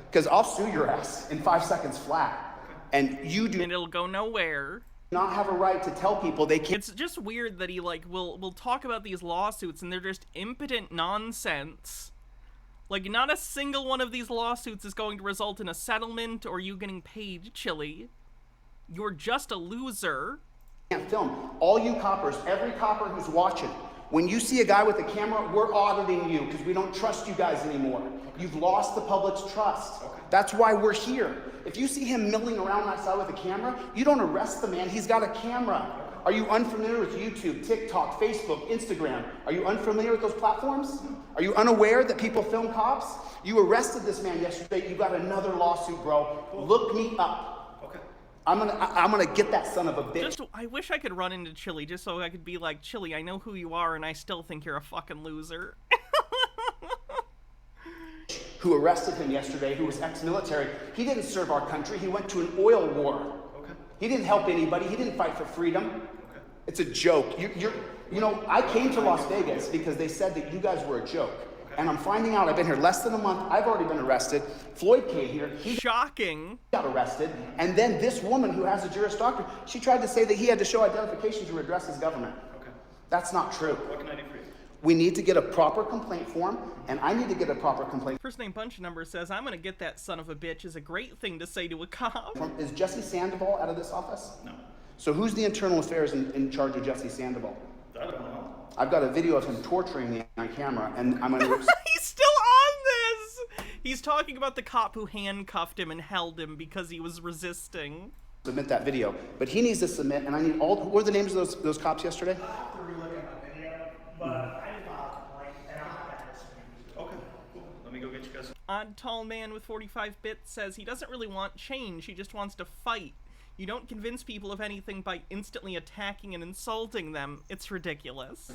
Because I'll sue your ass in 5 seconds flat. And you do. And it'll go nowhere. Not have a right to tell people they can't. It's just weird that he will talk about these lawsuits and they're just impotent nonsense. Like, not a single one of these lawsuits is going to result in a settlement or you getting paid, Chili. You're just a loser. Can't film. All you coppers, every copper who's watching, when you see a guy with a camera, we're auditing you because we don't trust you guys anymore. You've lost the public's trust. That's why we're here. If you see him milling around outside with a camera, you don't arrest the man. He's got a camera. Are you unfamiliar with YouTube, TikTok, Facebook, Instagram? Are you unfamiliar with those platforms? Are you unaware that people film cops? You arrested this man yesterday. You got another lawsuit, bro. Look me up. Okay. I'm gonna get that son of a bitch. I wish I could run into Chili just so I could be like, Chili, I know who you are and I still think you're a fucking loser. Who arrested him yesterday, who was ex-military. He didn't serve our country. He went to an oil war. Okay. He didn't help anybody. He didn't fight for freedom. Okay. It's a joke. You know, I came to Las Vegas because they said that you guys were a joke. Okay. And I'm finding out I've been here less than a month. I've already been arrested. Floyd came here. He Shocking. Got arrested. And then this woman who has a Juris Doctor, she tried to say that he had to show identification to redress his government. Okay. That's not true. What can I do for you? We need to get a proper complaint form, and I need to get a proper complaint. First name bunch number says, I'm gonna get that son of a bitch is a great thing to say to a cop. Is Jesse Sandoval out of this office? No. So who's the internal affairs in charge of Jesse Sandoval? I don't know. I've got a video of him torturing me on camera, and I'm gonna... He's still on this! He's talking about the cop who handcuffed him and held him because he was resisting. Submit that video, but he needs to submit, and I need all... What were the names of those cops yesterday? I have to relook at my video, but I didn't file a complaint, and I'll have that as Okay, cool. Let me go get you guys. Odd tall man with 45 bits says he doesn't really want change, he just wants to fight. You don't convince people of anything by instantly attacking and insulting them. It's ridiculous.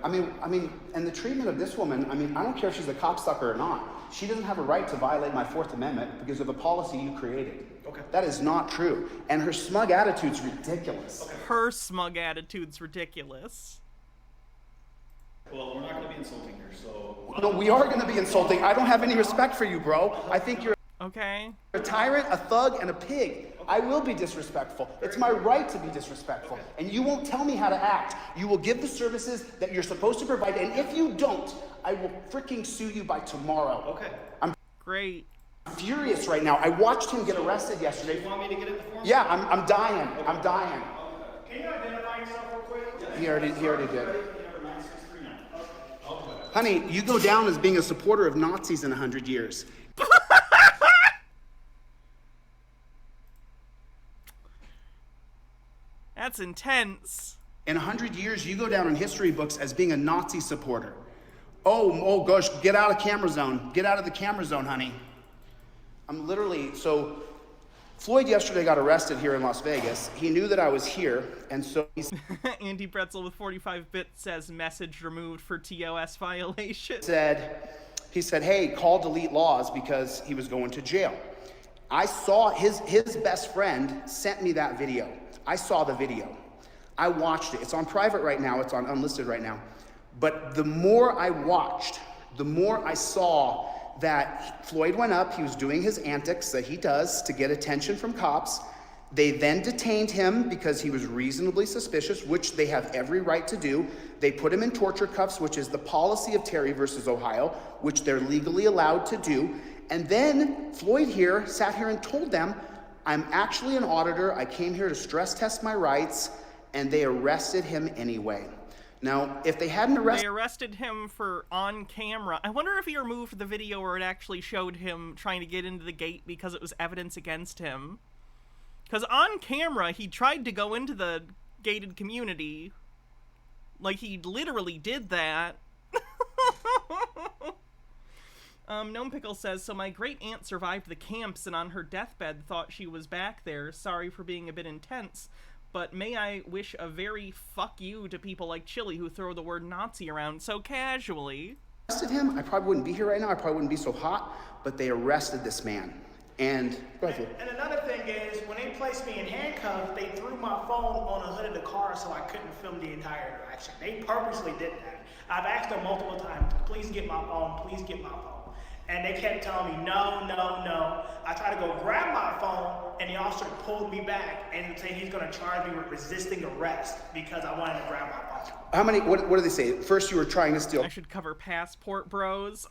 I mean, and the treatment of this woman, I mean, I don't care if she's a copsucker or not. She doesn't have a right to violate my Fourth Amendment because of a policy you created. Okay. That is not true. And her smug attitude's ridiculous. Okay. Her smug attitude's ridiculous. Well, we're not going to be insulting her, so... No, we are going to be insulting. I don't have any respect for you, bro. I think you're a tyrant, a thug, and a pig. I will be disrespectful. It's my right to be disrespectful. And you won't tell me how to act. You will give the services that you're supposed to provide, and if you don't, I will freaking sue you by tomorrow. Okay. I'm great. Furious right now. I watched him get arrested yesterday. You want me to get it the form? Yeah, I'm dying. Okay. I'm dying. Can you identify yourself real quick? He already did. Honey, you go down as being a supporter of Nazis in 100 years. That's intense. In 100 years, you go down in history books as being a Nazi supporter. Oh gosh, get out of camera zone. Get out of the camera zone, honey. I'm literally, so Floyd yesterday got arrested here in Las Vegas. He knew that I was here, and so he's... Andy Pretzel with 45 bits says message removed for TOS violation. He said, hey, call delete laws because he was going to jail. I saw his best friend sent me that video. I saw the video. I watched it. It's on private right now. It's on unlisted right now. But the more I watched, the more I saw that Floyd went up. He was doing his antics that he does to get attention from cops. They then detained him because he was reasonably suspicious, which they have every right to do. They put him in torture cuffs, which is the policy of Terry versus Ohio, which they're legally allowed to do. And then Floyd here sat here and told them, I'm actually an auditor. I came here to stress test my rights, and they arrested him anyway. Now, if they hadn't arrested... They arrested him for on camera. I wonder if he removed the video or it actually showed him trying to get into the gate because it was evidence against him. Because on camera, he tried to go into the gated community. Like, he literally did that. Gnome Pickle says, so my great aunt survived the camps and on her deathbed thought she was back there. Sorry for being a bit intense, but may I wish a very fuck you to people like Chili who throw the word Nazi around so casually. Arrested him, I probably wouldn't be here right now. I probably wouldn't be so hot, but they arrested this man. And go ahead. And another thing is, when they placed me in handcuffs, they threw my phone on the hood of the car so I couldn't film the entire interaction. They purposely did that. I've asked them multiple times, please get my phone, please get my phone. And they kept telling me, no, no, no. I tried to go grab my phone, and the officer pulled me back and said he's going to charge me with resisting arrest because I wanted to grab my phone. How many, what do they say? First you were trying to steal... I should cover passport bros.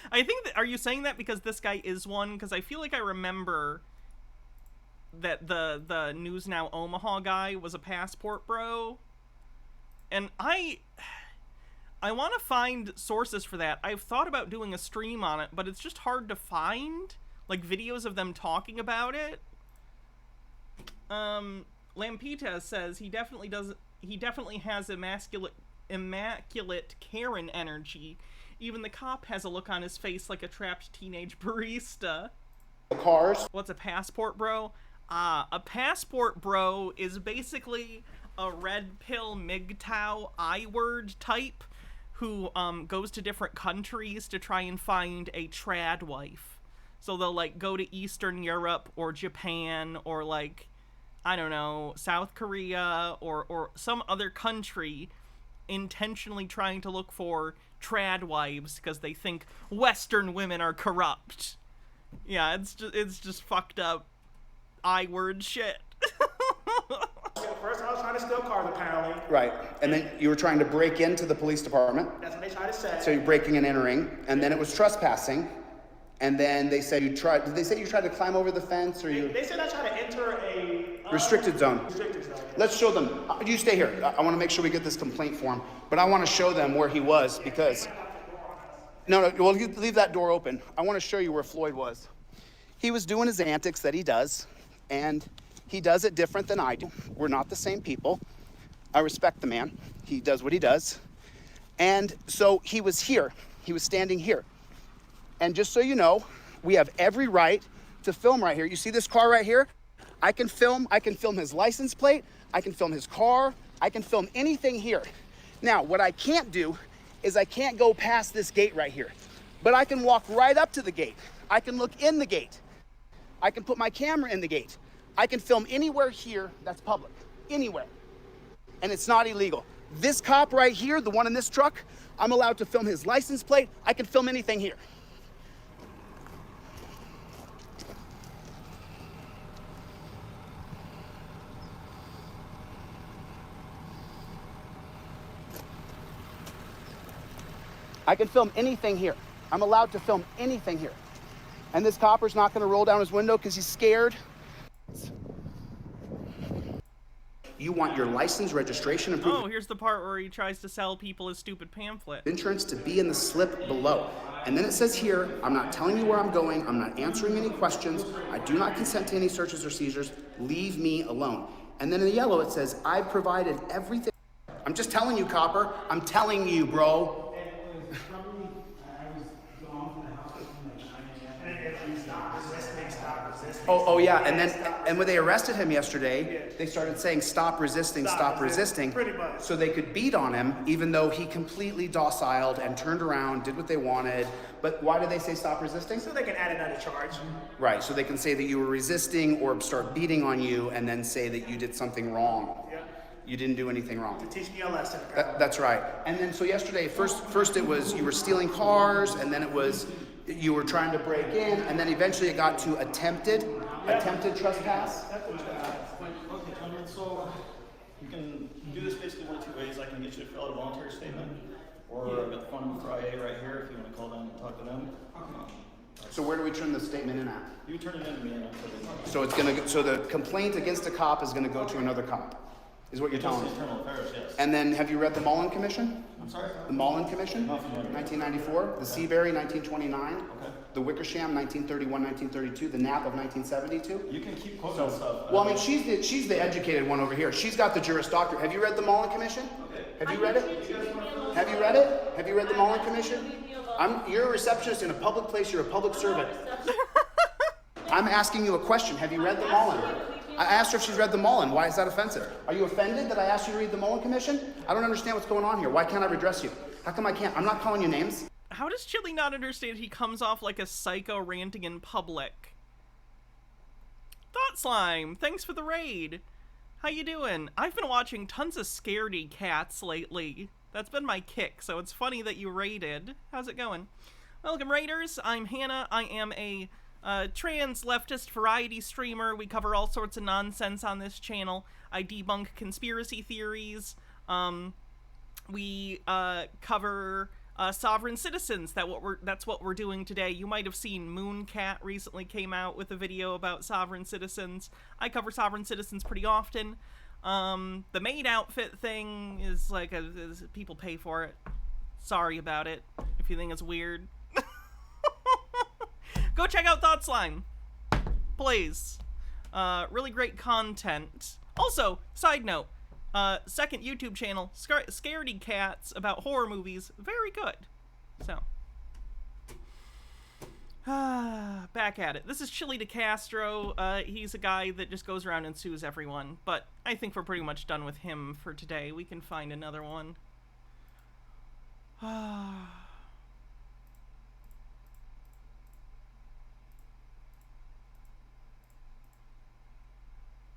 I think that, are you saying that because this guy is one? Because I feel like I remember that the News Now Omaha guy was a passport bro. And I want to find sources for that. I've thought about doing a stream on it, but it's just hard to find, like, videos of them talking about it. Lampita says he definitely has immaculate Karen energy. Even the cop has a look on his face like a trapped teenage barista. Cars. What's a passport bro? A passport bro is basically a red pill MGTOW I-word type who goes to different countries to try and find a trad wife. So they'll, like, go to Eastern Europe or Japan or, like, I don't know, South Korea or some other country, intentionally trying to look for trad wives because they think Western women are corrupt. Yeah, it's just fucked up I-word shit. First I was trying to steal cars, apparently. Right, and then you were trying to break into the police department. That's what they tried to say. So you're breaking and entering, and then it was trespassing, and then they said you tried, did they say you tried to climb over the fence, or you... They said I tried to enter a... restricted zone. Restricted zone. Let's show them. You stay here. I want to make sure we get this complaint form, but I want to show them where he was because... No, well, you leave that door open. I want to show you where Floyd was. He was doing his antics that he does, and he does it different than I do. We're not the same people. I respect the man. He does what he does. And so he was here. He was standing here. And just so you know, we have every right to film right here. You see this car right here? I can film his license plate. I can film his car. I can film anything here. Now, what I can't do is I can't go past this gate right here. But I can walk right up to the gate. I can look in the gate. I can put my camera in the gate. I can film anywhere here that's public, anywhere, and it's not illegal. This cop right here, the one in this truck, I'm allowed to film his license plate. I can film anything here. I can film anything here. I'm allowed to film anything here. And this copper's not gonna roll down his window because he's scared. You want your license, registration, and proof. Oh, here's the part where he tries to sell people his stupid pamphlet. Insurance to be in the slip below. And then it says here, I'm not telling you where I'm going. I'm not answering any questions. I do not consent to any searches or seizures. Leave me alone. And then in the yellow, it says, I've provided everything. I'm just telling you, copper. I'm telling you, bro. Oh yeah, and when they arrested him yesterday, they started saying stop resisting, Pretty much. so they could beat on him, even though he completely dociled and turned around, did what they wanted. But why did they say stop resisting? So they can add another charge. Right, so they can say that you were resisting or start beating on you and then say that you did something wrong. Yeah. You didn't do anything wrong. To teach me a lesson. That's right. And then so yesterday, first it was you were stealing cars, and then it was you were trying to break in, and then eventually it got to attempted trespass. Okay, gentlemen, so you can do this basically one of two ways. I can get you to fill out a voluntary statement, or I've got the phone number for IA right here if you want to call them and talk to them. So where do we turn the statement in at? You turn it in to me and I'll put it in. So it's gonna so the complaint against a cop is gonna go to another cop. is what you're telling me. Internal Affairs, yes. And then have you read the Mullen Commission? I'm sorry? The Mullen Commission, 1994. The Seabury, 1929. Okay. The Wickersham, 1931, 1932. The Knapp of 1972. You can keep quoting that stuff. Well, I mean, she's the educated one over here. She's got the Juris Doctorate. Have you read the Mullen Commission? Okay. Have you read it? Have you read it? Have you read the Mullen Commission? You're a receptionist in a public place. You're a public servant. I'm asking you a question. Have you read the Mullen? I asked her if she's read the Mullen. Why is that offensive? Are you offended that I asked you to read the Mullen Commission? I don't understand what's going on here. Why can't I redress you? How come I can't? I'm not calling you names. How does Chili not understand he comes off like a psycho ranting in public? Thought Slime, thanks for the raid. How you doing? I've been watching tons of scaredy cats lately. That's been my kick, so it's funny that you raided. How's it going? Welcome, raiders. I'm Hannah. I am a trans leftist variety streamer. We cover all sorts of nonsense on this channel. I debunk conspiracy theories. We cover sovereign citizens. That's what we're doing today. You might have seen Mooncat recently came out with a video about sovereign citizens. I cover sovereign citizens pretty often. The maid outfit thing is like people pay for it. Sorry about it if you think it's weird. Go check out Thought Slime, please. Really great content. Also, side note, second YouTube channel, Scaredy Cats, about horror movies, very good. So, back at it. This is Chili DeCastro. He's a guy that just goes around and sues everyone, but I think we're pretty much done with him for today. We can find another one.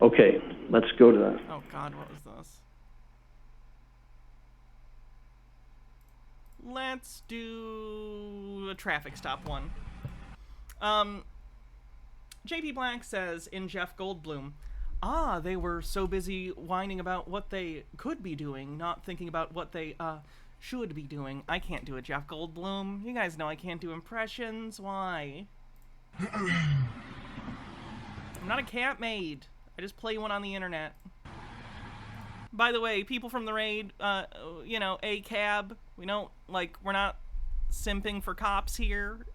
Okay, let's go to that. Oh God, what was this? Let's do a traffic stop one. JP Black says in Jeff Goldblum, they were so busy whining about what they could be doing, not thinking about what they should be doing. I can't do a Jeff Goldblum. You guys know I can't do impressions. Why? I'm not a cat maid. I just play one on the internet. By the way, people from the raid, you know, a cab. We don't, like, we're not simping for cops here.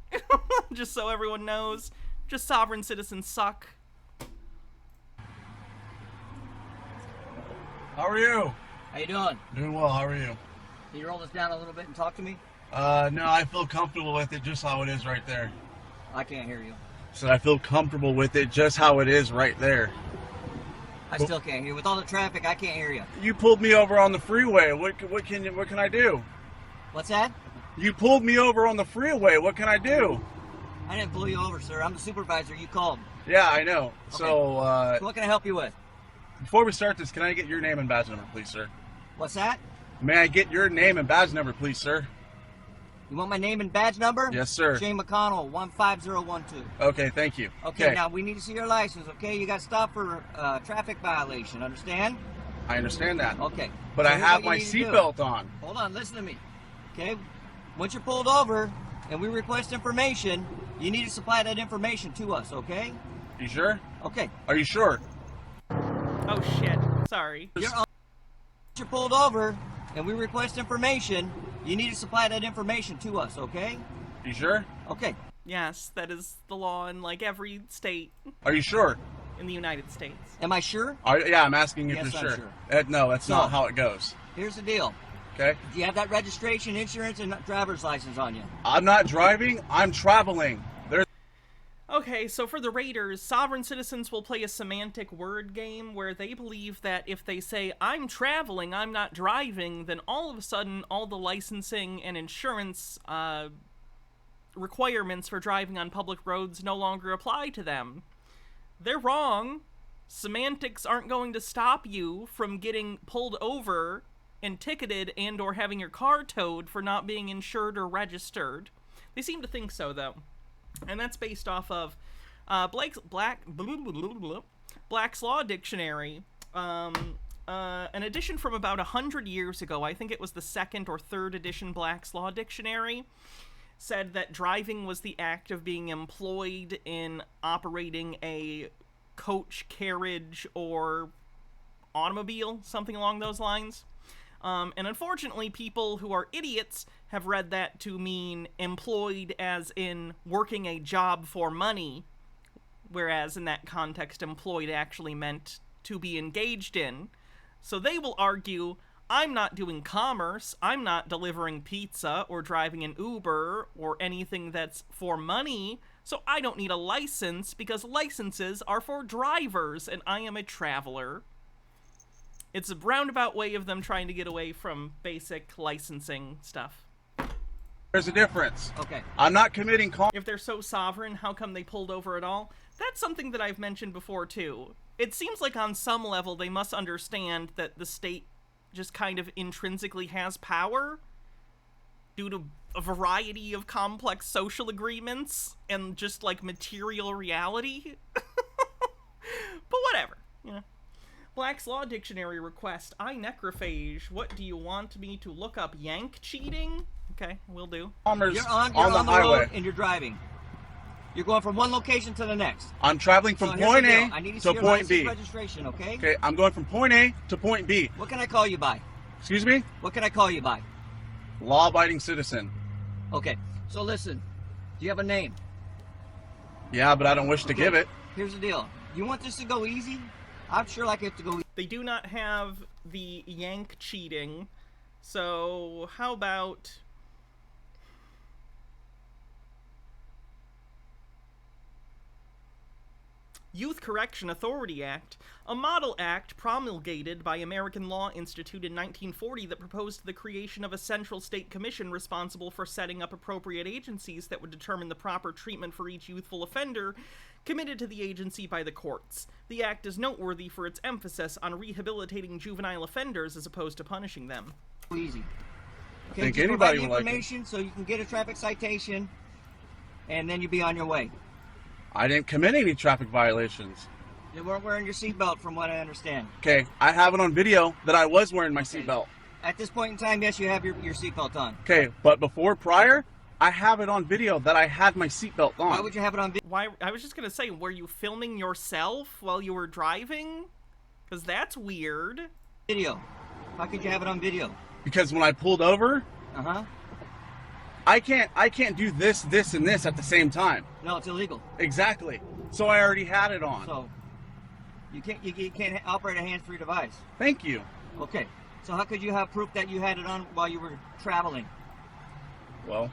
Just so everyone knows. Just sovereign citizens suck. How are you? How you doing? Doing well, how are you? Can you roll this down a little bit and talk to me? No, I feel comfortable with it just how it is right there. I can't hear you. So I feel comfortable with it just how it is right there. I still can't hear you. With all the traffic, I can't hear you. You pulled me over on the freeway. What can I do? What's that? You pulled me over on the freeway. What can I do? I didn't pull you over, sir. I'm the supervisor. You called. Yeah, I know. Okay. So, what can I help you with? Before we start this, can I get your name and badge number, please, sir? What's that? May I get your name and badge number, please, sir? You want my name and badge number? Yes, sir. Shane McConnell, 15012. Okay, thank you. Okay, now we need to see your license, okay? You got stopped for traffic violation, understand? I understand that. Okay. But So I here's have what you my need to do. seatbelt on. Hold on, listen to me. Okay? Once you're pulled over and we request information, you need to supply that information to us, okay? You sure? Okay. Are you sure? Oh shit. Sorry. Once you're pulled over and we request information, you need to supply that information to us, okay? You sure? Okay. Yes, that is the law in like every state Are you sure? in the United States. Am I sure? Yeah, I'm asking if Yes, you're I'm sure. sure. No, that's not how it goes. Here's the deal. Okay? Do you have that registration, insurance, and driver's license on you? I'm not driving, I'm traveling. Okay, so for the raiders, sovereign citizens will play a semantic word game where they believe that if they say, I'm traveling, I'm not driving, then all of a sudden all the licensing and insurance requirements for driving on public roads no longer apply to them. They're wrong. Semantics aren't going to stop you from getting pulled over and ticketed and or having your car towed for not being insured or registered. They seem to think so, though. And that's based off of Black's Law Dictionary. An edition from about 100 years ago, I think it was the second or third edition Black's Law Dictionary, said that driving was the act of being employed in operating a coach, carriage, or automobile, something along those lines. And unfortunately, people who are idiots have read that to mean employed as in working a job for money, whereas in that context, employed actually meant to be engaged in. So they will argue, I'm not doing commerce, I'm not delivering pizza or driving an Uber or anything that's for money, so I don't need a license because licenses are for drivers and I am a traveler. It's a roundabout way of them trying to get away from basic licensing stuff. There's a difference. Okay. I'm not committing If they're so sovereign, how come they pulled over at all? That's something that I've mentioned before too. It seems like on some level they must understand that the state just kind of intrinsically has power due to a variety of complex social agreements and just like material reality. But whatever, you know. Black's Law Dictionary request, I necrophage. What do you want me to look up? Yank cheating? Okay, will do. You're on the highway and you're driving. You're going from one location to the next. I'm traveling from point A to point B. Registration, okay? Okay, I'm going from point A to point B. What can I call you by? Excuse me? What can I call you by? Law-abiding citizen. Okay, so listen. Do you have a name? Yeah, but I don't wish to give it. Here's the deal. You want this to go easy? I'm sure like it to go easy. They do not have the yank cheating, so how about... Youth Correction Authority Act, a model act promulgated by American Law Institute in 1940 that proposed the creation of a central state commission responsible for setting up appropriate agencies that would determine the proper treatment for each youthful offender committed to the agency by the courts. The act is noteworthy for its emphasis on rehabilitating juvenile offenders as opposed to punishing them. Easy. Okay, I think just anybody provide the would like it. information so you can get a traffic citation, and then you'll be on your way. I didn't commit any traffic violations. You weren't wearing your seatbelt, from what I understand. Okay, I have it on video that I was wearing my seatbelt. At this point in time, yes, you have your seatbelt on. Okay, but prior, I have it on video that I had my seatbelt on. Why would you have it on video? Why? I was just gonna say, were you filming yourself while you were driving? Because that's weird. Video. How could you have it on video? Because when I pulled over, Uh-huh. I can't do this, and this at the same time. No, it's illegal. Exactly. So I already had it on. So you can't operate a hands-free device. Thank you. Okay. So how could you have proof that you had it on while you were traveling? Well,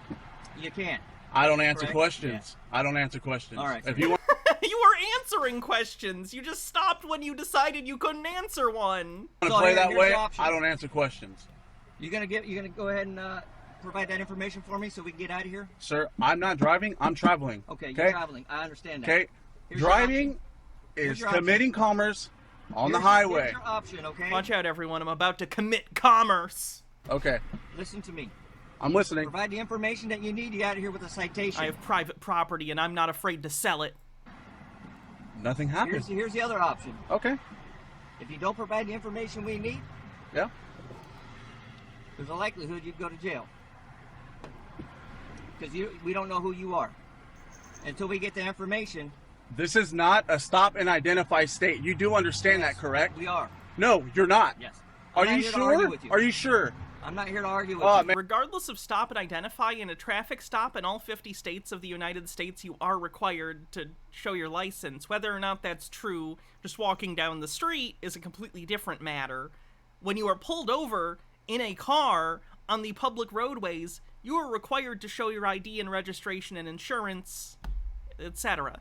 you can't. I don't answer Correct? questions. Yeah. I don't answer questions. All right. If you want You were answering questions. You just stopped when you decided you couldn't answer one. to play that way, I don't answer questions. You gonna go ahead and provide that information for me so we can get out of here? Sir, I'm not driving, I'm traveling. Okay, you're traveling. I understand that. Okay. Here's Driving is committing commerce on the highway. Here's your option, okay? Watch out, everyone. I'm about to commit commerce. Okay. Listen to me. I'm listening. Provide the information that you need to get out of here with a citation. I have private property and I'm not afraid to sell it. Nothing happened. Here's the other option. Okay. If you don't provide the information we need, yeah, there's a likelihood you'd go to jail. Because we don't know who you are. Until we get the information. This is not a stop and identify state. You do understand that, correct? We are. No, you're not. Yes. Are you sure? Are you sure? I'm not here to argue with you. Regardless of stop and identify, in a traffic stop in all 50 states of the United States, you are required to show your license. Whether or not that's true, just walking down the street is a completely different matter. When you are pulled over in a car on the public roadways, you are required to show your ID and registration and insurance, etc.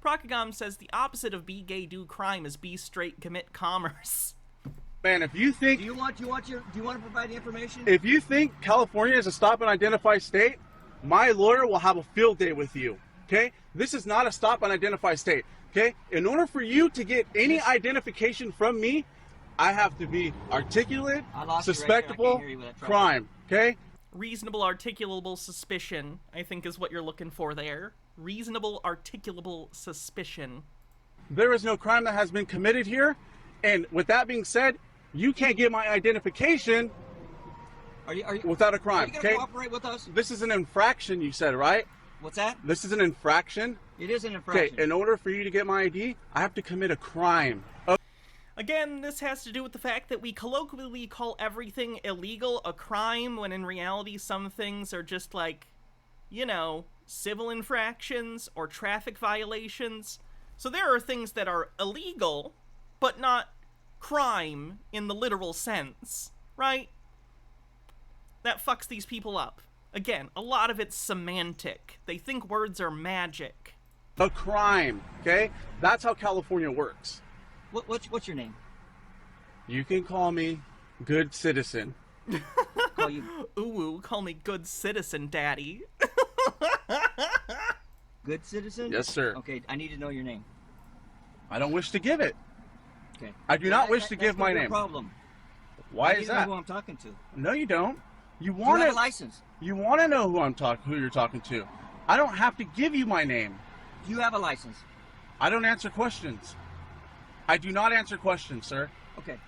Procagam says the opposite of be gay, do crime is be straight, commit commerce. Man, if you think... Do you want to provide the information? If you think California is a stop and identify state, my lawyer will have a field day with you, okay? This is not a stop and identify state, okay? In order for you to get any identification from me, I have to be articulate, suspectable, crime, okay? Reasonable articulable suspicion, I think is what you're looking for there. Reasonable articulable suspicion. There is no crime that has been committed here, and with that being said, you can't get my identification without a crime, are you gonna okay? cooperate with us? This is an infraction, you said, right? What's that? This is an infraction? It is an infraction. Okay, in order for you to get my ID, I have to commit a crime. Again, this has to do with the fact that we colloquially call everything illegal a crime, when in reality some things are just like, you know, civil infractions or traffic violations. So there are things that are illegal, but not crime in the literal sense, right? That fucks these people up. Again, a lot of it's semantic. They think words are magic. A crime, okay? That's how California works. What's your name? You can call me Good Citizen. Call you. Ooh, call me Good Citizen, Daddy. Good Citizen? Yes, sir. Okay, I need to know your name. I don't wish to give it. Okay. I do not wish to give my That's name. no problem. Why I is need to know that? who I'm talking to. No, you don't. You You want have a license. You want to know who you're talking to. I don't have to give you my name. Do you have a license? I don't answer questions. I do not answer questions, sir. Okay.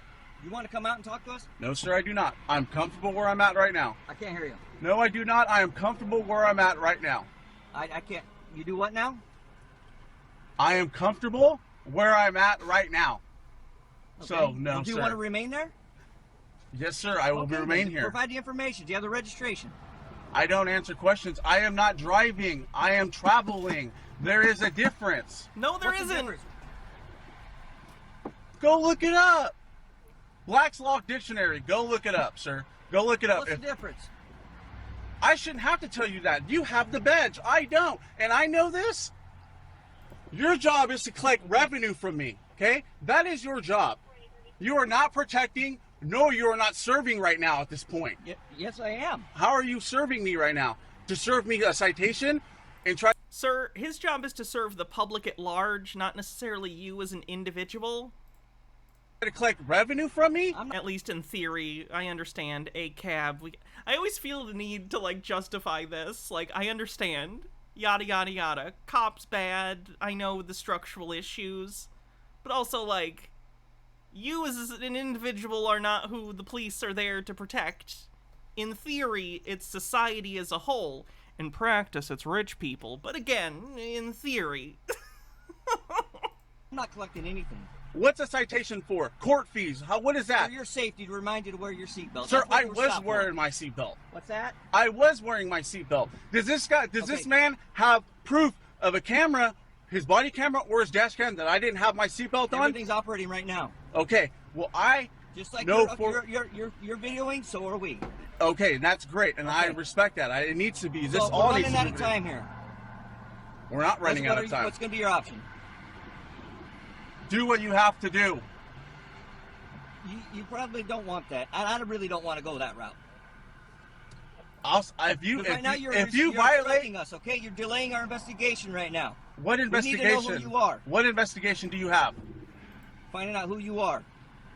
You want to come out and talk to us? No, sir, I do not. I'm comfortable where I'm at right now. I can't hear you. No, I do not. I am comfortable where I'm at right now. I can't. You do what now? I am comfortable where I'm at right now. Okay. So, no, Well, do you sir. want to remain there? Yes, sir, I will Okay, remain then here. Provide the information. Do you have the registration? I don't answer questions. I am not driving. I am traveling. There is a difference. No, there What's the isn't. difference? Go look it up. Black's Law Dictionary. Go look it up, sir. Go look it up. What's the difference? I shouldn't have to tell you that. You have the badge. I don't. And I know this. Your job is to collect revenue from me, okay? That is your job. You are not protecting, no, you are not serving right now at this point. Yes, I am. How are you serving me right now? To serve me a citation and try... Sir, his job is to serve the public at large, not necessarily you as an individual. To collect revenue from me? At least in theory, I understand. A cab. I always feel the need to, like, justify this. Like, I understand. Yada, yada, yada. Cops bad. I know the structural issues. But also, like, you as an individual are not who the police are there to protect. In theory, it's society as a whole. In practice, it's rich people. But again, in theory. I'm not collecting anything. What's a citation for? Court fees. What is that? For your safety, to remind you to wear your seatbelt. Sir, That's what I you were was stopped wearing for. my seatbelt. What's that? I was wearing my seatbelt. Does this man have proof of a camera, his body camera or his dash cam, that I didn't have my seatbelt on? Everything's operating right now. Okay. Well, I Just like know you're videoing, so are we. Okay, that's great, and I respect that. It needs to be. This So all we're needs running to out be. of time here. We're not running out of time. What's going to be your option? Do what you have to do. You probably don't want that. I really don't want to go that route. If you you're violate obstructing us, okay? You're delaying our investigation right now. what investigation? We need to know who you are. What investigation do you have? Finding out who you are.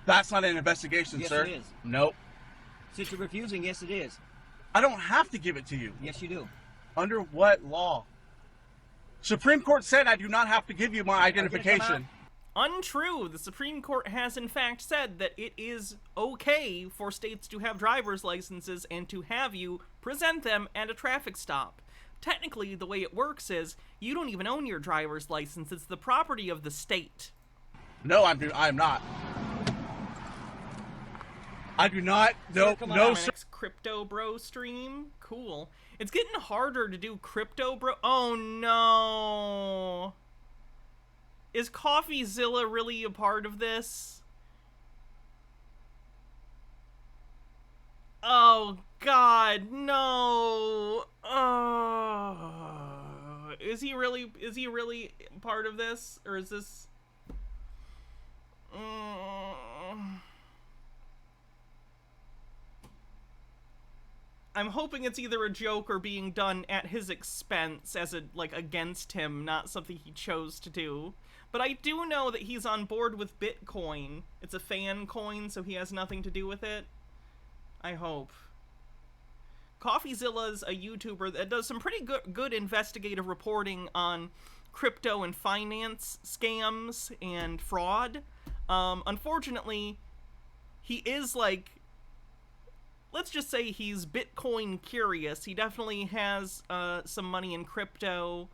That's not an investigation, Yes, sir. it is. Nope. Since you're refusing, yes, it is. I don't have to give it to you. Yes, you do. Under what law? Supreme Court said I do not have to give you my Are you gonna come identification. Untrue. The Supreme Court has in fact said that it is okay for states to have driver's licenses and to have you present them at a traffic stop. Technically, the way it works is you don't even own your driver's license. It's the property of the state. No, I'm not. I do not. No, Come on, no, my sir. next Crypto Bro stream. Cool. It's getting harder to do Crypto Bro. Oh no. Is CoffeeZilla really a part of this? Oh God, no. Oh. Is he really part of this? Or is this I'm hoping it's either a joke or being done at his expense as a, like, against him, not something he chose to do. But I do know that he's on board with Bitcoin. It's a fan coin, so he has nothing to do with it. I hope. CoffeeZilla's a YouTuber that does some pretty good investigative reporting on crypto and finance scams and fraud. Unfortunately, he is, like, let's just say he's Bitcoin curious. He definitely has some money in crypto.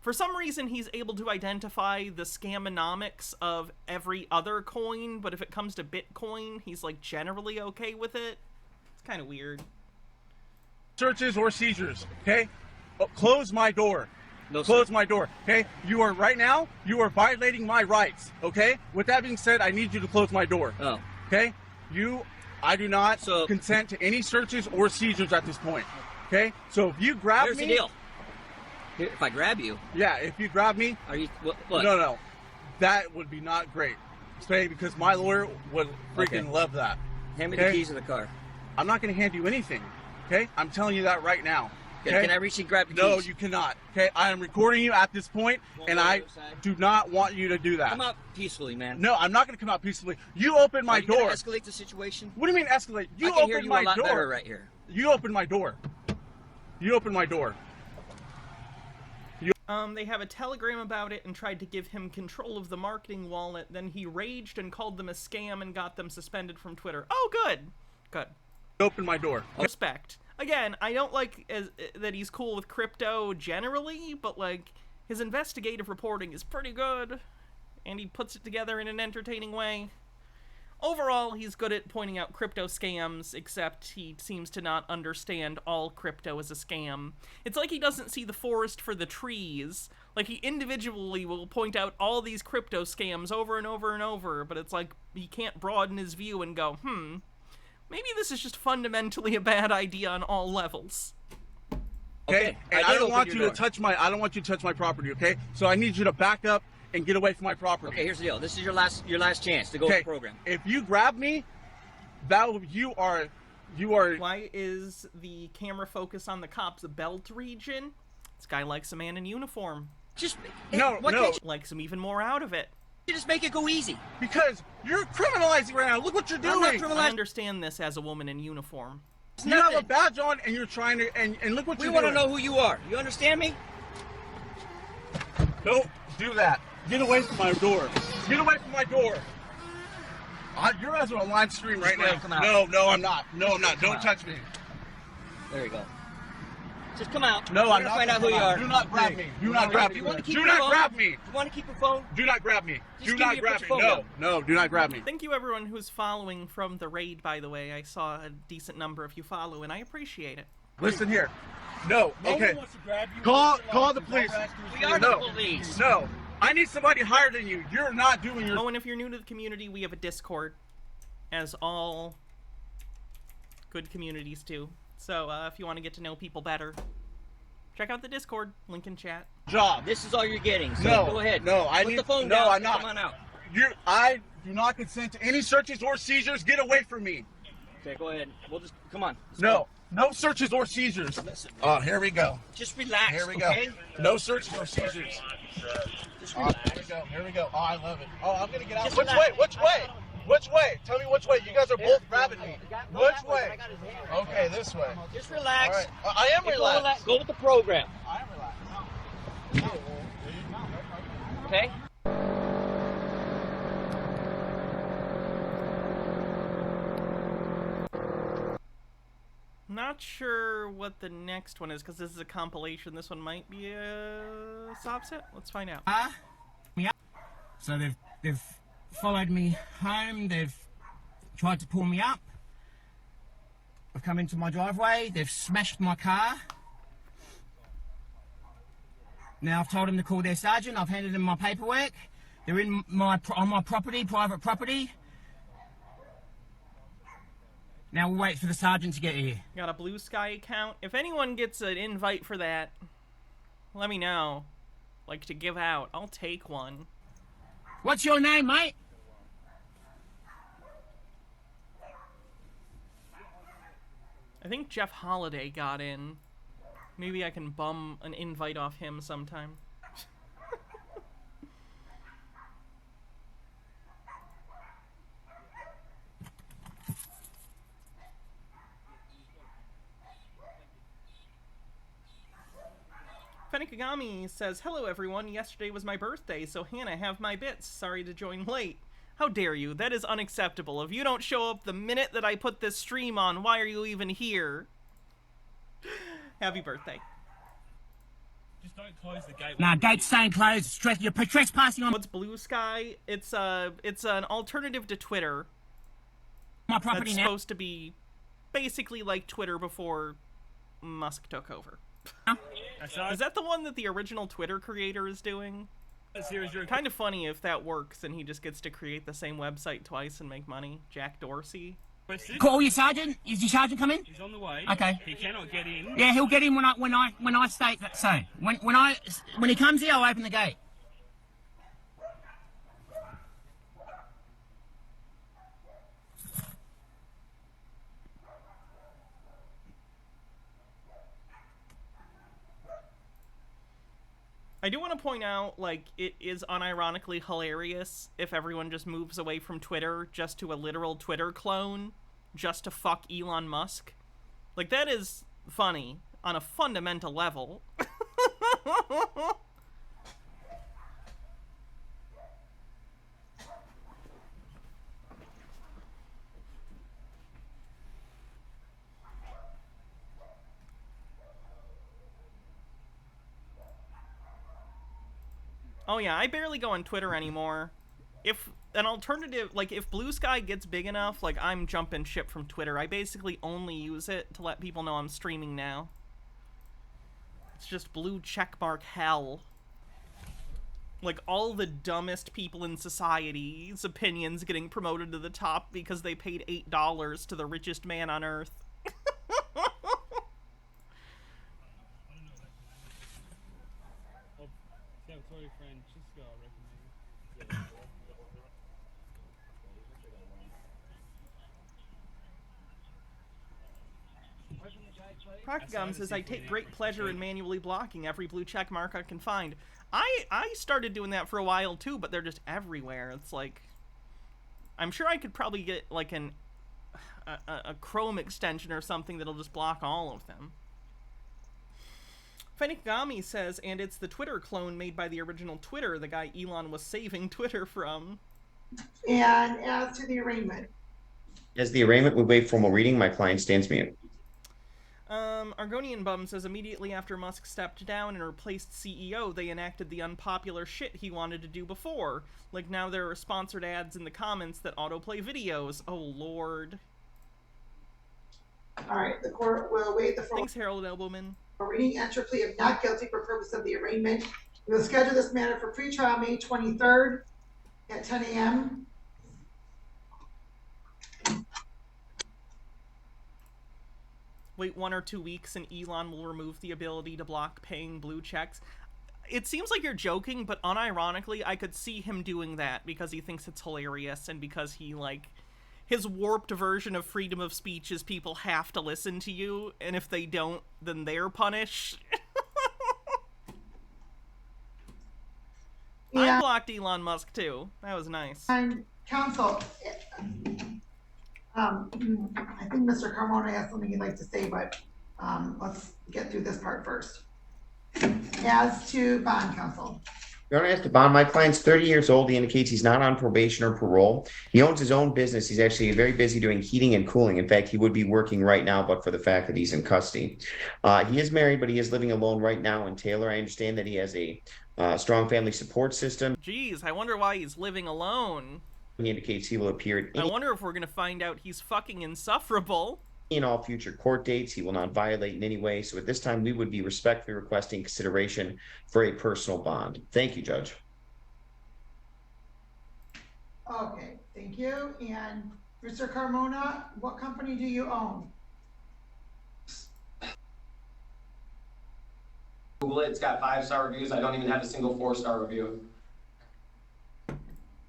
For some reason, he's able to identify the scamonomics of every other coin, but if it comes to Bitcoin, he's like generally okay with it. It's kind of weird. Searches or seizures, okay? Close my door. No, close my door, okay? You are right now, you are violating my rights, okay? With that being said, I need you to close my door. Oh. Okay? I do not consent to any searches or seizures at this point. Okay? So if you grab Here's me. the deal. Here, if I grab you. Yeah, if you grab me. Are you. What? No. That would be not great. Especially because my lawyer would freaking love that. Hand me the keys of the car. I'm not going to hand you anything. Okay? I'm telling you that right now. Okay? Can I reach and grab the keys? No, you cannot. Okay? I am recording you at this point, and I do not want you to do that. Come out peacefully, man. No, I'm not going to come out peacefully. You open my door. Gonna escalate the situation? What do you mean escalate? You I can hear open you my a lot door. better right here. You open my door. You open my door. They have a telegram about it and tried to give him control of the marketing wallet. Then he raged and called them a scam and got them suspended from Twitter. Oh, good. Good. Open my door. Respect. Again, I don't like that he's cool with crypto generally, but, like, his investigative reporting is pretty good, and he puts it together in an entertaining way. Overall, he's good at pointing out crypto scams, except he seems to not understand all crypto as a scam. It's like he doesn't see the forest for the trees. Like, he individually will point out all these crypto scams over and over and over, but it's like he can't broaden his view and go, maybe this is just fundamentally a bad idea on all levels. Okay, and I don't want you to touch my property, okay? So I need you to back up and get away from my property. Okay, here's the deal. This is your last chance to go with the program. If you grab me, you are. Why is the camera focus on the cop's belt region? This guy likes a man in uniform. No. Likes him even more out of it. You just make it go easy. Because you're criminalizing right now. Look what you're doing. I understand this as a woman in uniform. You have a badge on and you're trying to, and look what you're doing. We want to know who you are. You understand me? Don't do that. Get away from my door. Get away from my door. You're on a live stream right now. Come out. No, I'm not. No, I'm not. Don't touch me. There you go. Just come out. No, I'm not. not. Find out who you are. Do not grab me. Do not grab me. Do not grab me. You want to keep your phone? Do not grab me. Just Do not grab me. No, do not grab me. Thank you everyone who's following from the raid, by the way. I saw a decent number of you follow, and I appreciate it. Listen here. No, okay. Call the police. We are the police. No. I need somebody higher than you. You're not doing your... Oh, and if you're new to the community, we have a Discord, as all good communities do. So, if you want to get to know people better, check out the Discord. Link in chat. Job. This is all you're getting, so go ahead. No, Put the phone down. I'm not. Come on out. I do not consent to any searches or seizures. Get away from me. Okay, go ahead. We'll just... Come on. No searches or seizures. Listen. Oh, here we go. Just relax, Here we go. okay? No searches or seizures. Just relax. Here we go. Oh, I love it. Oh, I'm going to get out. Just Which way? Tell me which way. You guys are both grabbing me. Which way? Okay, this way. Just relax. All right. I am relaxed. Go with the program. I am relaxed. Okay? Not sure what the next one is, because this is a compilation. This one might be a subset. Let's find out. So they've followed me home. They've tried to pull me up. I've come into my driveway. They've smashed my car. Now I've told them to call their sergeant. I've handed them my paperwork. They're on my property, private property. Now we'll wait for the sergeant to get here. Got a Blue Sky account. If anyone gets an invite for that, let me know. Like to give out. I'll take one. What's your name, mate? I think Jeff Holiday got in. Maybe I can bum an invite off him sometime. Fenikagami says, "Hello everyone, yesterday was my birthday, so Hannah, have my bits. Sorry to join late." How dare you? That is unacceptable. If you don't show up the minute that I put this stream on, why are you even here? Happy birthday. Just don't close the gate. Nah, gate's staying closed. You're trespassing on What's Blue Sky? It's an alternative to Twitter. my property That's now. supposed to be basically like Twitter before Musk took over. Is that the one that the original Twitter creator is doing? Kind of funny if that works and he just gets to create the same website twice and make money. Jack Dorsey. Call your sergeant. Is your sergeant coming? He's on the way. Okay. He cannot get in. Yeah, he'll get in when I state that. So when he comes here, I'll open the gate. I do want to point out, like, it is unironically hilarious if everyone just moves away from Twitter just to a literal Twitter clone, just to fuck Elon Musk. Like, that is funny on a fundamental level. Oh yeah, I barely go on Twitter anymore. If an alternative, like if Blue Sky gets big enough, like I'm jumping ship from Twitter. I basically only use it to let people know I'm streaming now. It's just blue checkmark hell. Like all the dumbest people in society's opinions getting promoted to the top because they paid $8 to the richest man on earth. Procagum says, I take great pleasure in manually blocking every blue check mark I can find. I started doing that for a while too, but they're just everywhere. It's like, I'm sure I could probably get like a Chrome extension or something that'll just block all of them. Fenikgami says, and it's the Twitter clone made by the original Twitter, the guy Elon was saving Twitter from. And as to the arraignment. As the arraignment would waive formal reading, my client stands mute. Argonian Bum says, immediately after Musk stepped down and replaced CEO, they enacted the unpopular shit he wanted to do before. Like now there are sponsored ads in the comments that autoplay videos. Oh lord. Alright, the court will waive the Thanks, Harold Elbowman. reading enter plea of not guilty for purpose of the arraignment. We will schedule this matter for pretrial May 23rd at 10 a.m. Wait 1 or 2 weeks and Elon will remove the ability to block paying blue checks. It seems like you're joking, but unironically, I could see him doing that because he thinks it's hilarious and because he, like, his warped version of freedom of speech is people have to listen to you, and if they don't, then they're punished. Yeah. I blocked Elon Musk too. That was nice. And counsel, I think Mr. Carmona has something he'd like to say, but let's get through this part first. As to bond counsel. Your Honor, as to bond, my client's 30 years old. He indicates he's not on probation or parole. He owns his own business. He's actually very busy doing heating and cooling. In fact, he would be working right now, but for the fact that he's in custody. He is married, but he is living alone right now in Taylor. I understand that he has a strong family support system. Jeez, I wonder why he's living alone. He indicates he will appear I wonder if we're gonna find out he's fucking insufferable. in all future court dates. He will not violate in any way. So at this time, we would be respectfully requesting consideration for a personal bond. Thank you, Judge. Okay, thank you. And Mr. Carmona, what company do you own? Google it. It's got 5-star reviews. I don't even have a single 4-star review.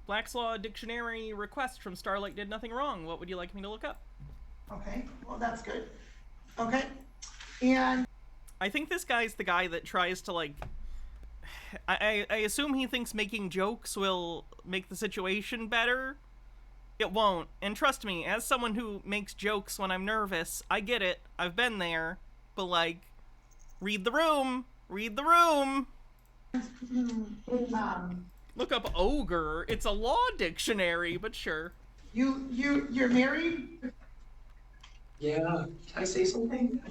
Black's Law Dictionary request from Starlight did nothing wrong. What would you like me to look up? Okay, well that's good. Okay, and I think this guy's the guy that tries to, like, I assume he thinks making jokes will make the situation better. It won't. And trust me, as someone who makes jokes when I'm nervous, I get it. I've been there. But, like, read the room. Read the room. Look up ogre. It's a law dictionary, but sure. You're married? Yeah. Can I say something?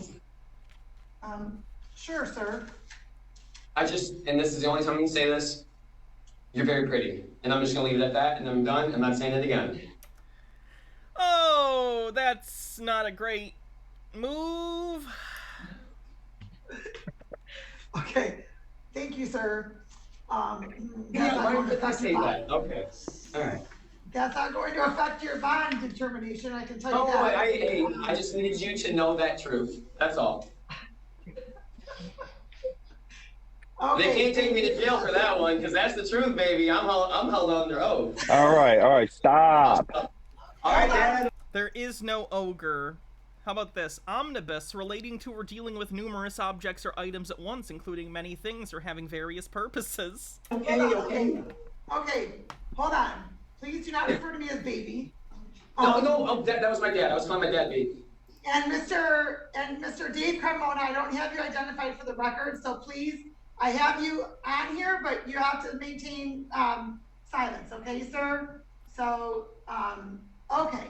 Sure, sir. and this is the only time I can say this, you're very pretty. And I'm just gonna leave it at that, and I'm done. I'm not saying it again. Oh, that's not a great move. Okay, thank you, sir. Yeah, not why going to did I affect say your that? bond. Okay, all right. That's not going to affect your bond determination, I can tell you Oh, that. I just needed you to know that truth. That's all. Okay. They can't take me to jail for that one, because that's the truth, baby. I'm held under oath. All right, stop. All right, Dad. There is no ogre. How about this? Omnibus, relating to or dealing with numerous objects or items at once, including many things or having various purposes. Okay, hold on. Please do not refer to me as baby. No, that was my dad. I was calling my dad baby. And Mr. Dave Cremona, I don't have you identified for the record, so please, I have you on here, but you have to maintain silence, okay, sir? So, okay.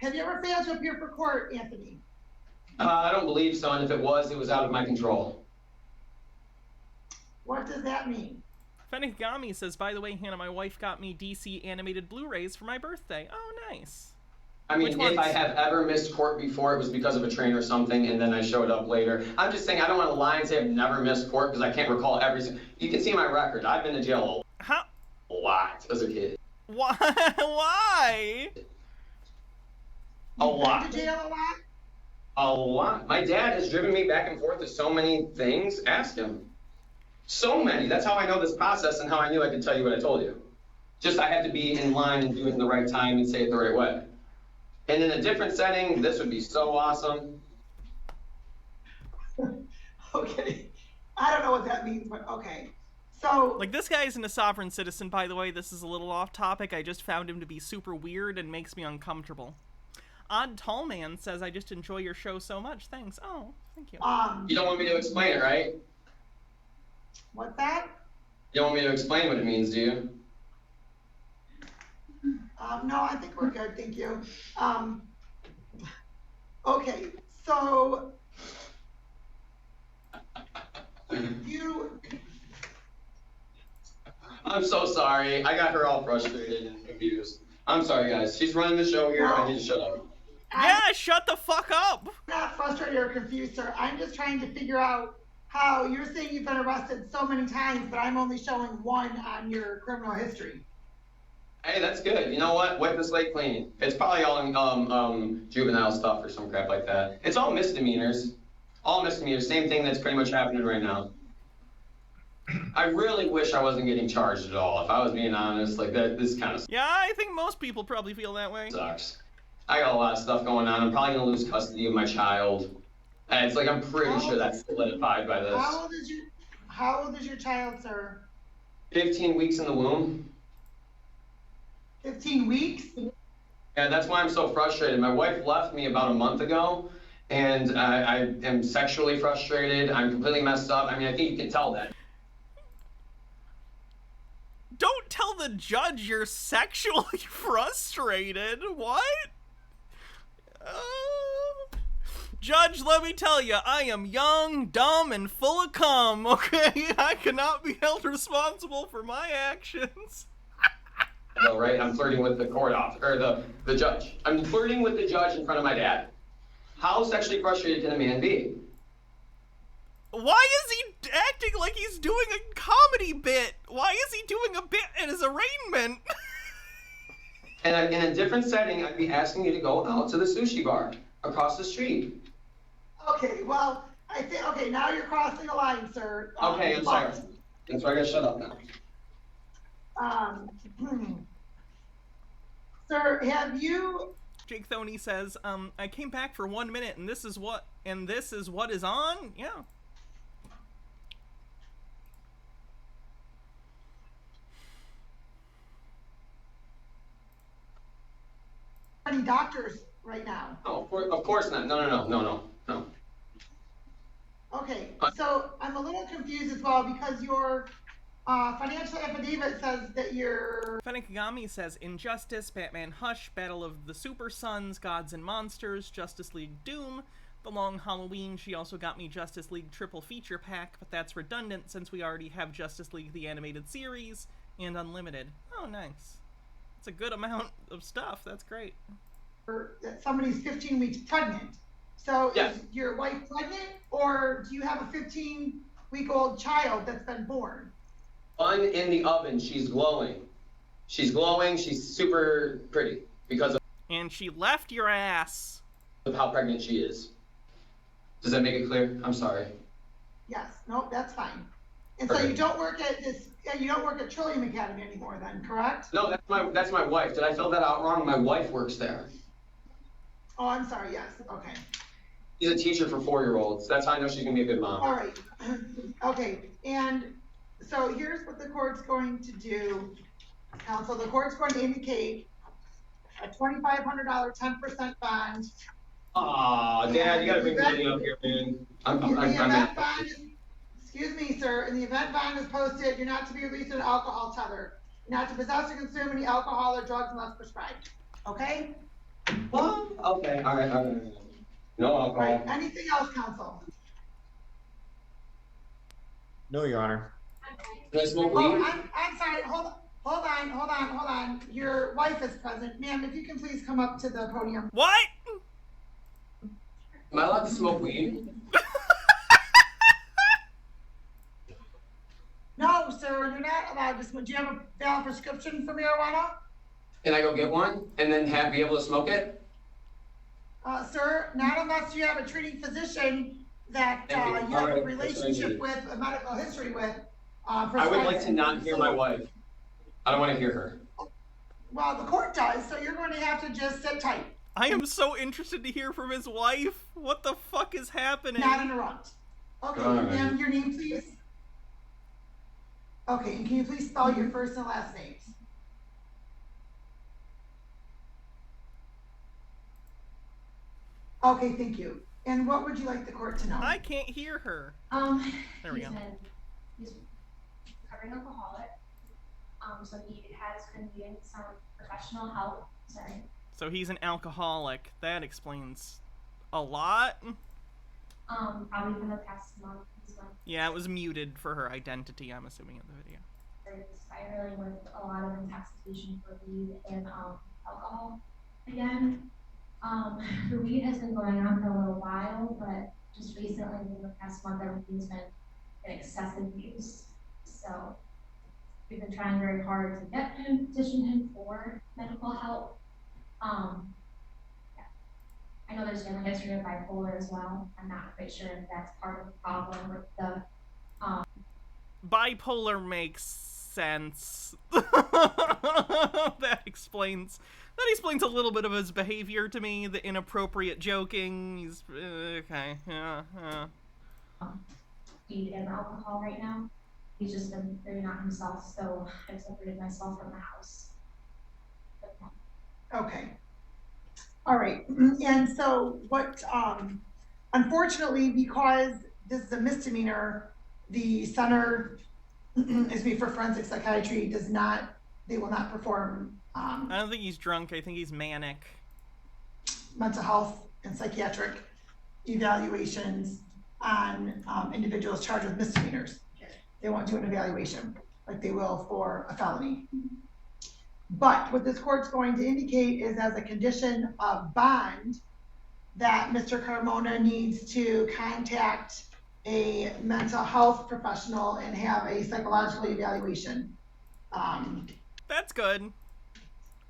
Have you ever failed to appear for court, Anthony? I don't believe so, and if it was out of my control. What does that mean? Fenigami says, by the way, Hannah, my wife got me DC animated Blu-rays for my birthday. Oh, nice. I mean, if I have ever missed court before, it was because of a train or something, and then I showed up later. I'm just saying, I don't want to lie and say I've never missed court, because I can't recall everything. You can see my record. I've been to jail a lot as a kid. Why? Why? A lot. To jail a lot? A lot. My dad has driven me back and forth to so many things. Ask him. So many. That's how I know this process and how I knew I could tell you what I told you. Just I had to be in line and do it in the right time and say it the right way. And in a different setting, this would be so awesome. Okay. I don't know what that means, but okay. So, like, this guy isn't a sovereign citizen, by the way. This is a little off topic. I just found him to be super weird and makes me uncomfortable. Odd Tall Man says, I just enjoy your show so much. Thanks. Oh, thank you. You don't want me to explain it, right? What's that? You don't want me to explain what it means, do you? No, I think we're good, thank you. Okay, so I'm so sorry. I got her all frustrated and confused. I'm sorry, guys. She's running the show here. I need to shut up. Yeah, shut the fuck up! I'm not frustrated or confused, sir. I'm just trying to figure out how you're saying you've been arrested so many times, but I'm only showing one on your criminal history. Hey, that's good. You know what? Wipe the slate clean. It's probably all juvenile stuff or some crap like that. It's all misdemeanors. All misdemeanors. Same thing that's pretty much happening right now. I really wish I wasn't getting charged at all. If I was being honest, like that, this kind of Yeah, I think most people probably feel that way. sucks. I got a lot of stuff going on. I'm probably gonna lose custody of my child. And it's like I'm pretty sure that's solidified by this. How old is your child, sir? 15 weeks in the womb. 15 weeks? Yeah, that's why I'm so frustrated. My wife left me about a month ago, and I am sexually frustrated. I'm completely messed up. I mean, I think you can tell that. Don't tell the judge you're sexually frustrated. What? Judge, let me tell you, I am young, dumb, and full of cum, okay? I cannot be held responsible for my actions. No, right? I'm flirting with the court officer, or the judge. I'm flirting with the judge in front of my dad. How sexually frustrated can a man be? Why is he acting like he's doing a comedy bit? Why is he doing a bit at his arraignment? And in a different setting, I'd be asking you to go out to the sushi bar across the street. Okay, well, I think, okay, now you're crossing a line, sir. Okay, I'm sorry. That's why I gotta shut up now. Sir, have you... Jake Thoney says, I came back for 1 minute and this is what is on? Yeah. Any doctors right now? Oh, of course not. No. Okay, so I'm a little confused as well because your financial affidavit says that you're... Fenigami says, Injustice, Batman Hush, Battle of the Super Sons, Gods and Monsters, Justice League Doom, The long Halloween, she also got me Justice League triple feature pack, but that's redundant since we already have Justice League the Animated Series and Unlimited. Oh, nice. It's a good amount of stuff. That's great. That somebody's 15 weeks pregnant. So Yes. Is your wife pregnant, or do you have a 15-week-old child that's been born? Bun in the oven. She's glowing. She's glowing. She's super pretty because And she left your ass. of how pregnant she is. Does that make it clear? I'm sorry. Yes. Nope. That's fine. And Perfect. so you don't work at this. You don't work at Trillium Academy anymore, then, correct? No, that's my wife. Did I fill that out wrong? My wife works there. Oh, I'm sorry. Yes. Okay. She's a teacher for 4-year-olds. That's how I know she's gonna be a good mom. All right. Okay. And so here's what the court's going to do, counsel. The court's going to indicate a $2,500 10% bond. Aw, Dad, you gotta bring money up here, man. Excuse me, sir. In the event bond is posted, you're not to be released in an alcohol tether. You're not to possess or consume any alcohol or drugs unless prescribed. Okay? What? Okay, all right. No alcohol. Right. Anything else, counsel? No, Your Honor. Can I smoke weed? Oh, I'm sorry. Hold on. Your wife is present. Ma'am, if you can please come up to the podium. What? Am I allowed to smoke weed? No, sir, you're not allowed to smoke. Do you have a valid prescription for marijuana? Can I go get one and then be able to smoke it? Sir, not unless you have a treating physician that you have a relationship with, a medical history with. I would like to not hear my wife. I don't want to hear her. Well, the court does, so you're going to have to just sit tight. I am so interested to hear from his wife. What the fuck is happening? Not interrupt. Okay, ma'am, your name, please. Okay, and can you please spell your first and last names? Okay, thank you. And what would you like the court to know? I can't hear her. There we go. He's recovering alcoholic. So he has been needing some professional help. Sorry. So he's an alcoholic. That explains a lot. Probably for the past month. Yeah, it was muted for her identity, I'm assuming, in the video. Spiraling with a lot of intoxication for weed and alcohol again. The weed has been going on for a little while, but just recently, in the past month, everything's been in excessive use. So we've been trying very hard to get him, petition him for medical help. Yeah. I know there's been a history of bipolar as well. I'm not quite sure if that's part of the problem with the bipolar makes sense. That explains a little bit of his behavior to me. The inappropriate joking. He's okay. Yeah. Weed and alcohol right now. He's just been very not himself, so I've separated myself from the house. Okay. All right. And so what, unfortunately, because this is a misdemeanor, the Center for Forensic Psychiatry they will not perform I don't think he's drunk. I think he's manic. Mental health and psychiatric evaluations on individuals charged with misdemeanors. They won't do an evaluation like they will for a felony. But what this court's going to indicate is, as a condition of bond, that Mr. Carmona needs to contact a mental health professional and have a psychological evaluation. That's good.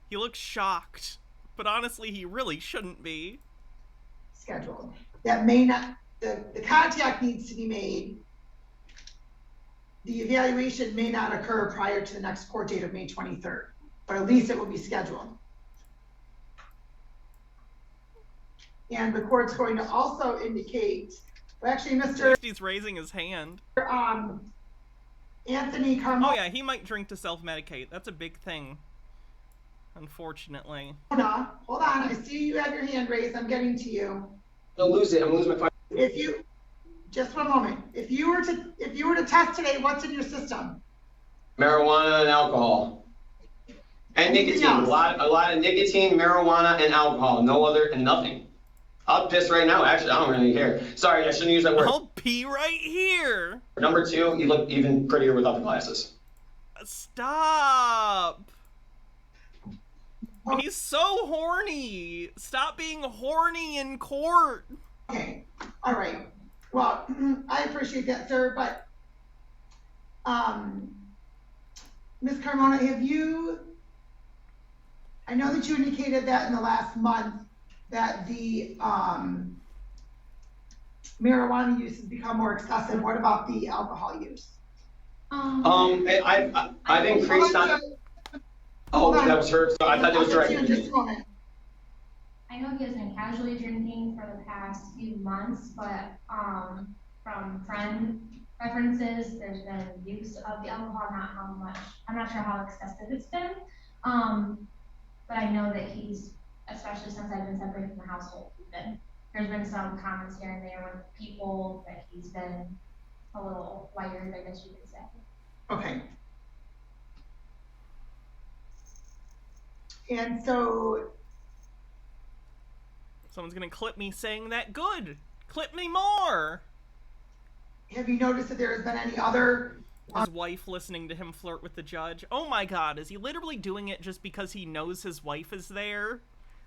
He looks shocked, but honestly, he really shouldn't be. Scheduled. That may not, the contact needs to be made. The evaluation may not occur prior to the next court date of May 23rd, but at least it will be scheduled. And the court's going to also indicate, well, actually, Mr. He's raising his hand. Anthony Carmona. Oh yeah, he might drink to self-medicate. That's a big thing, unfortunately. Hold on, I see you have your hand raised. I'm getting to you. I'll lose it. I'm losing my question. Just one moment. If you were to test today, what's in your system? Marijuana and alcohol. And nicotine. A lot of nicotine, marijuana, and alcohol. No other, and nothing. I'll piss right now, actually. I don't really care. Sorry, I shouldn't use that word. I'll pee right here. Number 2, you look even prettier without the glasses. Stop. He's so horny. Stop being horny in court. Okay, all right. Well, I appreciate that, sir, but Ms. Carmona, I know that you indicated that in the last month that the marijuana use has become more excessive. What about the alcohol use? I've increased on. Oh, that was her. So I thought it was directed to me. I know he has been casually drinking for the past few months, but from friend references, there's been use of the alcohol, not how much. I'm not sure how excessive it's been. But I know that he's, especially since I've been separated from the household, there's been some comments here and there with people that he's been a little wired, I guess you could say. Okay. And so someone's gonna clip me saying that. Good. Clip me more. Have you noticed that there has been any other? His wife listening to him flirt with the judge. Oh my god, is he literally doing it just because he knows his wife is there?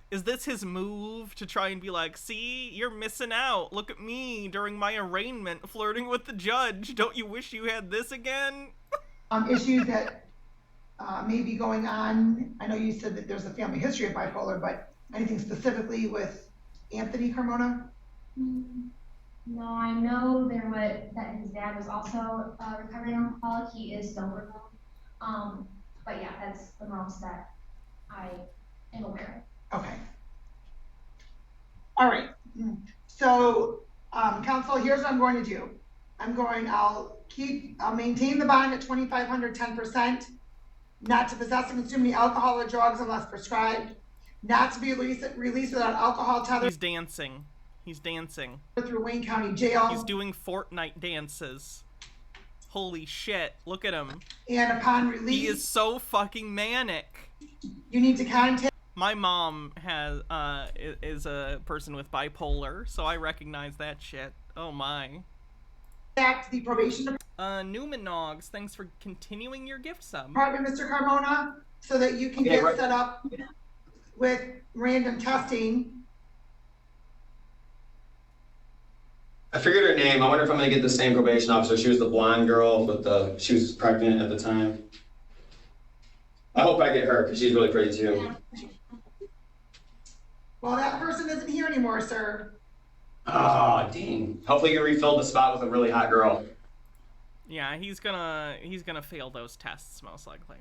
Is this his move to try and be like, see, you're missing out. Look at me during my arraignment flirting with the judge. Don't you wish you had this again? Issues that may be going on. I know you said that there's a family history of bipolar, but anything specifically with Anthony Carmona? No, I know that his dad was also a recovering alcoholic. He is sober now. But yeah, that's the most that I am aware of. Okay. All right. So, counsel, here's what I'm going to do. I'll maintain the bond at 2,500, 10%, not to possess and consume any alcohol or drugs unless prescribed, not to be released without alcohol tether. He's dancing. He's dancing. Through Wayne County Jail. He's doing Fortnite dances. Holy shit, look at him. And upon release. He is so fucking manic. You need to contact. My mom is a person with bipolar, so I recognize that shit. Oh my. Back to the probation. Newman Nogs, thanks for continuing your gift sub. Department, Mr. Carmona, so that you can get set up with random testing. I figured her name. I wonder if I'm gonna get the same probation officer. She was the blonde girl with she was pregnant at the time. I hope I get her because she's really pretty too. Well, that person isn't here anymore, sir. Oh, dang. Hopefully you refilled the spot with a really hot girl. Yeah, he's gonna fail those tests most likely.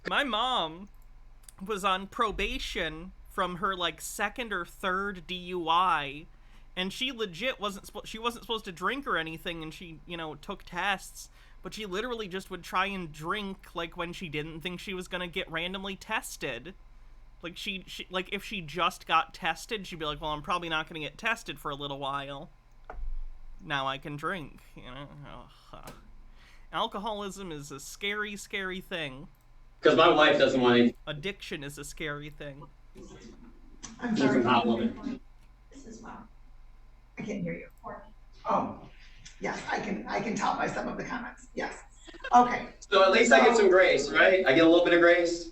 My mom was on probation from her like second or third DUI, and she legit wasn't supposed to drink or anything, and she, took tests, but she literally just would try and drink like when she didn't think she was gonna get randomly tested. Like she like if she just got tested, she'd be like, well, I'm probably not gonna get tested for a little while. Now I can drink, Alcoholism is a scary, scary thing. Because my wife doesn't want to. Addiction is a scary thing. I'm sorry. This is well. I can't hear you. Oh, yes, I can tell by some of the comments. Yes. Okay. So at least I get some grace, right? I get a little bit of grace.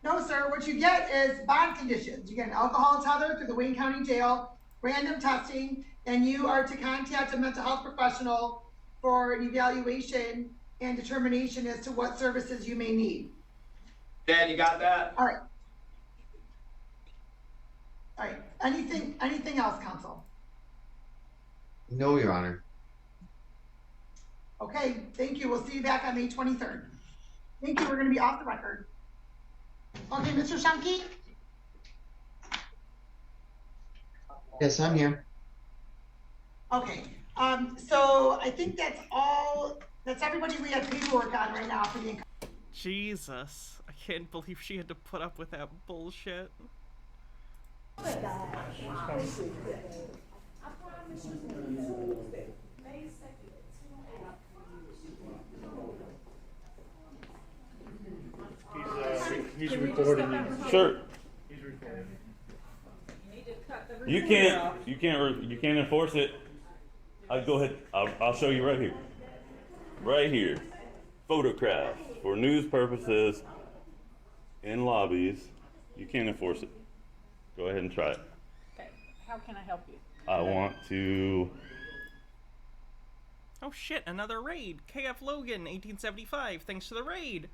No, sir. What you get is bond conditions. You get an alcohol tether through the Wayne County Jail, random testing, and you are to contact a mental health professional for an evaluation and determination as to what services you may need. Dad, you got that? All right. All right. Anything else, counsel? No, Your Honor. Okay. Thank you. We'll see you back on May 23rd. Thank you. We're going to be off the record. Okay, Mr. Shumke? Yes, I'm here. Okay. So I think that's all. That's everybody we have paperwork on right now for the. Jesus, I can't believe she had to put up with that bullshit. He's recording you. Sure. He's recording you. You can't enforce it. Go ahead. I'll show you right here. Right here. Photographs for news purposes in lobbies. You can't enforce it. Go ahead and try it. Okay. How can I help you? I want to. Oh shit, another raid. KF Logan, 1875. Thanks for the raid.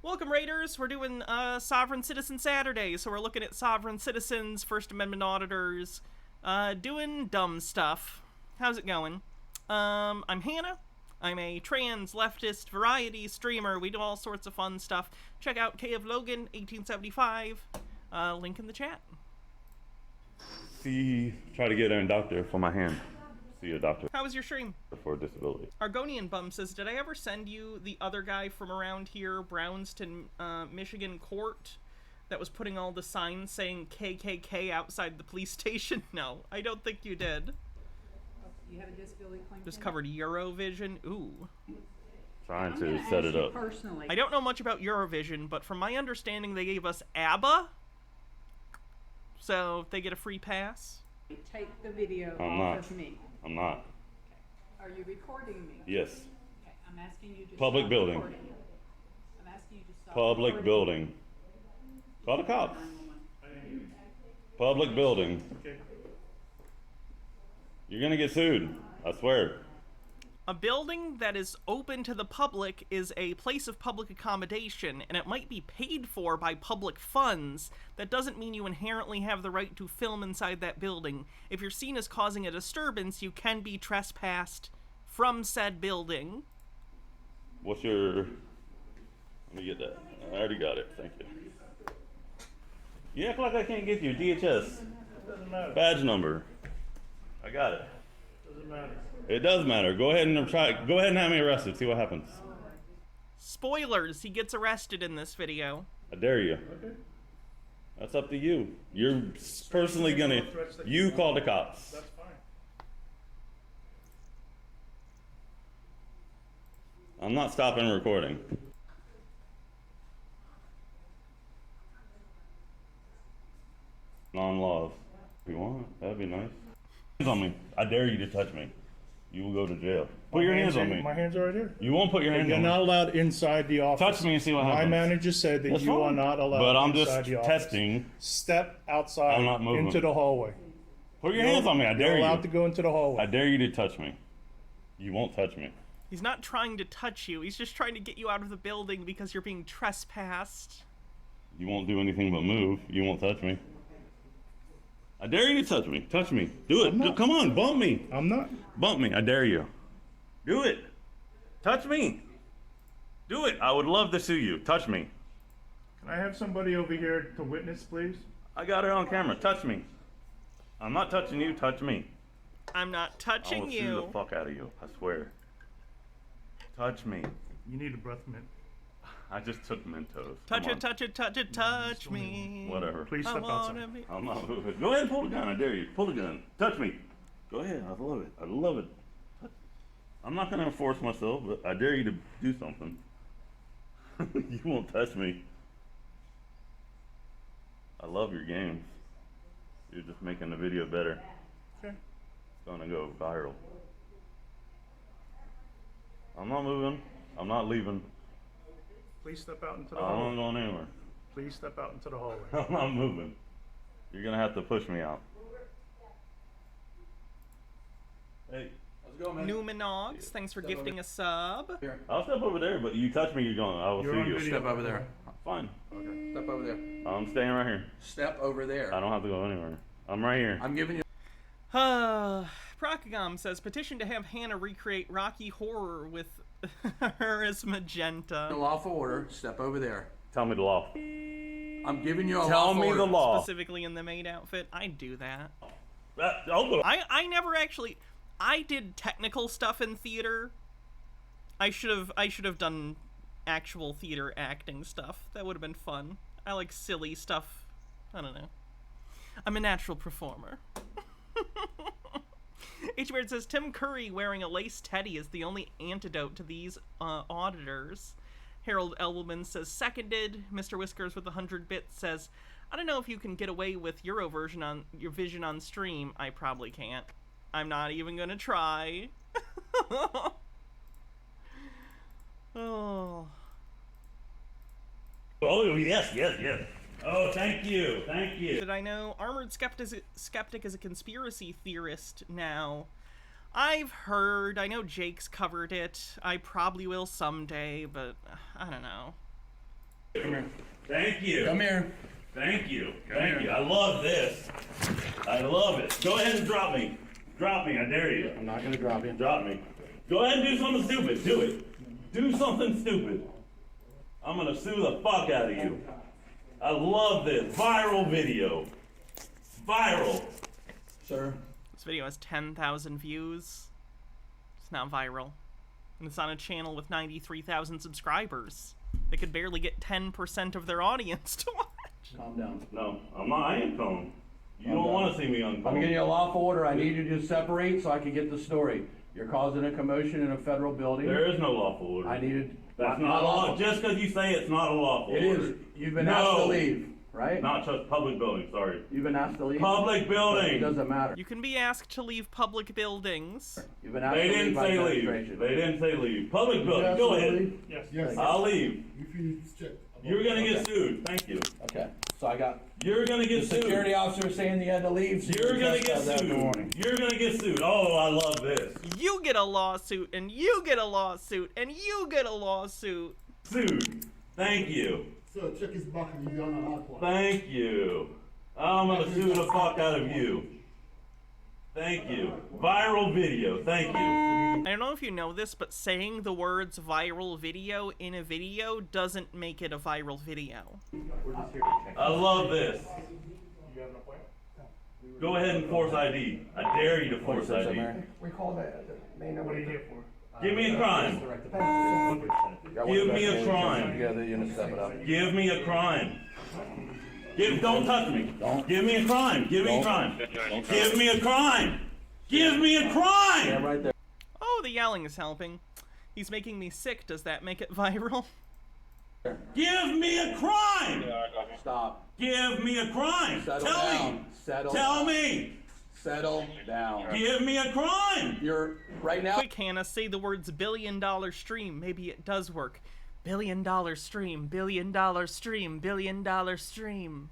Welcome, Raiders. We're doing Sovereign Citizen Saturday, so we're looking at sovereign citizens, First Amendment auditors, doing dumb stuff. How's it going? I'm Hannah. I'm a trans leftist variety streamer. We do all sorts of fun stuff. Check out KF Logan, 1875. Link in the chat. Try to get a doctor for my hand. See a doctor. How was your stream? For disability. Argonian Bum says, did I ever send you the other guy from around here, Brownston, Michigan court, that was putting all the signs saying KKK outside the police station? No, I don't think you did. You have a disability claim? Just covered Eurovision. Ooh. Trying to set it up. Personally. I don't know much about Eurovision, but from my understanding, they gave us ABBA. So they get a free pass. Take the video I'm off not. of me. I'm not. Are you recording me? Yes. Okay, I'm asking you to Public stop building. recording. I'm asking you to stop Public recording. building. Call the cops. Public building. Okay. You're gonna get sued. I swear. A building that is open to the public is a place of public accommodation, and it might be paid for by public funds. That doesn't mean you inherently have the right to film inside that building. If you're seen as causing a disturbance, you can be trespassed from said building. What's your... Let me get that. I already got it. Thank you. You act like I can't get you. DHS. Doesn't matter. Badge number. I got it. Doesn't matter. It does matter. Go ahead and try. Go ahead and have me arrested. See what happens. Spoilers, he gets arrested in this video. I dare you. Okay. That's up to you. You're personally gonna... You call the cops. That's fine. I'm not stopping recording. Non-laws. If you want, that'd be nice. Hands on me. I dare you to touch me. You will go to jail. Put your hands on me. My hands are right here. You won't put your hands You're on me. not allowed inside the office. Touch me and see what happens. My manager said that That's you are fine. not allowed But I'm inside just the office. testing. Step outside I'm not moving. into the hallway. Put your hands on me. I dare You're you. allowed to go into the hallway. I dare you to touch me. You won't touch me. He's not trying to touch you, he's just trying to get you out of the building because you're being trespassed. You won't do anything but move. You won't touch me. I dare you to touch me. Touch me. Do it. Come on, bump me. I'm not. Bump me. I dare you. Do it. Touch me. Do it. I would love to sue you. Touch me. Can I have somebody over here to witness, please? I got it on camera. Touch me. I'm not touching you. Touch me. I'm not I touching will sue you. the fuck out of you. I swear. Touch me. You need a breath mint. I just took Mentos. Touch Come it, on. touch it, touch it, touch me. Whatever. Please I step wanna outside. be- I'm not moving. Go ahead and pull the gun. I dare you. Pull the gun. Touch me. Go ahead. I love it. I love it. I'm not going to enforce myself, but I dare you to do something. You won't touch me. I love your games. You're just making the video better. Okay. It's going to go viral. I'm not moving. I'm not leaving. Please step out into the I'm hallway. not going anywhere. Please step out into the hallway. I'm not moving. You're going to have to push me out. Hey. How's it going, Numinox, thanks for gifting a sub. I'll step over there, but you touch me, you're going. I will You're sue on you. video. Step over there. Fine. Okay. Step over there. I'm staying right here. Step over there. I don't have to go anywhere. I'm right here. I'm giving you. Procagom says, petition to have Hannah recreate Rocky Horror with her as Magenta. A lawful order. Step over there. Tell me the law. I'm giving you a Tell lawful me order. the law. Specifically in the maid outfit. I'd do that. I'll I never actually... I did technical stuff in theater. I should have done actual theater acting stuff. That would have been fun. I like silly stuff. I don't know. I'm a natural performer. H-Beard says, Tim Curry wearing a lace teddy is the only antidote to these auditors. Harold Elwelman says, seconded. Mr. Whiskers with 100 bits says, I don't know if you can get away with Eurovision on your vision on stream. I probably can't. I'm not even gonna try. Oh. Oh, yes. Oh, thank you. Did I know Armored Skeptic is a conspiracy theorist now? I've heard. I know Jake's covered it. I probably will someday, but I don't know. Come here. Thank you. Come here. Thank you. I love this. I love it. Go ahead and drop me. Drop me, I dare you. I'm not going to drop you. Drop me. Go ahead and do something stupid. Do it. Do something stupid. I'm going to sue the fuck out of you. I love this. Viral video. Viral. Sir. This video has 10,000 views. It's now viral. And it's on a channel with 93,000 subscribers. They could barely get 10% of their audience to watch. Calm down. No, I ain't calm. You don't want to see me on I'm getting you a lawful order. I need you to separate so I can get the story. You're causing a commotion in a federal building. There is no lawful order. I needed. That's not lawful. Just because you say it's not a lawful order. It is. You've been asked to leave, right? Not just public building, sorry. You've been asked to leave? Public building! It doesn't matter. You can be asked to leave public buildings. You've been asked They to didn't leave by say leave. administration. They didn't say leave. Public building, go ahead. Yes. I'll leave. You're gonna get sued. Thank you. Okay. So I got. You're gonna get the sued. security officer saying you had to leave. So You're gonna get sued. You're gonna get sued. Oh, I love this. You get a lawsuit, and you get a lawsuit, and you get a lawsuit. Sued. Thank you. So check his back and he's on a hot one. Thank you. I'm gonna sue the fuck out of you. Thank you. Viral video. Thank you. I don't know if you know this, but saying the words viral video in a video doesn't make it a viral video. I love this. Go ahead and force ID. I dare you to force ID. We call that. What are you here for? Give me a crime. Give me a crime. Give me a crime. Don't touch me. Give me a crime. Give me a crime. Give me a crime. Give me a crime. Yeah, right there. Oh, the yelling is helping. He's making me sick. Does that make it viral? Give me a crime. Stop. Give me a crime. Settle Tell down. me. Settle Tell down. me. Settle down. Give me a crime. You're right now. Quick, Hannah, say the words $1 billion stream. Maybe it does work. $1 billion stream. $1 billion stream. $1 billion stream.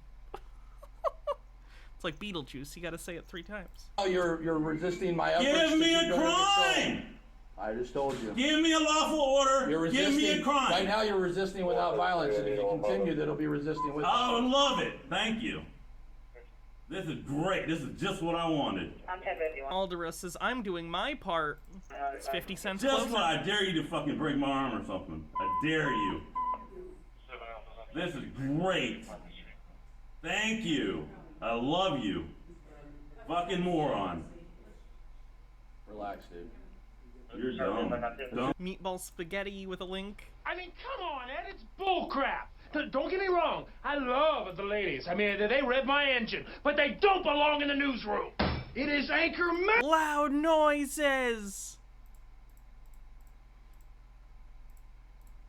It's like Beetlejuice. You gotta say it 3 times. Oh, you're resisting my efforts. Give me to a keep you under crime. control. I just told you. Give me a lawful order. You're resisting. Give me a crime. Right now, you're resisting without violence, and if you continue, that'll be resisting with. I would love it. Thank you. This is great. This is just what I wanted. Aldera says, I'm doing my part. It's 50 cents Just closer. what I dare you to fucking break my arm or something. I dare you. This is great. Thank you. I love you. Fucking moron. Relax, dude. You're dumb. Meatball spaghetti with a link. I mean, come on, Ed, it's bullcrap. Don't get me wrong, I love the ladies. I mean, they rev my engine, but they don't belong in the newsroom. It is anchor Loud noises.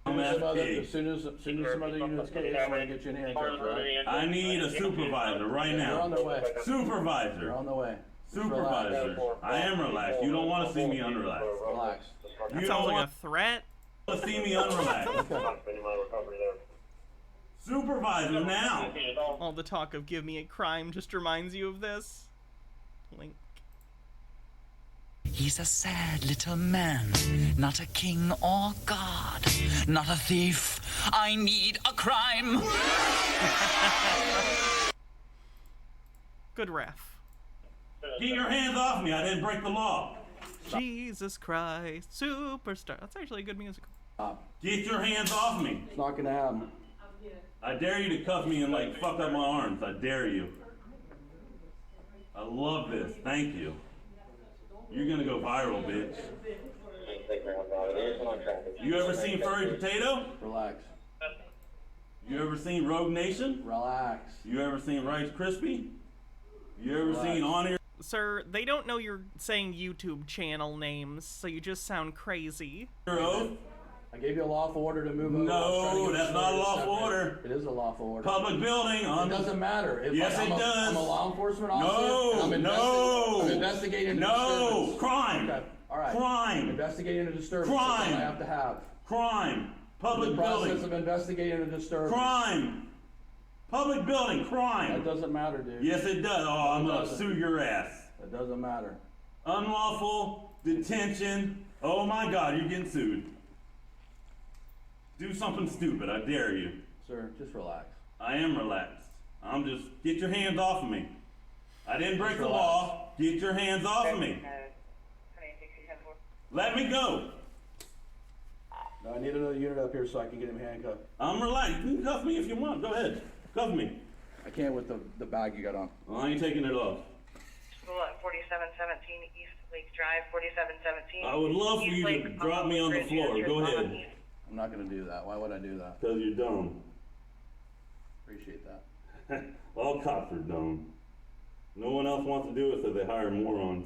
As soon as some other units get here, I'm gonna get you in handcuffs, right? I need a supervisor right now. You're on the way. Supervisor. You're on the way. Supervisor. I am relaxed. You don't want to see me unrelaxed. Relax. That sounds like a threat. You don't want to see me unrelaxed. Supervisor now. All the talk of give me a crime just reminds you of this. Link. He's a sad little man, not a king or god, not a thief. I need a crime. Good ref. Keep your hands off me. I didn't break the law. Jesus Christ, superstar. That's actually a good musical. Get your hands off me. It's not gonna happen. I dare you to cuff me and like fuck up my arms. I dare you. I love this. Thank you. You're gonna go viral, bitch. You ever seen Furry Potato? Relax. You ever seen Rogue Nation? Relax. You ever seen Rice Krispie? You ever seen On Air? Sir, they don't know you're saying YouTube channel names, so you just sound crazy. Oath? I gave you a lawful order to move over. No, that's not a lawful order. It is a lawful order. Public building. It doesn't matter. Yes, it does. I'm a law enforcement officer. I'm investigating a disturbance. Crime. Okay. All right. Crime. I'm investigating a disturbance. Crime. That's what I have to have. Crime. Public the process building. of investigating a disturbance. Crime. Public building. Crime. That doesn't matter, dude. Yes, it does. Oh, I'm going to sue your ass. It doesn't matter. Unlawful detention. Oh my God, you're getting sued. Do something stupid, I dare you. Sir, just relax. I am relaxed. I'm just, get your hands off of me. I didn't break the law. Get your hands off of me. Let me go. No, I need another unit up here so I can get him handcuffed. I'm relaxed. You can cuff me if you want. Go ahead. Cuff me. I can't with the bag you got on. Well, I ain't taking it off. 4717 East Lake Drive, 4717. I would love for you to drop me on the floor. Go ahead. I'm not going to do that. Why would I do that? Because you're dumb. Appreciate that. All cops are dumb. No one else wants to do it, so they hire morons.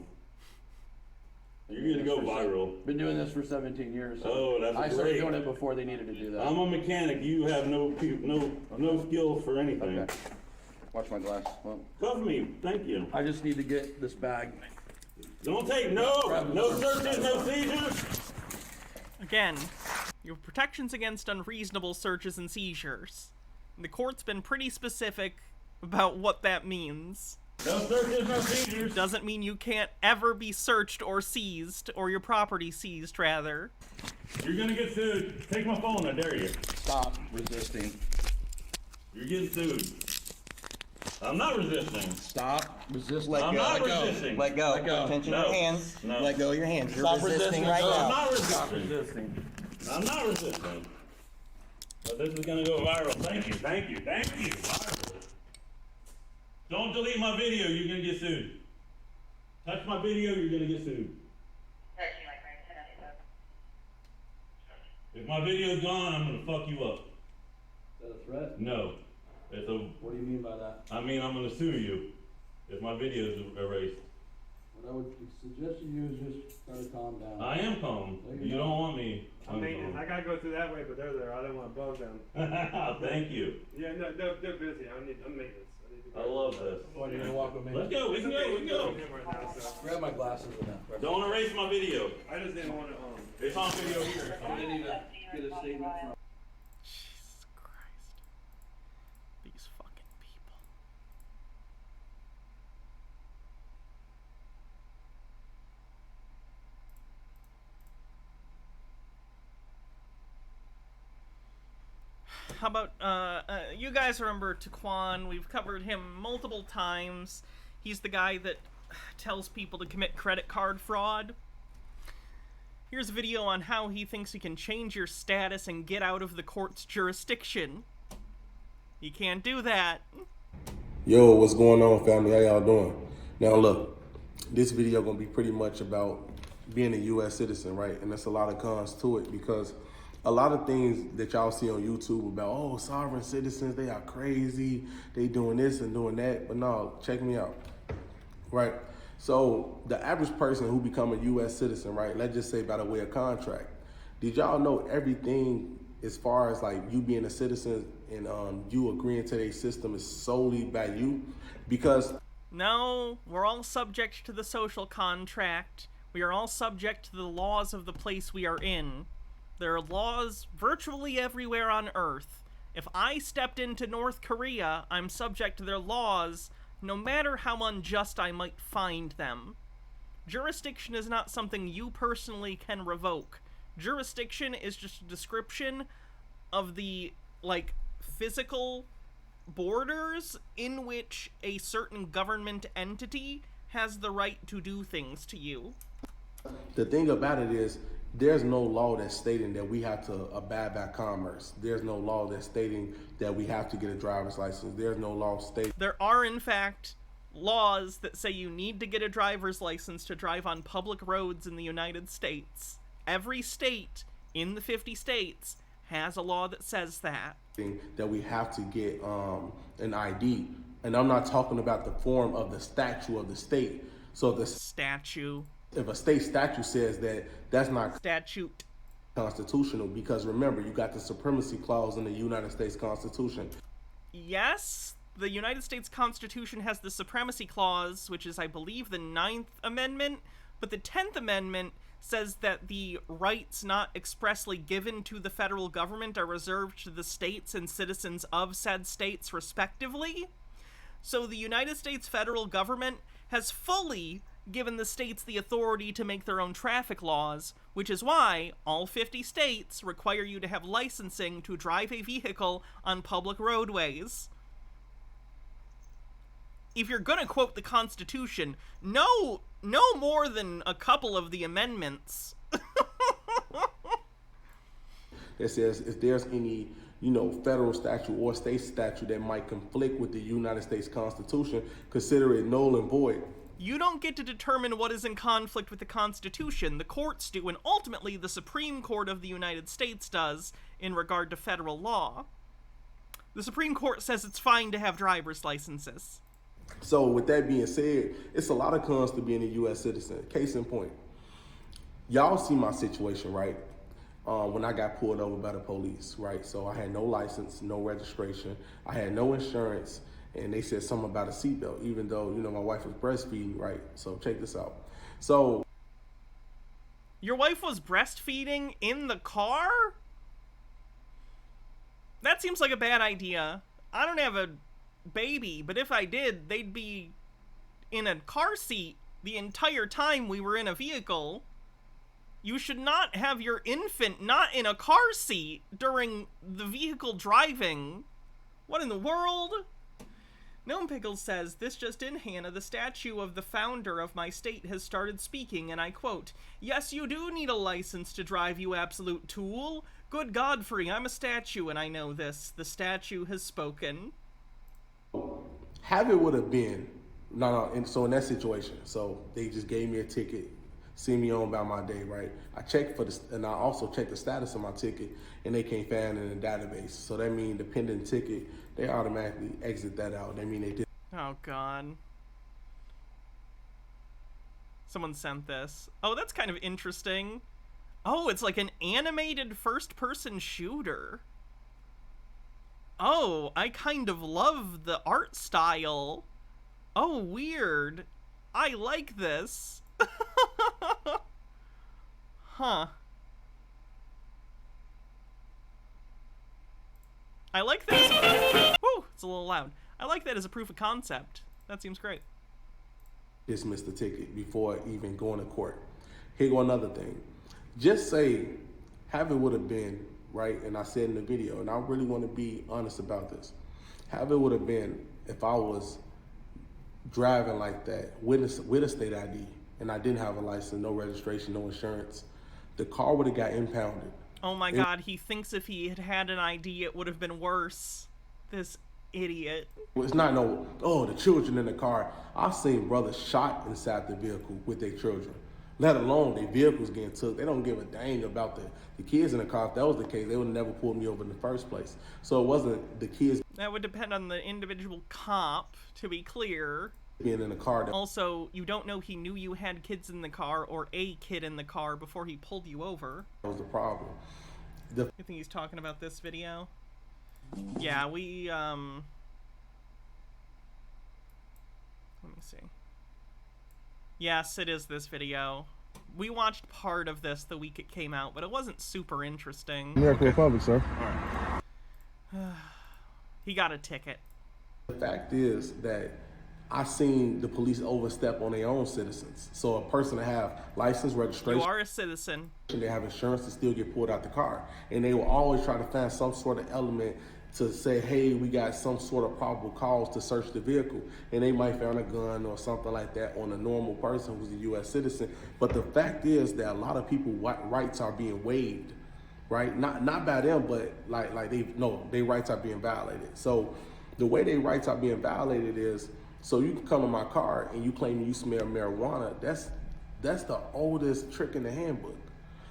You're going to go viral. Been doing this for 17 years. So oh, that's I great. started doing it before they needed to do that. I'm a mechanic. You have no skills for anything. Okay. Watch my glass. Well, cuff me. Thank you. I just need to get this bag. Don't take no searches, no seizures. Again, you have protections against unreasonable searches and seizures. The court's been pretty specific about what that means. No searches, no seizures. Doesn't mean you can't ever be searched or seized, or your property seized, rather. You're gonna get sued. Take my phone, I dare you. Stop resisting. You're getting sued. I'm not resisting. Stop. Resist. I'm not resisting. Let go. Let go. Attention No. to your hands. No. Let go of your hands. You're Stop resisting resisting. right No, now. I'm not Stop resisting. resisting. I'm not resisting. But this is gonna go viral. Thank you, thank you, thank you. Viral. Don't delete my video, you're gonna get sued. Touch my video, you're gonna get sued. If my video's gone, I'm gonna fuck you up. Is that a threat? No. It's a. What do you mean by that? I mean, I'm gonna sue you if my video's erased. What I would suggest to you is just try to calm down. I am calm. You don't want me. I gotta go through that way, but they're there. I don't want to bug them. Thank you. Yeah, no, they're busy. I'm maintenance. I love this. Why do you walk with me? Let's go. We can go. We can go. Grab my glasses and that. Don't erase my video. I just didn't want to. It's on video here. I need to get a statement from. Jesus Christ. These fucking people. How about, you guys remember Taquan? We've covered him multiple times. He's the guy that tells people to commit credit card fraud. Here's a video on how he thinks he can change your status and get out of the court's jurisdiction. You can't do that. Yo, what's going on, family? How y'all doing? Now look, this video gonna be pretty much about being a U.S. citizen, right? And there's a lot of cons to it because a lot of things that y'all see on YouTube about, oh, sovereign citizens, they are crazy, they doing this and doing that. But no, check me out, right? So the average person who become a U.S. citizen, right, let's just say by the way of contract, did y'all know everything as far as like you being a citizen and you agreeing to their system is solely by you? Because no, we're all subject to the social contract. We are all subject to the laws of the place we are in. There are laws virtually everywhere on Earth. If I stepped into North Korea, I'm subject to their laws, no matter how unjust I might find them. Jurisdiction is not something you personally can revoke. Jurisdiction is just a description of the, like, physical borders in which a certain government entity has the right to do things to you. the thing about it is, there's no law that's stating that we have to abide by commerce. There's no law that's stating that we have to get a driver's license. There's no law stating. There are, in fact, laws that say you need to get a driver's license to drive on public roads in the United States. Every state in the 50 states has a law that says that. That we have to get an ID. And I'm not talking about the form of the statute of the state. So the statute. If a state statute says that, that's not statute. constitutional because remember, you got the supremacy clause in the United States Constitution. Yes, the United States Constitution has the supremacy clause, which is, I believe, the 9th Amendment, but the 10th Amendment says that the rights not expressly given to the federal government are reserved to the states and citizens of said states respectively. So the United States federal government has fully given the states the authority to make their own traffic laws, which is why all 50 states require you to have licensing to drive a vehicle on public roadways. If you're gonna quote the Constitution, no more than a couple of the amendments. It says if there's any, federal statute or state statute that might conflict with the United States Constitution, consider it null and void. You don't get to determine what is in conflict with the Constitution. The courts do, and ultimately the Supreme Court of the United States does in regard to federal law. The Supreme Court says it's fine to have driver's licenses. So with that being said, it's a lot of cons to being a U.S. citizen. Case in point, y'all see my situation, right? When I got pulled over by the police, right? So I had no license, no registration. I had no insurance. And they said something about a seatbelt, even though, my wife was breastfeeding, right? So check this out. So. Your wife was breastfeeding in the car? That seems like a bad idea. I don't have a baby, but if I did, they'd be in a car seat the entire time we were in a vehicle. You should not have your infant not in a car seat during the vehicle driving. What in the world? Gnome Pickles says, this just in, Hannah, the statue of the founder of my state has started speaking, and I quote, "Yes, you do need a license to drive, you absolute tool. Good Godfrey, I'm a statue, and I know this. The statue has spoken." Have it would have been, so in that situation, so they just gave me a ticket, send me on about my day, right? I checked and I also checked the status of my ticket, and they can't find it in the database. So that means the pending ticket, they automatically exit that out. They mean they did. Oh, God. Someone sent this. Oh, that's kind of interesting. Oh, it's like an animated first-person shooter. Oh, I kind of love the art style. Oh, weird. I like this. Huh. I like that. Whew, it's a little loud. I like that as a proof of concept. That seems great. Dismiss the ticket before even going to court. Here go another thing. Just say, have it would have been, right? And I said in the video, and I really want to be honest about this. Have it would have been if I was driving like that with a state ID and I didn't have a license, no registration, no insurance, the car would have got impounded. Oh my God, he thinks if he had had an ID, it would have been worse. This idiot. Well, it's not the children in the car. I've seen brothers shot inside the vehicle with their children, let alone their vehicles getting took. They don't give a dang about the kids in the car. If that was the case, they would have never pulled me over in the first place. So it wasn't the kids. That would depend on the individual cop, to be clear. Being in the car. Also, you don't know he knew you had kids in the car or a kid in the car before he pulled you over. That was the problem. You think he's talking about this video? Yeah, let me see. Yes, it is this video. We watched part of this the week it came out, but it wasn't super interesting. Miracle Republic, sir. Alright. He got a ticket. The fact is that I've seen the police overstep on their own citizens. So a person to have license, registration. You are a citizen. They have insurance to still get pulled out the car. And they will always try to find some sort of element to say, hey, we got some sort of probable cause to search the vehicle. And they might find a gun or something like that on a normal person who's a U.S. citizen. But the fact is that a lot of people's rights are being waived, right? Not by them, but their rights are being violated. So the way their rights are being violated is, so you can come in my car and you claim you smell marijuana. That's the oldest trick in the handbook.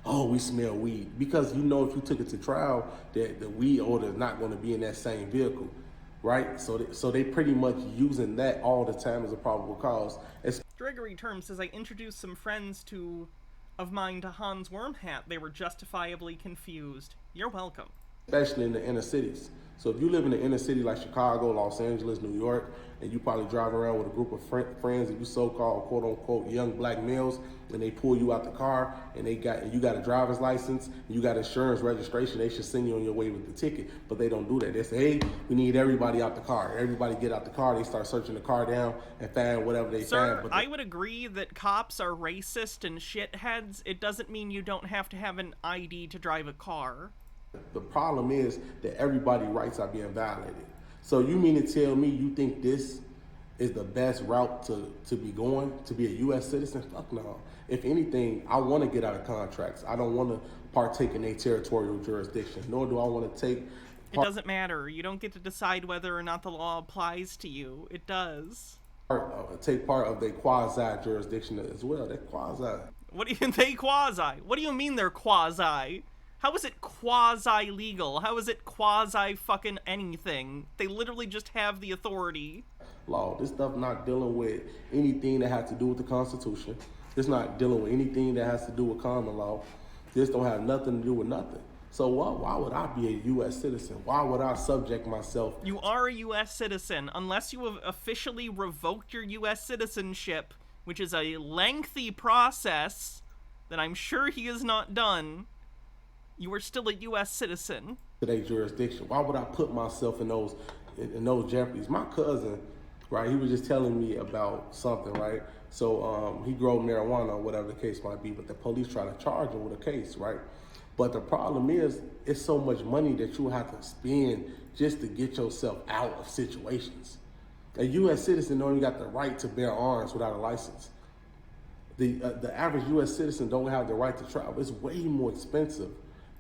Oh, we smell weed. Because if you took it to trial, that the weed odor is not going to be in that same vehicle, right? So they pretty much using that all the time as a probable cause. Gregory Term says, I introduced some friends to of mine to Hans Wormhat. They were justifiably confused. You're welcome. Especially in the inner cities. So if you live in the inner city like Chicago, Los Angeles, New York, and you probably drive around with a group of friends and you so-called quote-unquote young black males, and they pull you out the car and you got a driver's license, you got insurance registration, they should send you on your way with the ticket. But they don't do that. They say, hey, we need everybody out the car. Everybody get out the car. They start searching the car down and find whatever they Sir, find. I would agree that cops are racist and shitheads. It doesn't mean you don't have to have an ID to drive a car. The problem is that everybody's rights are being violated. So you mean to tell me you think this is the best route to be going, to be a U.S. citizen? Fuck no. If anything, I want to get out of contracts. I don't want to partake in a territorial jurisdiction, nor do I want to take It doesn't matter. You don't get to decide whether or not the law applies to you. It does. Take part of the quasi jurisdiction as well. That quasi. What do you they quasi? What do you mean they're quasi? How is it quasi legal? How is it quasi fucking anything? They literally just have the authority. Law. This stuff not dealing with anything that has to do with the Constitution. It's not dealing with anything that has to do with common law. This don't have nothing to do with nothing. So why would I be a U.S. citizen? Why would I subject myself? You are a U.S. citizen unless you have officially revoked your U.S. citizenship, which is a lengthy process that I'm sure he has not done. You are still a U.S. citizen. Today's jurisdiction. Why would I put myself in those jeopardies? My cousin, right? He was just telling me about something, right? So he grew marijuana or whatever the case might be, but the police try to charge him with a case, right? But the problem is, it's so much money that you have to spend just to get yourself out of situations. A U.S. citizen don't even got the right to bear arms without a license. The average U.S. citizen don't have the right to travel. It's way more expensive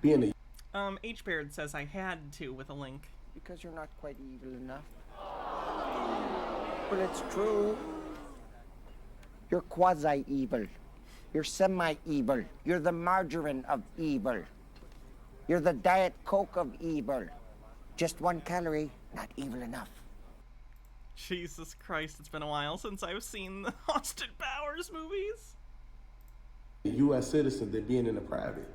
being a... H-Baird says I had to with a link. Because you're not quite evil enough. But it's true. You're quasi-evil. You're semi-evil. You're the margarine of evil. You're the Diet Coke of evil. Just 1 calorie, not evil enough. Jesus Christ, it's been a while since I've seen the Austin Powers movies. A U.S. citizen than being in the private.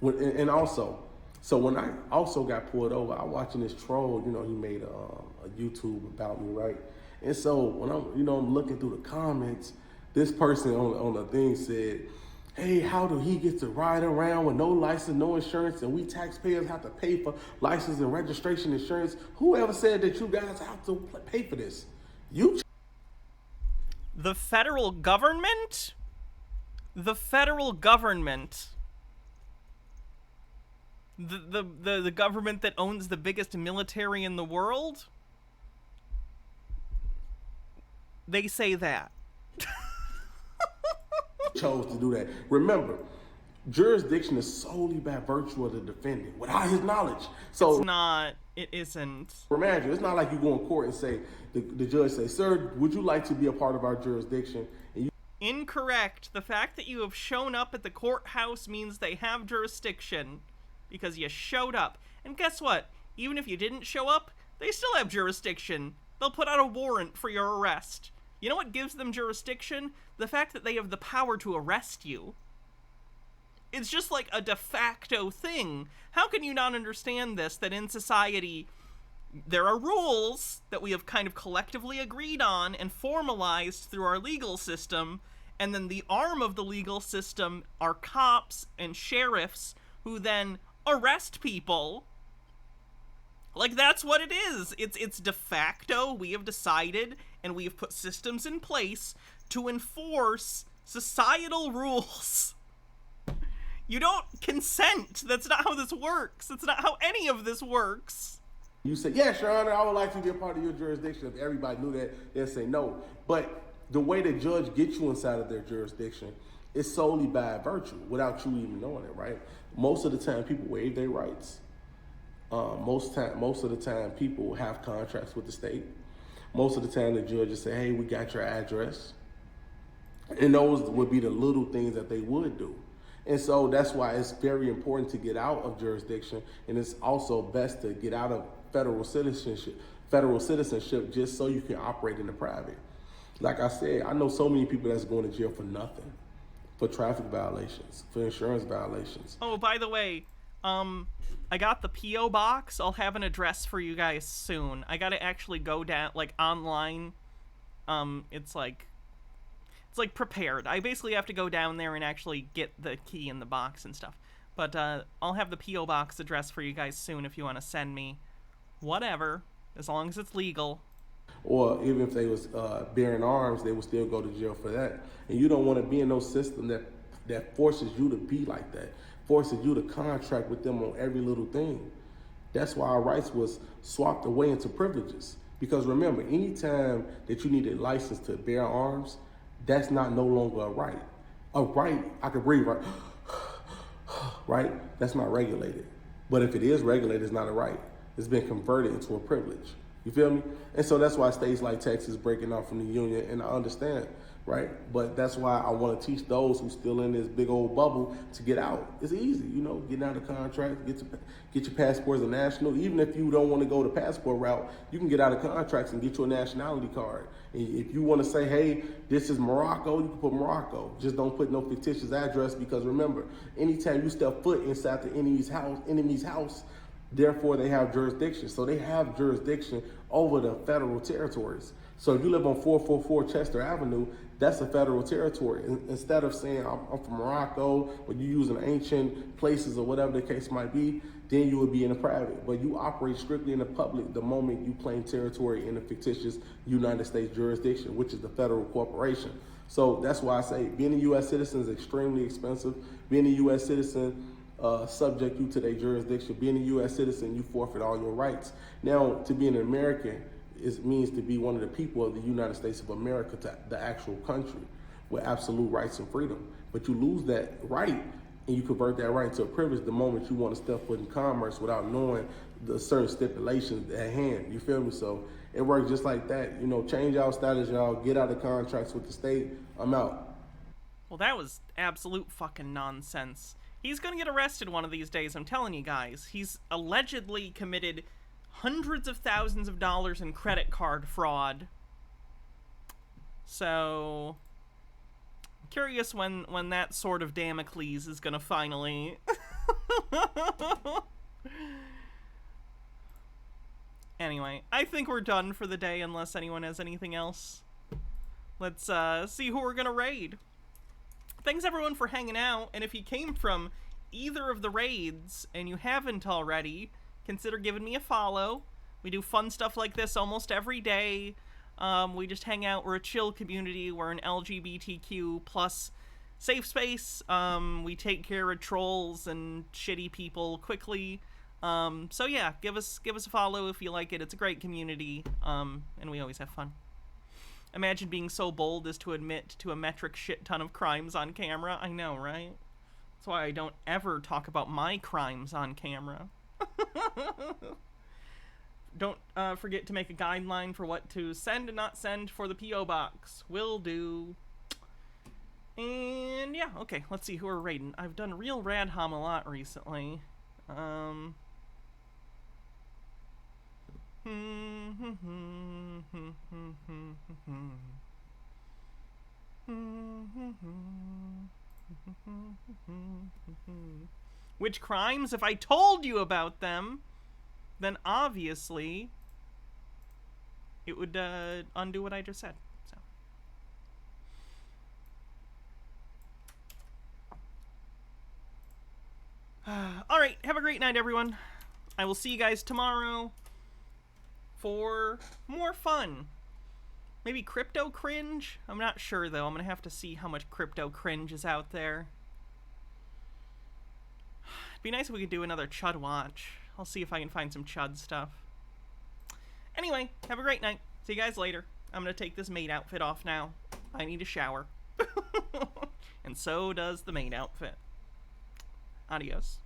And also, so when I also got pulled over, I was watching this troll, he made a YouTube about me, right? And so when I'm looking through the comments, this person on the thing said, hey, how do he get to ride around with no license, no insurance, and we taxpayers have to pay for license and registration insurance? Whoever said that you guys have to pay for this? The federal government? The federal government. The government that owns the biggest military in the world? They say that. Chose to do that. Remember, jurisdiction is solely by virtue of the defendant, without his knowledge. So it's not. It isn't. Imagine, it's not like you go in court and say, the judge say, sir, would you like to be a part of our jurisdiction? And Incorrect. The fact that you have shown up at the courthouse means they have jurisdiction because you showed up. And guess what? Even if you didn't show up, they still have jurisdiction. They'll put out a warrant for your arrest. You know what gives them jurisdiction? The fact that they have the power to arrest you. It's just like a de facto thing. How can you not understand this, that in society there are rules that we have kind of collectively agreed on and formalized through our legal system, and then the arm of the legal system are cops and sheriffs who then arrest people? Like, that's what it is. It's de facto. We have decided, and we have put systems in place to enforce societal rules. You don't consent. That's not how this works. That's not how any of this works. You say, yes, Your Honor, I would like to be a part of your jurisdiction. If everybody knew that, they'd say no. But the way the judge gets you inside of their jurisdiction is solely by virtue, without you even knowing it, right? Most of the time, people waive their rights. Most of the time, people have contracts with the state. Most of the time, the judges say, hey, we got your address. And those would be the little things that they would do. And so that's why it's very important to get out of jurisdiction, and it's also best to get out of federal citizenship just so you can operate in the private. Like I said, I know so many people that's going to jail for nothing. for traffic violations, for insurance violations. Oh, by the way, I got the P.O. box. I'll have an address for you guys soon. I gotta actually go down, like, online. It's like prepared. I basically have to go down there and actually get the key in the box and stuff. But, I'll have the P.O. box address for you guys soon if you want to send me whatever, as long as it's legal. Or even if they was bearing arms, they would still go to jail for that. And you don't want to be in no system that forces you to be like that, forces you to contract with them on every little thing. That's why our rights was swapped away into privileges. Because remember, anytime that you need a license to bear arms, that's not no longer a right. A right, I can breathe right, right? That's not regulated. But if it is regulated, it's not a right. It's been converted into a privilege. You feel me? And so that's why states like Texas breaking off from the union, and I understand, right? But that's why I want to teach those who still in this big old bubble to get out. It's easy, you know, getting out of contract, get your passport as a national. Even if you don't want to go the passport route, you can get out of contracts and get your nationality card. And if you want to say, hey, this is Morocco, you can put Morocco. Just don't put no fictitious address, because remember, anytime you step foot inside the enemy's house, therefore they have jurisdiction. So they have jurisdiction over the federal territories. So if you live on 444 Chester Avenue, that's a federal territory. Instead of saying I'm from Morocco, or you using ancient places or whatever the case might be, then you would be in the private. But you operate strictly in the public the moment you claim territory in the fictitious United States jurisdiction, which is the federal corporation. So that's why I say being a U.S. citizen is extremely expensive. Being a U.S. citizen subject you to their jurisdiction. Being a U.S. citizen, you forfeit all your rights. Now, to be an American, it means to be one of the people of the United States of America, to the actual country, with absolute rights and freedom. But you lose that right, and you convert that right into a privilege the moment you want to step foot in commerce without knowing the certain stipulations at hand. You feel me? So it works just like that. You know, change y'all status, y'all. Get out of contracts with the state. I'm out. Well, that was absolute fucking nonsense. He's gonna get arrested one of these days, I'm telling you guys. He's allegedly committed hundreds of thousands of dollars in credit card fraud. So, I'm curious when that sword of Damocles is gonna finally... Anyway, I think we're done for the day unless anyone has anything else. Let's see who we're gonna raid. Thanks everyone for hanging out, and if you came from either of the raids and you haven't already, consider giving me a follow. We do fun stuff like this almost every day. We just hang out. We're a chill community. We're an LGBTQ plus safe space. We take care of trolls and shitty people quickly. So yeah, give us a follow if you like it. It's a great community, and we always have fun. Imagine being so bold as to admit to a metric shit ton of crimes on camera. I know, right? That's why I don't ever talk about my crimes on camera. Don't forget to make a guideline for what to send and not send for the P.O. box. Will do. And yeah, okay, let's see who we're raiding. I've done real Radham a lot recently. Which crimes? If I told you about them, then obviously it would undo what I just said. So. Alright, have a great night, everyone. I will see you guys tomorrow for more fun. Maybe crypto cringe? I'm not sure, though. I'm gonna have to see how much crypto cringe is out there. It'd be nice if we could do another Chud watch. I'll see if I can find some Chud stuff. Anyway, have a great night. See you guys later. I'm gonna take this maid outfit off now. I need a shower. And so does the maid outfit. Adios.